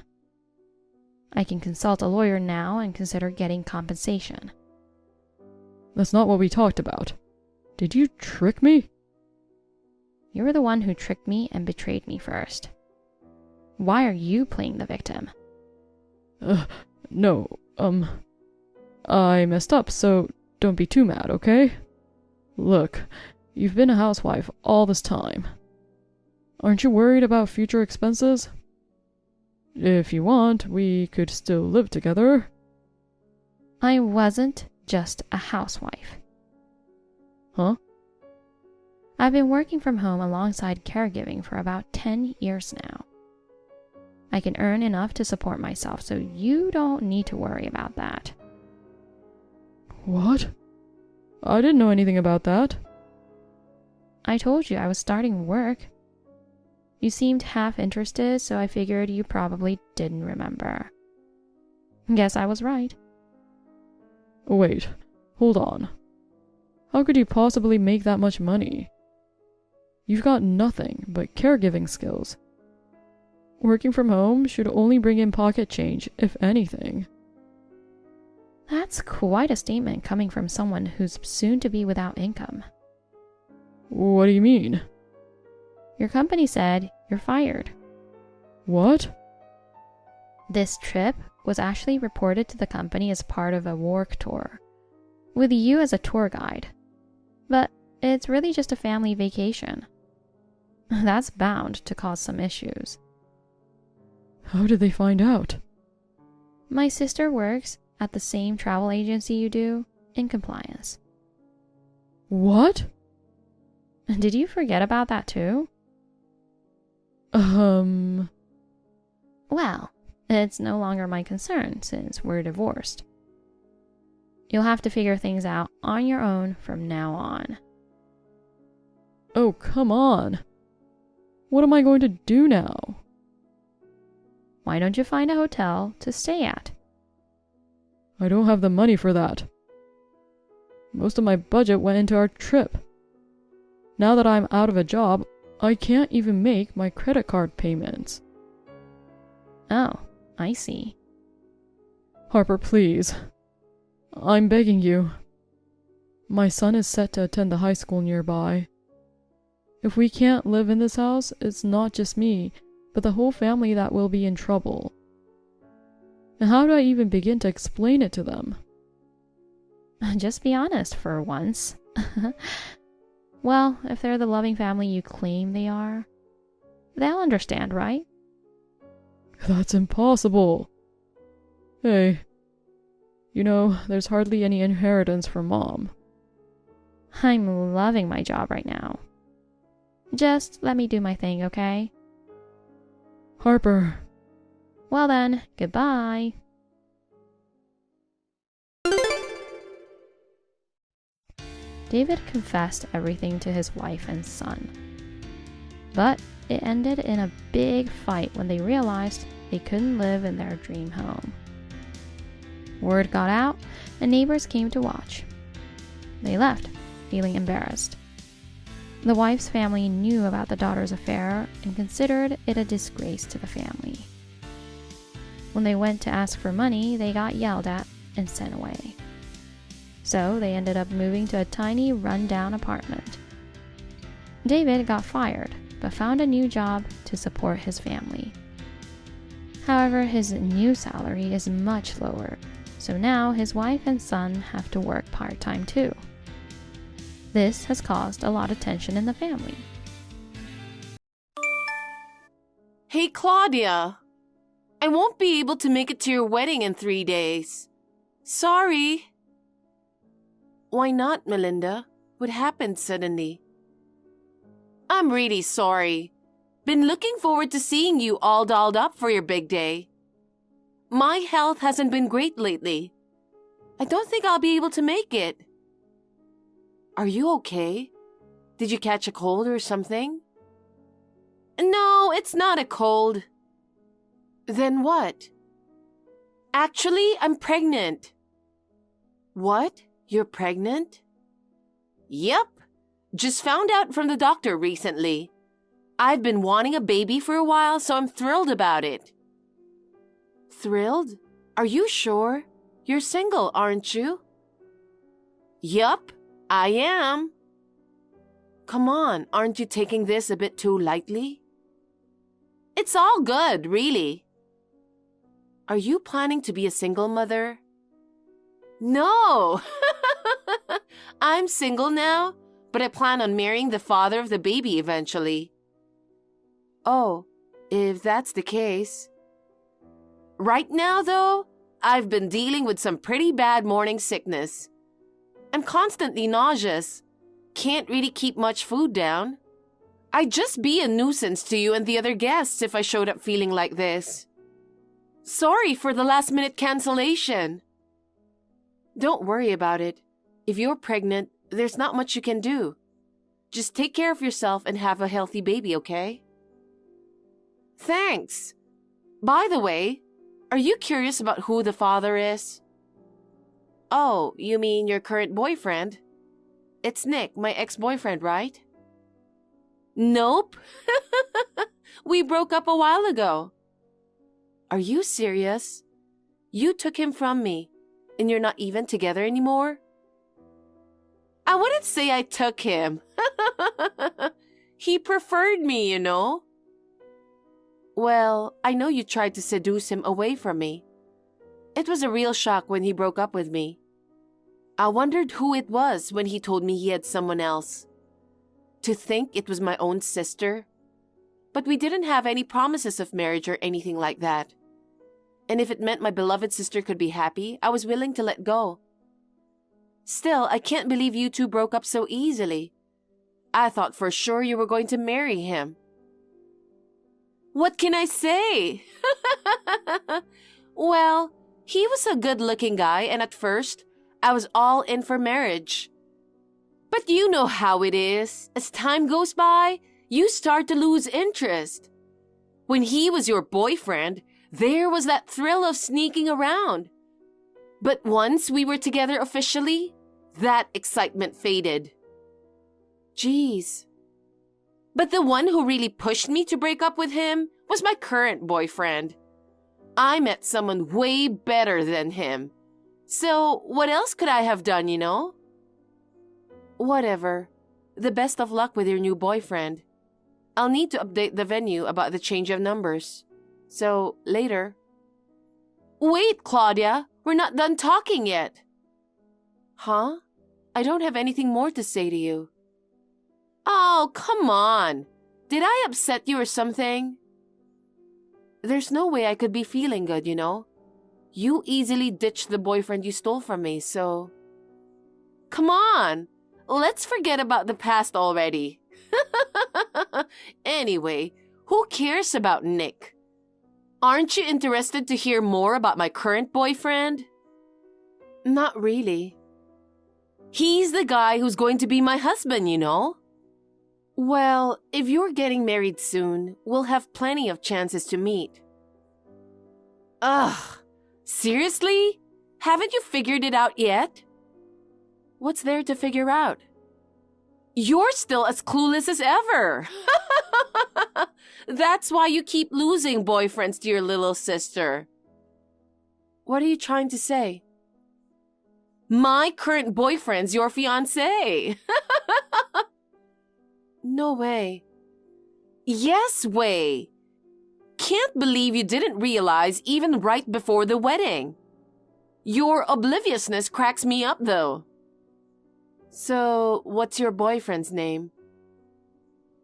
I can consult a lawyer now and consider getting compensation. That's not what we talked about. Did you trick me? You were the one who tricked me and betrayed me first. Why are you playing the victim? No, I messed up, so don't be too mad, okay? Look, you've been a housewife all this time. Aren't you worried about future expenses? If you want, we could still live together. I wasn't just a housewife. Huh? I've been working from home alongside caregiving for about 10 years now. I can earn enough to support myself, so you don't need to worry about that. What? I didn't know anything about that. I told you I was starting work. You seemed half interested, so I figured you probably didn't remember. Guess I was right. Wait, hold on. How could you possibly make that much money? You've got nothing but caregiving skills. Working from home should only bring in pocket change, if anything. That's quite a statement coming from someone who's soon to be without income. What do you mean? Your company said you're fired. What? This trip was actually reported to the company as part of a work tour, with you as a tour guide. But it's really just a family vacation. That's bound to cause some issues. How did they find out? My sister works at the same travel agency you do, in compliance. What? Did you forget about that too? Well, it's no longer my concern since we're divorced. You'll have to figure things out on your own from now on. oh, come on. What am I going to do now? Why don't you find a hotel to stay at? I don't have the money for that. Most of my budget went into our trip. Now that I'm out of a job, I can't even make my credit card payments. Oh, I see. Harper, please. I'm begging you. My son is set to attend the high school nearby. If we can't live in this house, it's not just me, but the whole family that will be in trouble. And how do I even begin to explain it to them? Just be honest for once. Well, if they're the loving family you claim they are, they'll understand, right? That's impossible. Hey, you know, there's hardly any inheritance for Mom. I'm loving my job right now. Just let me do my thing, okay? Harper. Well then, goodbye. David confessed everything to his wife and son. But it ended in a big fight when they realized they couldn't live in their dream home. Word got out, and neighbors came to watch. They left, feeling embarrassed. The wife's family knew about the daughter's affair and considered it a disgrace to the family. When they went to ask for money, they got yelled at and sent away. So they ended up moving to a tiny, run-down apartment. David got fired, but found a new job to support his family. However, his new salary is much lower, so now his wife and son have to work part-time too. This has caused a lot of tension in the family. Hey, Claudia. I won't be able to make it to your wedding in 3 days. Sorry. Why not, Melinda? What happened suddenly? I'm really sorry. Been looking forward to seeing you all dolled up for your big day. My health hasn't been great lately. I don't think I'll be able to make it. Are you okay? Did you catch a cold or something? No, it's not a cold. Then what? Actually, I'm pregnant. What? You're pregnant? Yep. Just found out from the doctor recently. I've been wanting a baby for a while, so I'm thrilled about it. Thrilled? Are you sure? You're single, aren't you? Yup, I am. Come on, aren't you taking this a bit too lightly? It's all good, really. Are you planning to be a single mother? No! I'm single now, but I plan on marrying the father of the baby eventually. Oh, if that's the case. Right now, though, I've been dealing with some pretty bad morning sickness. I'm constantly nauseous. Can't really keep much food down. I'd just be a nuisance to you and the other guests if I showed up feeling like this. Sorry for the last-minute cancellation. Don't worry about it. If you're pregnant, there's not much you can do. Just take care of yourself and have a healthy baby, okay? Thanks. By the way, are you curious about who the father is? Oh, you mean your current boyfriend? It's Nick, my ex-boyfriend, right? Nope. We broke up a while ago. Are you serious? You took him from me, and you're not even together anymore? I wouldn't say I took him. He preferred me, you know. Well, I know you tried to seduce him away from me. It was a real shock when he broke up with me. I wondered who it was when he told me he had someone else. To think it was my own sister. But we didn't have any promises of marriage or anything like that. And if it meant my beloved sister could be happy, I was willing to let go. Still, I can't believe you two broke up so easily. I thought for sure you were going to marry him. What can I say? Well, he was a good-looking guy, and at first, I was all in for marriage. But you know how it is. As time goes by, you start to lose interest. When he was your boyfriend, there was that thrill of sneaking around. But once we were together officially, that excitement faded. Jeez. But the one who really pushed me to break up with him was my current boyfriend. I met someone way better than him. So what else could I have done, you know? Whatever. The best of luck with your new boyfriend. I'll need to update the venue about the change of numbers. So, later. Wait, Claudia! We're not done talking yet! Huh? I don't have anything more to say to you. Oh, come on! Did I upset you or something? There's no way I could be feeling good, you know? You easily ditched the boyfriend you stole from me, so... Come on! Let's forget about the past already. Anyway, who cares about Nick? Aren't you interested to hear more about my current boyfriend? Not really. He's the guy who's going to be my husband, you know? Well, if you're getting married soon, we'll have plenty of chances to meet. Ugh, seriously? Haven't you figured it out yet? What's there to figure out? You're still as clueless as ever. That's why you keep losing boyfriends to your little sister. What are you trying to say? My current boyfriend's your fiancé. No way. Yes way. Can't believe you didn't realize even right before the wedding. Your obliviousness cracks me up though. So, what's your boyfriend's name?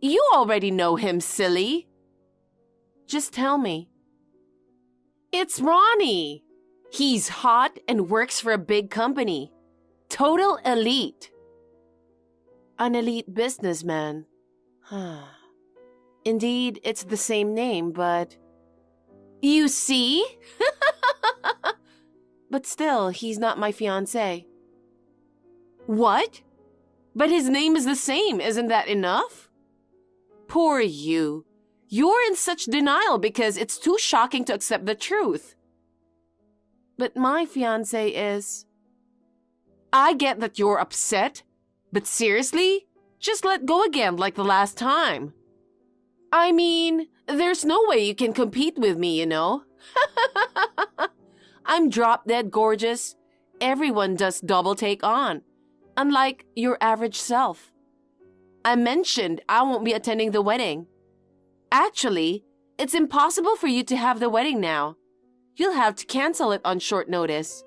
You already know him, silly. Just tell me. It's Ronnie. He's hot and works for a big company. Total elite. An elite businessman. Indeed, it's the same name, but... You see? But still, he's not my fiancé. What? But his name is the same, isn't that enough? Poor you. You're in such denial because it's too shocking to accept the truth. But my fiancé is... I get that you're upset, but seriously? Just let go again like the last time. I mean, there's no way you can compete with me, you know? I'm drop-dead gorgeous. Everyone does double take on, unlike your average self. I mentioned I won't be attending the wedding. Actually, it's impossible for you to have the wedding now. You'll have to cancel it on short notice.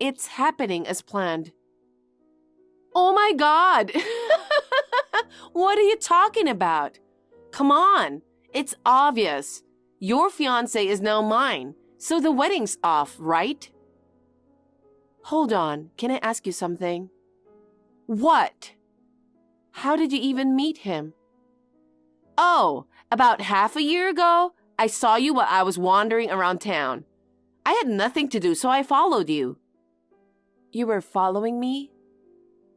It's happening as planned. Oh my God! What are you talking about? Come on, it's obvious. Your fiancé is now mine, so the wedding's off, right? Hold on, can I ask you something? What? How did you even meet him? Oh, about half a year ago, I saw you while I was wandering around town. I had nothing to do, so I followed you. You were following me?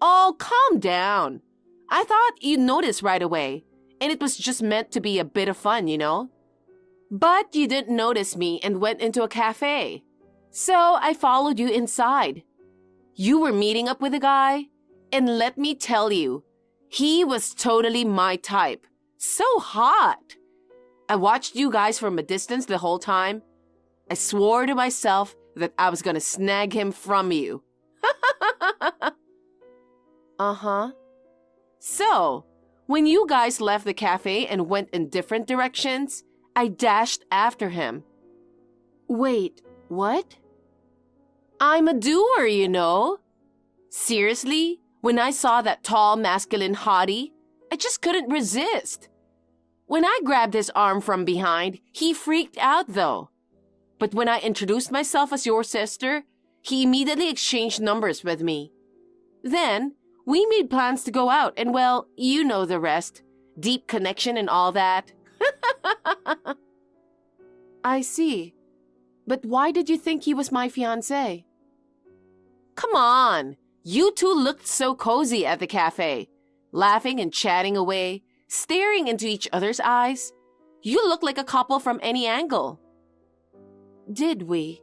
Oh, calm down. I thought you'd notice right away, and it was just meant to be a bit of fun, you know? But you didn't notice me and went into a cafe. So I followed you inside. You were meeting up with a guy, And let me tell you, he was totally my type. So hot. I watched you guys from a distance the whole time. I swore to myself that I was gonna snag him from you. Uh-huh. So, when you guys left the cafe and went in different directions, I dashed after him. Wait, what? I'm a doer, you know. Seriously, when I saw that tall, masculine hottie, I just couldn't resist. When I grabbed his arm from behind, he freaked out though. But when I introduced myself as your sister, he immediately exchanged numbers with me. Then, we made plans to go out and, well, you know the rest. Deep connection and all that. I see. But why did you think he was my fiancé? Come on. You two looked so cozy at the cafe, laughing and chatting away, staring into each other's eyes. You look like a couple from any angle. Did we?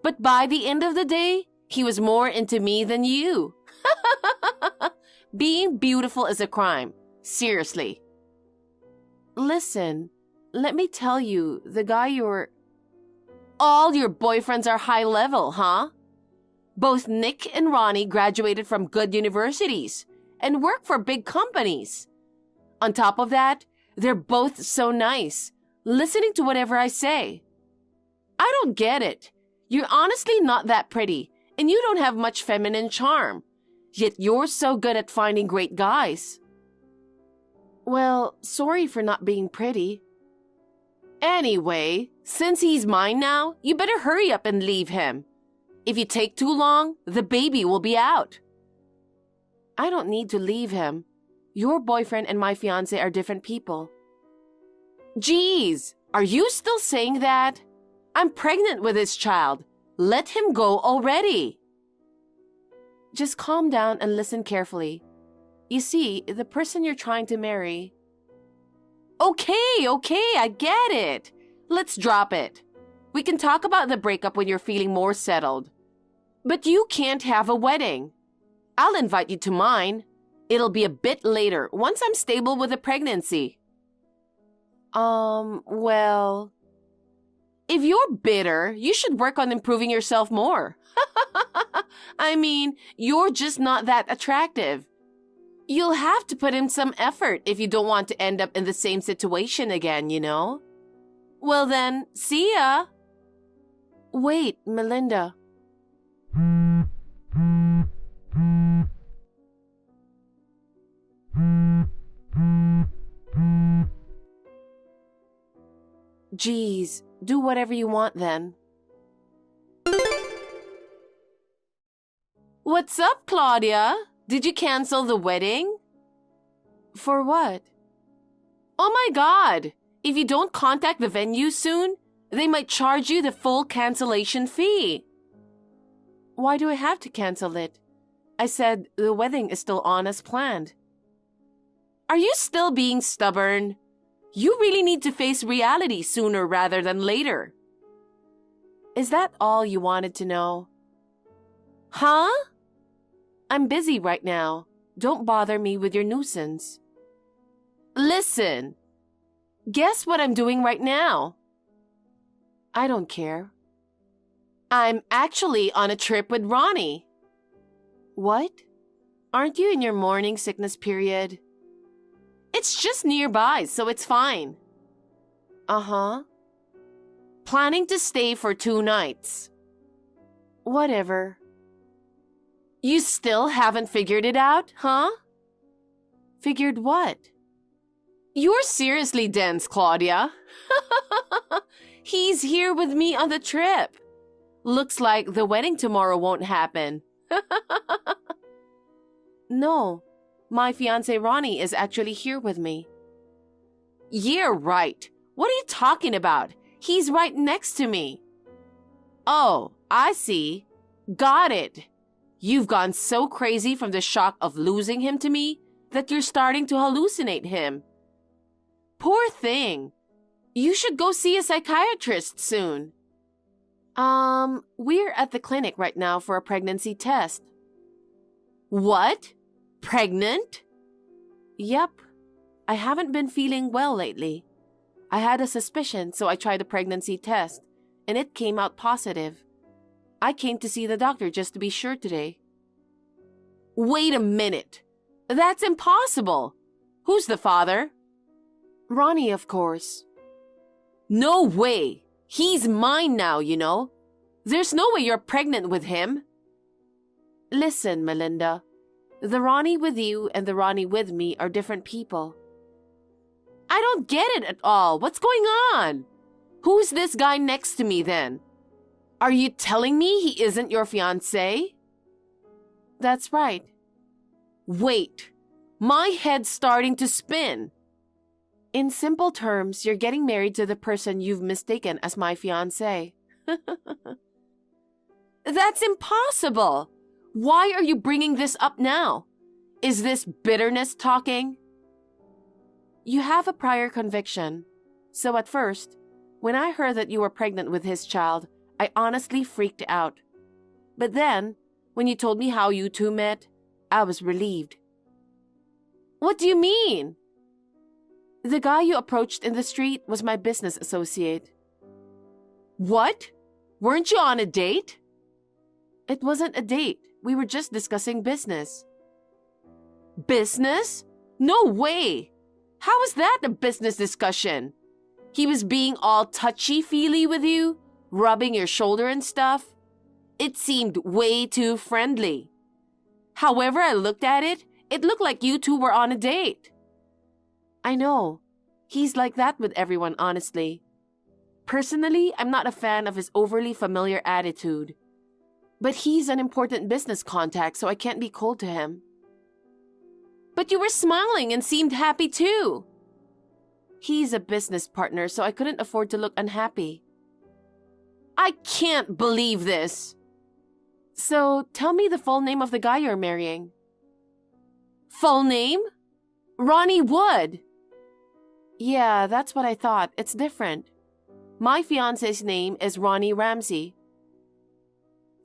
But by the end of the day, he was more into me than you. Being beautiful is a crime. Seriously. Listen, let me tell you, the guy you're... All your boyfriends are high level, huh? Both Nick and Ronnie graduated from good universities and work for big companies. On top of that, they're both so nice, listening to whatever I say. I don't get it. You're honestly not that pretty, and you don't have much feminine charm. Yet you're so good at finding great guys. Well, sorry for not being pretty. Anyway, since he's mine now, you better hurry up and leave him. If you take too long, the baby will be out. I don't need to leave him. Your boyfriend and my fiancé are different people. Geez, are you still saying that? I'm pregnant with this child. Let him go already. Just calm down and listen carefully. You see, the person you're trying to marry... Okay, I get it. Let's drop it. We can talk about the breakup when you're feeling more settled. But you can't have a wedding. I'll invite you to mine. It'll be a bit later, once I'm stable with the pregnancy. Well... If you're bitter, you should work on improving yourself more. I mean, you're just not that attractive. You'll have to put in some effort if you don't want to end up in the same situation again, you know? Well then, see ya. Wait, Melinda. Geez, do whatever you want then. What's up, Claudia? Did you cancel the wedding? For what? Oh my God! If you don't contact the venue soon, they might charge you the full cancellation fee. Why do I have to cancel it? I said the wedding is still on as planned. Are you still being stubborn? You really need to face reality sooner rather than later. Is that all you wanted to know? Huh? I'm busy right now. Don't bother me with your nuisance. Listen. Guess what I'm doing right now? I don't care. I'm actually on a trip with Ronnie. What? Aren't you in your morning sickness period? It's just nearby, so it's fine. Uh-huh. Planning to stay for 2 nights. Whatever. You still haven't figured it out, huh? Figured what? You're seriously dense, Claudia. He's here with me on the trip. Looks like the wedding tomorrow won't happen. No, my fiancé Ronnie is actually here with me. Yeah, right. What are you talking about? He's right next to me. Oh, I see. Got it. You've gone so crazy from the shock of losing him to me that you're starting to hallucinate him. Poor thing. You should go see a psychiatrist soon. We're at the clinic right now for a pregnancy test. What? Pregnant? Yep. I haven't been feeling well lately. I had a suspicion, so I tried a pregnancy test, and it came out positive. I came to see the doctor just to be sure today. Wait a minute. That's impossible. Who's the father? Ronnie, of course. No way. He's mine now, you know. There's no way you're pregnant with him. Listen, Melinda. The Ronnie with you and the Ronnie with me are different people. I don't get it at all. What's going on? Who's this guy next to me then? Are you telling me he isn't your fiancé? That's right. Wait. My head's starting to spin. In simple terms, you're getting married to the person you've mistaken as my fiancé. That's impossible. Why are you bringing this up now? Is this bitterness talking? You have a prior conviction. So at first, when I heard that you were pregnant with his child, I honestly freaked out. But then, when you told me how you two met, I was relieved. What do you mean? The guy you approached in the street was my business associate. What? Weren't you on a date? It wasn't a date. We were just discussing business. Business? No way! How was that a business discussion? He was being all touchy-feely with you, rubbing your shoulder and stuff. It seemed way too friendly. However I looked at it, it looked like you two were on a date. I know. He's like that with everyone, honestly. Personally, I'm not a fan of his overly familiar attitude. But he's an important business contact, so I can't be cold to him. But you were smiling and seemed happy too. He's a business partner, so I couldn't afford to look unhappy. I can't believe this. So, tell me the full name of the guy you're marrying. Full name? Ronnie Wood. Yeah, that's what I thought. It's different. My fiancé's name is Ronnie Ramsey.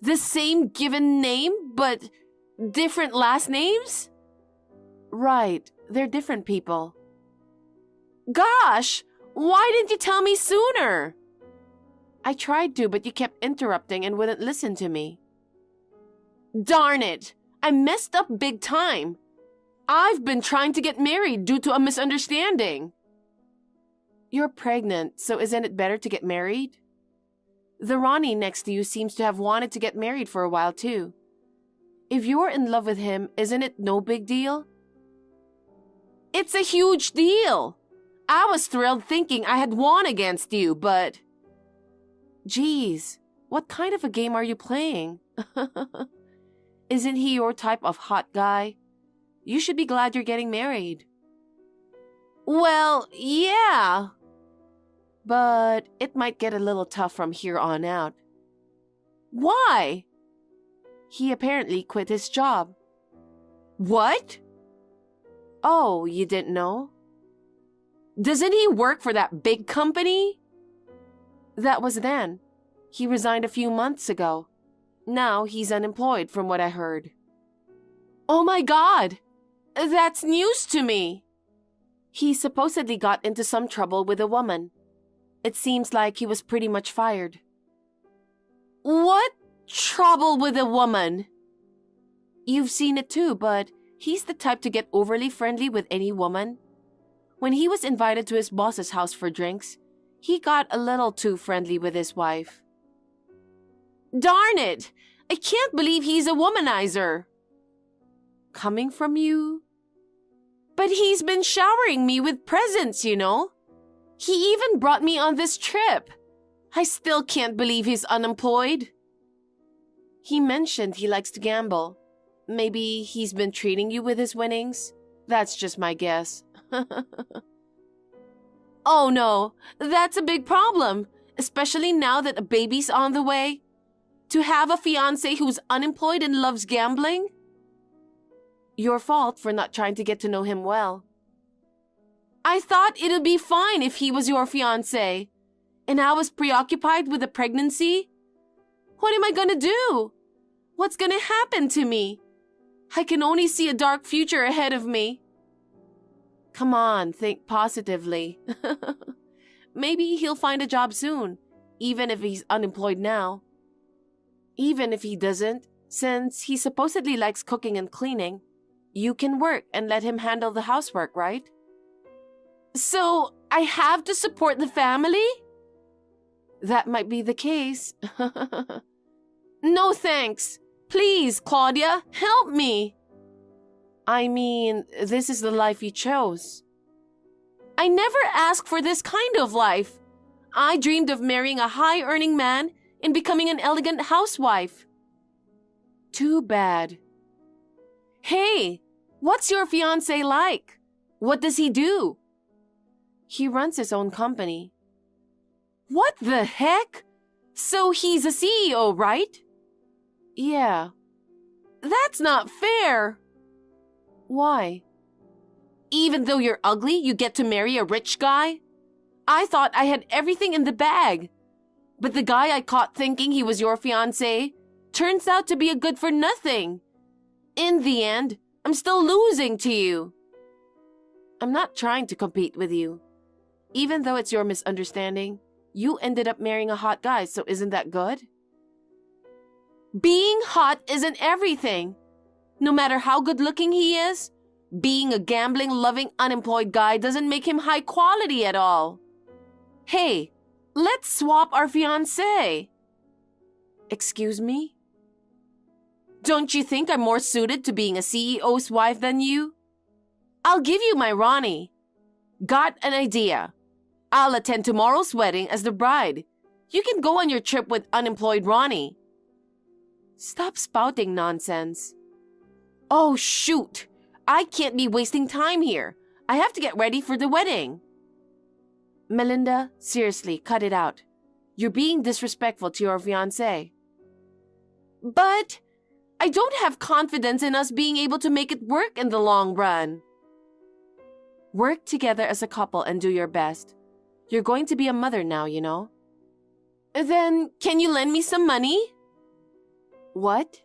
The same given name, but different last names? Right, they're different people. Gosh, why didn't you tell me sooner? I tried to, but you kept interrupting and wouldn't listen to me. Darn it, I messed up big time. I've been trying to get married due to a misunderstanding. You're pregnant, so isn't it better to get married? The Ronnie next to you seems to have wanted to get married for a while too. If you're in love with him, isn't it no big deal? It's a huge deal. I was thrilled thinking I had won against you, but... Geez, what kind of a game are you playing? Isn't he your type of hot guy? You should be glad you're getting married. Well, yeah. But it might get a little tough from here on out. Why? He apparently quit his job. What? Oh, you didn't know? Doesn't he work for that big company? That was then. He resigned a few months ago. Now he's unemployed from what I heard. Oh my God! That's news to me! He supposedly got into some trouble with a woman. It seems like he was pretty much fired. What trouble with a woman? You've seen it too, but he's the type to get overly friendly with any woman. When he was invited to his boss's house for drinks, he got a little too friendly with his wife. Darn it! I can't believe he's a womanizer. Coming from you? But he's been showering me with presents, you know. He even brought me on this trip. I still can't believe he's unemployed. He mentioned he likes to gamble. Maybe he's been treating you with his winnings? That's just my guess. Oh no, that's a big problem, especially now that a baby's on the way. To have a fiancé who's unemployed and loves gambling? Your fault for not trying to get to know him well. I thought it'd be fine if he was your fiancé, and I was preoccupied with the pregnancy. What am I gonna do? What's gonna happen to me? I can only see a dark future ahead of me. Come on, think positively. Maybe he'll find a job soon, even if he's unemployed now. Even if he doesn't, since he supposedly likes cooking and cleaning, you can work and let him handle the housework, right? So, I have to support the family? That might be the case. No thanks. Please, Claudia, help me. I mean, this is the life you chose. I never asked for this kind of life. I dreamed of marrying a high-earning man and becoming an elegant housewife. Too bad. Hey, what's your fiancé like? What does he do? He runs his own company. What the heck? So he's a CEO, right? Yeah. That's not fair. Why? Even though you're ugly, you get to marry a rich guy? I thought I had everything in the bag. But the guy I caught thinking he was your fiancé turns out to be a good-for-nothing. In the end, I'm still losing to you. I'm not trying to compete with you. Even though it's your misunderstanding, you ended up marrying a hot guy, so isn't that good? Being hot isn't everything. No matter how good-looking he is, being a gambling, loving, unemployed guy doesn't make him high quality at all. Hey, let's swap our fiancé. Excuse me? Don't you think I'm more suited to being a CEO's wife than you? I'll give you my Ronnie. Got an idea. I'll attend tomorrow's wedding as the bride. You can go on your trip with unemployed Ronnie. Stop spouting nonsense. Oh, shoot. I can't be wasting time here. I have to get ready for the wedding. Melinda, seriously, cut it out. You're being disrespectful to your fiancé. But I don't have confidence in us being able to make it work in the long run. Work together as a couple and do your best. You're going to be a mother now, you know. Then, can you lend me some money? What?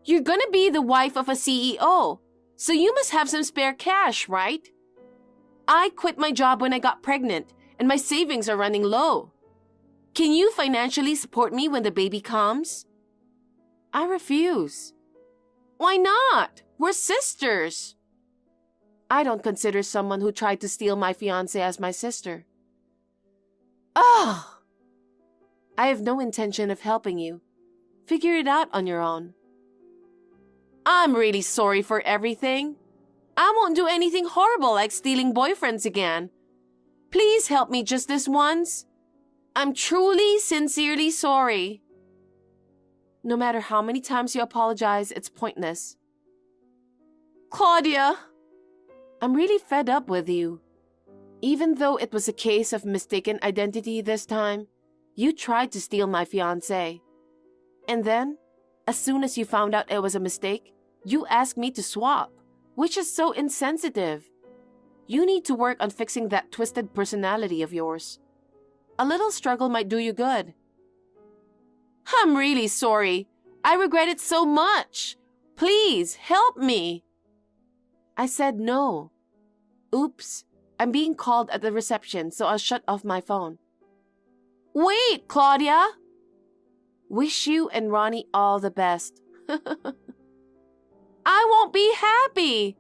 You're gonna be the wife of a CEO, so you must have some spare cash, right? I quit my job when I got pregnant, and my savings are running low. Can you financially support me when the baby comes? I refuse. Why not? We're sisters. I don't consider someone who tried to steal my fiancé as my sister. Oh! I have no intention of helping you. Figure it out on your own. I'm really sorry for everything. I won't do anything horrible like stealing boyfriends again. Please help me just this once. I'm truly, sincerely sorry. No matter how many times you apologize, it's pointless. Claudia, I'm really fed up with you. Even though it was a case of mistaken identity this time, you tried to steal my fiancé. And then, as soon as you found out it was a mistake, you asked me to swap, which is so insensitive. You need to work on fixing that twisted personality of yours. A little struggle might do you good. I'm really sorry. I regret it so much. Please, help me. I said no. Oops, I'm being called at the reception, so I'll shut off my phone. Wait, Claudia! Wish you and Ronnie all the best. I won't be happy.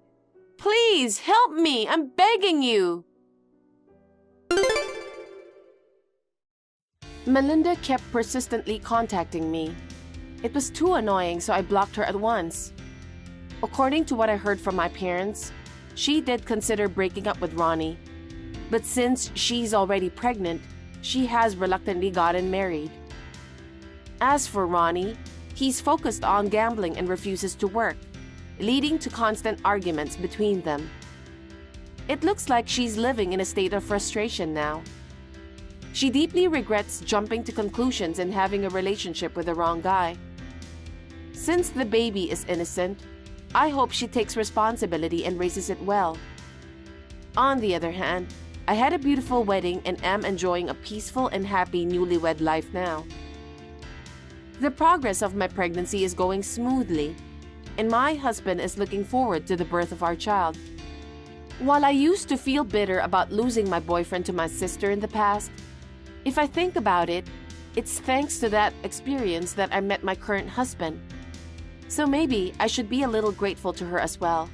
Please, help me. I'm begging you. Melinda kept persistently contacting me. It was too annoying, so I blocked her at once. According to what I heard from my parents, she did consider breaking up with Ronnie. But since she's already pregnant, she has reluctantly gotten married. As for Ronnie, he's focused on gambling and refuses to work, leading to constant arguments between them. It looks like she's living in a state of frustration now. She deeply regrets jumping to conclusions and having a relationship with the wrong guy. Since the baby is innocent, I hope she takes responsibility and raises it well. On the other hand, I had a beautiful wedding and am enjoying a peaceful and happy newlywed life now. The progress of my pregnancy is going smoothly. and my husband is looking forward to the birth of our child. While I used to feel bitter about losing my boyfriend to my sister in the past, if I think about it, it's thanks to that experience that I met my current husband. So maybe I should be a little grateful to her as well.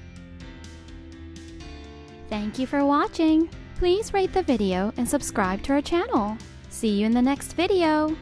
Thank you for watching. Please rate the video and subscribe to our channel. See you in the next video.